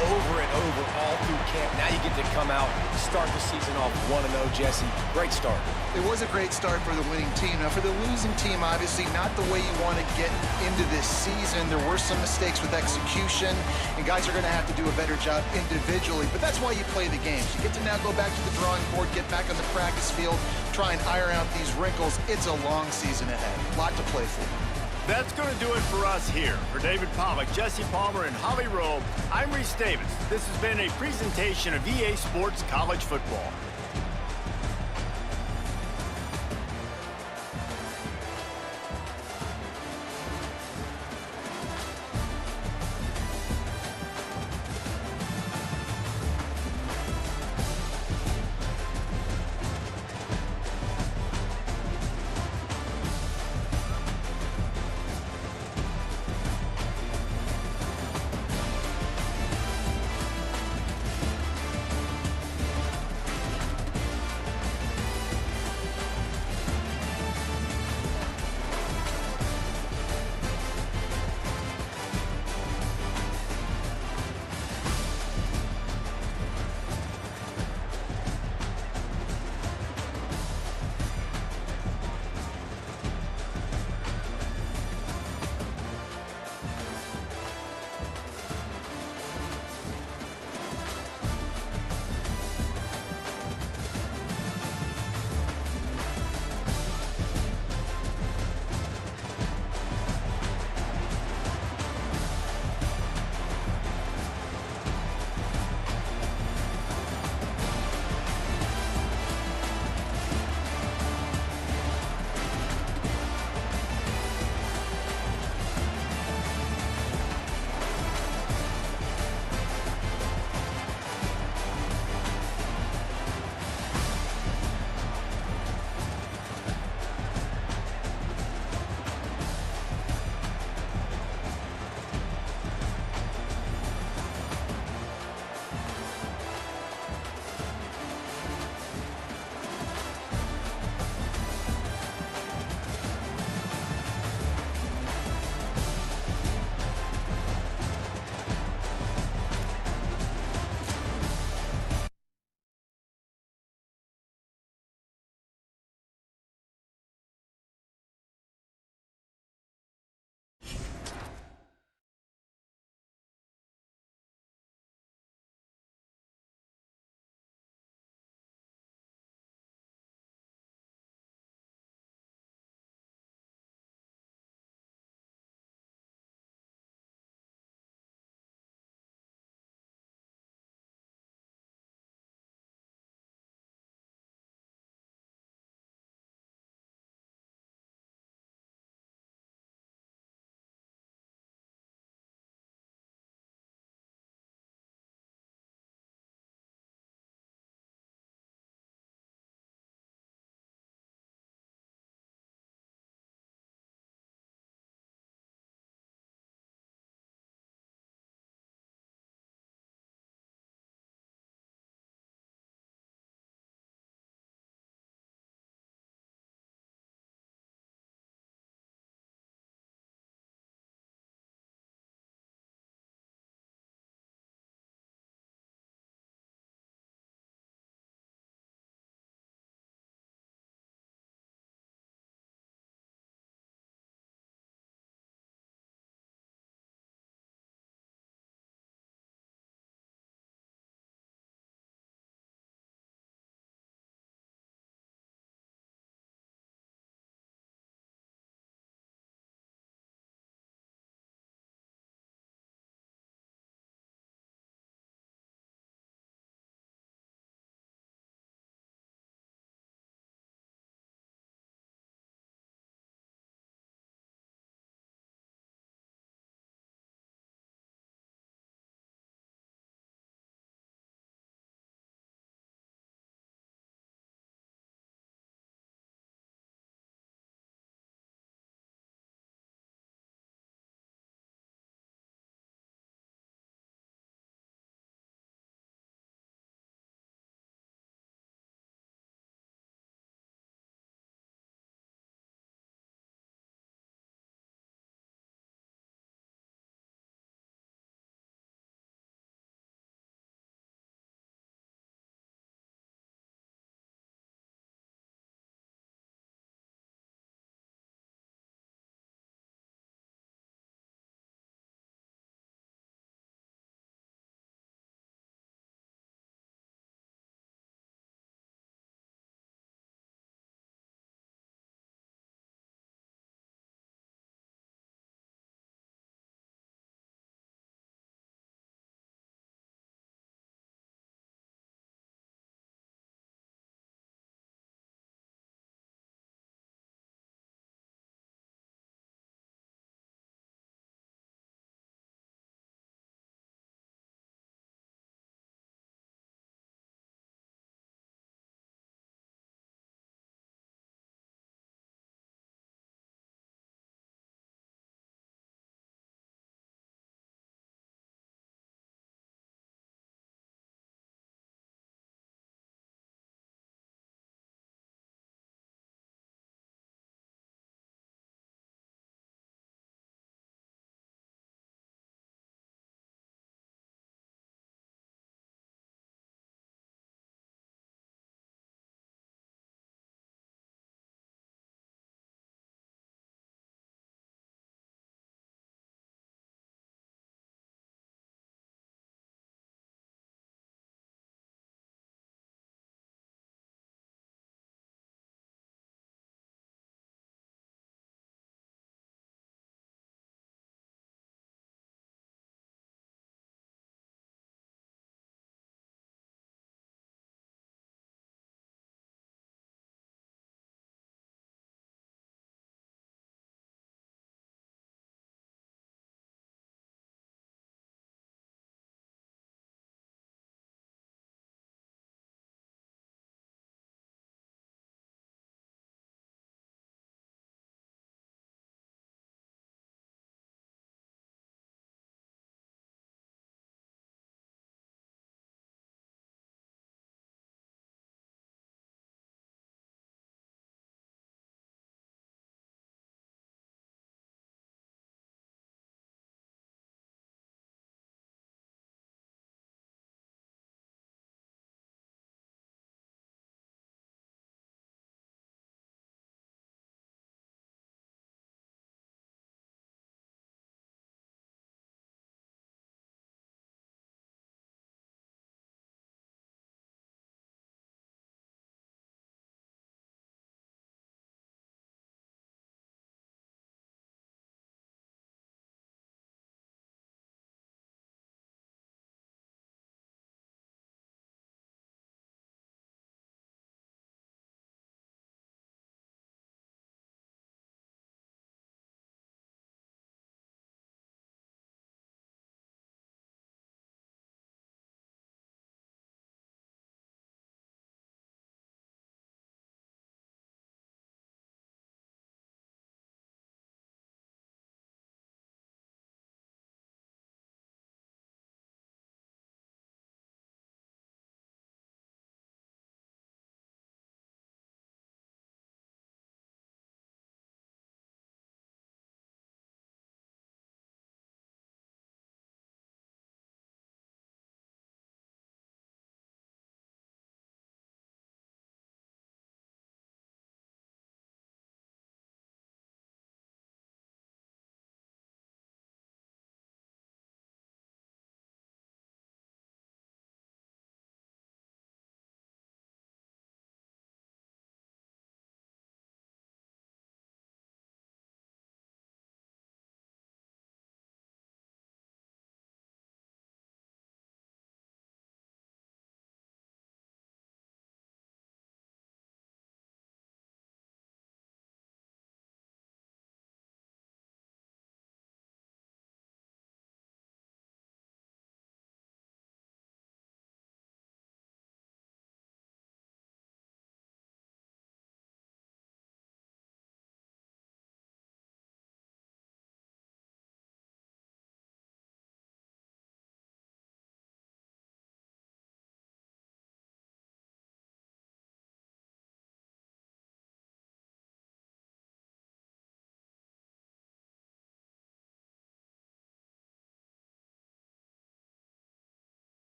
over and over all through camp. Now you get to come out, start the season off 1-0, Jesse. Great start. It was a great start for the winning team. Now, for the losing team, obviously not the way you want to get into this season. There were some mistakes with execution, and guys are going to have to do a better job individually. But that's why you play the games. You get to now go back to the drawing board, get back on the practice field, try and iron out these wrinkles. It's a long season ahead. A lot to play for. That's going to do it for us here. For David Pollack, Jesse Palmer, and Holly Rowe, I'm Reese Davis. This has been a presentation of EA Sports College Football.